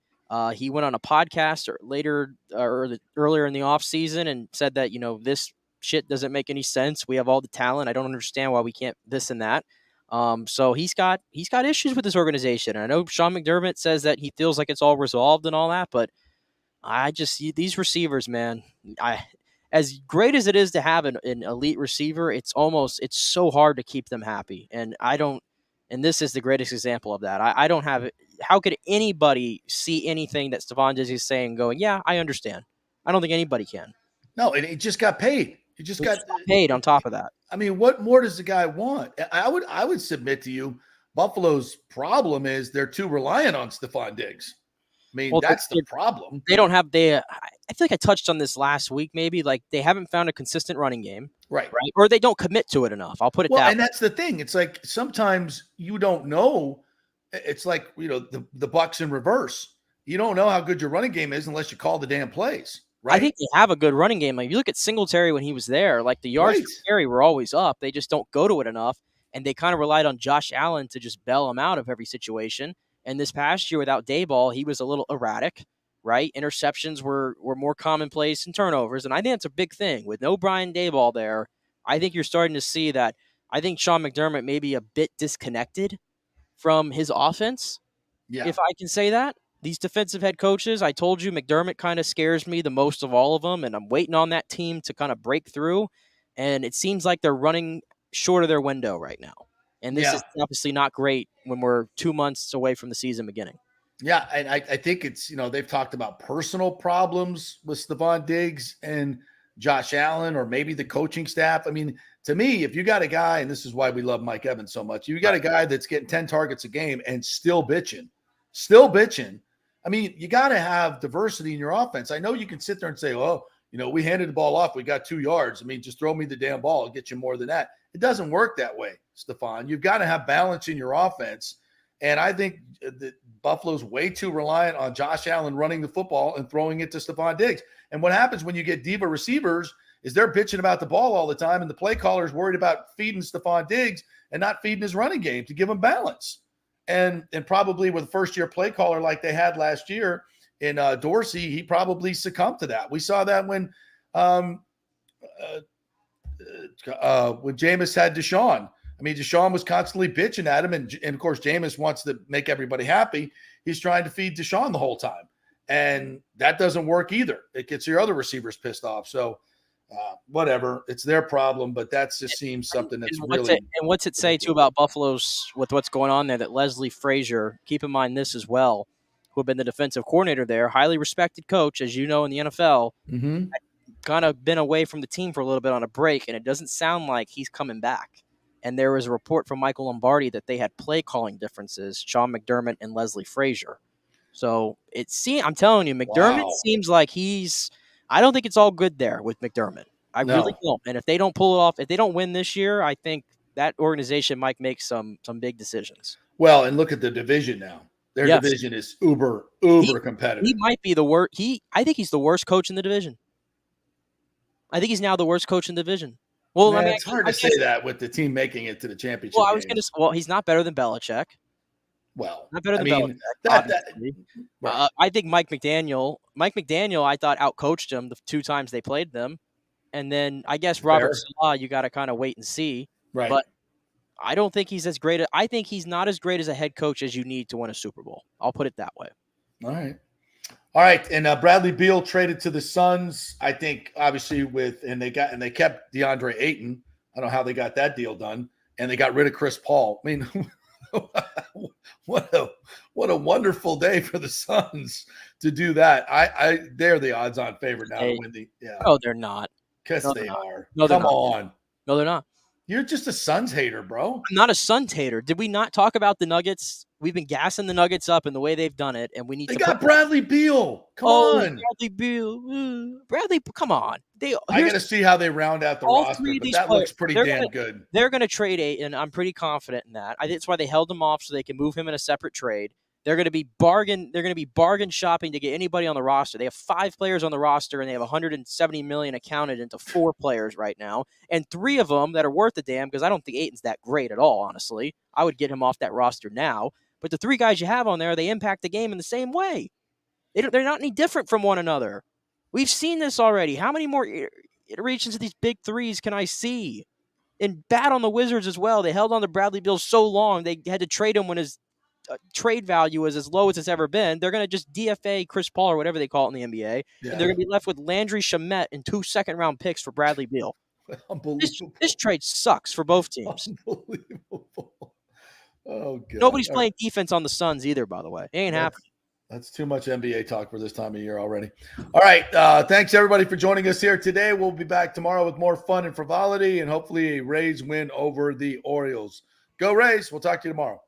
He went on a podcast earlier in the offseason and said that, this shit doesn't make any sense. We have all the talent. I don't understand why we can't this and that. So he's got issues with this organization. And I know Sean McDermott says that he feels like it's all resolved and all that, but I just see these receivers, man. As great as it is to have an elite receiver, it's so hard to keep them happy. And this is the greatest example of that. I don't have it. How could anybody see anything that Stephon Diggs is saying going, yeah, I understand? I don't think anybody can. No, and he just got paid. He just got paid on top of that. I mean, what more does the guy want? I would submit to you, Buffalo's problem is they're too reliant on Stephon Diggs. I mean, that's the problem. They don't have I feel like I touched on this last week, maybe. Like, they haven't found a consistent running game. Right. Or they don't commit to it enough. I'll put it that way. And that's the thing. It's like sometimes you don't know. It's like, the Bucs in reverse. You don't know how good your running game is unless you call the damn plays. Right? I think they have a good running game. Like, if you look at Singletary when he was there, like, the yards per carry were always up. They just don't go to it enough. And they kind of relied on Josh Allen to just bail him out of every situation. And this past year without Dayball, he was a little erratic, right? Interceptions were more commonplace than turnovers. And I think that's a big thing. With no Brian Dayball there, I think you're starting to see that. I think Sean McDermott may be a bit disconnected from his offense, if I can say that. These defensive head coaches, I told you, McDermott kind of scares me the most of all of them, and I'm waiting on that team to kind of break through. And it seems like they're running short of their window right now. And this is obviously not great when we're 2 months away from the season beginning. Yeah, and I think it's, they've talked about personal problems with Stephon Diggs and Josh Allen, or maybe the coaching staff. I mean, to me, if you got a guy, and this is why we love Mike Evans so much, you got a guy that's getting 10 targets a game and still bitching. I mean, you got to have diversity in your offense. I know you can sit there and say, we handed the ball off. We got 2 yards. I mean, just throw me the damn ball. I'll get you more than that. It doesn't work that way, Stephon. You've got to have balance in your offense. And I think that Buffalo's way too reliant on Josh Allen running the football and throwing it to Stephon Diggs. And what happens when you get diva receivers is they're bitching about the ball all the time, and the play caller's worried about feeding Stephon Diggs and not feeding his running game to give him balance. And probably with a first-year play caller like they had last year in Dorsey, he probably succumbed to that. We saw that when when Jameis had Deshaun. I mean, Deshaun was constantly bitching at him, and of course, Jameis wants to make everybody happy. He's trying to feed Deshaun the whole time, and that doesn't work either. It gets your other receivers pissed off. So, whatever, it's their problem, but that just seems something that's really. And what's it say too about Buffalo's with what's going on there? That Leslie Frazier, keep in mind this as well, who had been the defensive coordinator there, highly respected coach, as you know, in the NFL. Mm-hmm. Kind of been away from the team for a little bit on a break, and it doesn't sound like he's coming back. And there was a report from Michael Lombardi that they had play calling differences, Sean McDermott and Leslie Frazier. So I'm telling you, McDermott seems like I don't think it's all good there with McDermott. I really don't. And if they don't pull it off, if they don't win this year, I think that organization might make some big decisions. Well, and look at the division now. Their division is uber competitive. He might be the worst. I think he's the worst coach in the division. I think he's now the worst coach in the division. Well, man, it's hard to say that with the team making it to the championship. Well, I was going to say, he's not better than Belichick. Well, not better than Belichick. Right. I think Mike McDaniel, I thought outcoached him the 2 times they played them. And then I guess Robert Saleh, you got to kind of wait and see. Right. But I don't think he's as great. I think he's not as great as a head coach as you need to win a Super Bowl. I'll put it that way. All right. And Bradley Beal traded to the Suns, I think, obviously and they kept DeAndre Ayton. I don't know how they got that deal done. And they got rid of Chris Paul. I mean, what a wonderful day for the Suns to do that. They're the odds-on favorite now to win the. Yeah. Oh, they're not. Because they are. No, Come on. No, they're not. You're just a Suns hater, bro. I'm not a Suns hater. Did we not talk about the Nuggets? We've been gassing the Nuggets up and the way they've done it, and we need to got Bradley Beal. Come on. Bradley Beal. Bradley, come on. I got to see how they round out the roster, but that looks pretty damn good. They're going to trade Ayton. I'm pretty confident in that. That's why they held him off so they can move him in a separate trade. They're going to be bargain shopping to get anybody on the roster. They have 5 players on the roster, and they have $170 million accounted into 4 players right now, and 3 of them that are worth a damn because I don't think Ayton's that great at all, honestly. I would get him off that roster now. But the 3 guys you have on there, they impact the game in the same way. They're not any different from one another. We've seen this already. How many more iterations of these big 3s can I see? And bad on the Wizards as well. They held on to Bradley Beal so long, they had to trade him when his trade value is as low as it's ever been. They're going to just DFA Chris Paul or whatever they call it in the NBA, and they're going to be left with Landry Shamet and 2 second-round picks for Bradley Beal. Unbelievable. This trade sucks for both teams. Unbelievable. Oh, God. Nobody's playing defense on the Suns either, by the way. It ain't happening. That's too much NBA talk for this time of year already. All right. Thanks, everybody, for joining us here today. We'll be back tomorrow with more fun and frivolity and hopefully a Rays win over the Orioles. Go Rays. We'll talk to you tomorrow.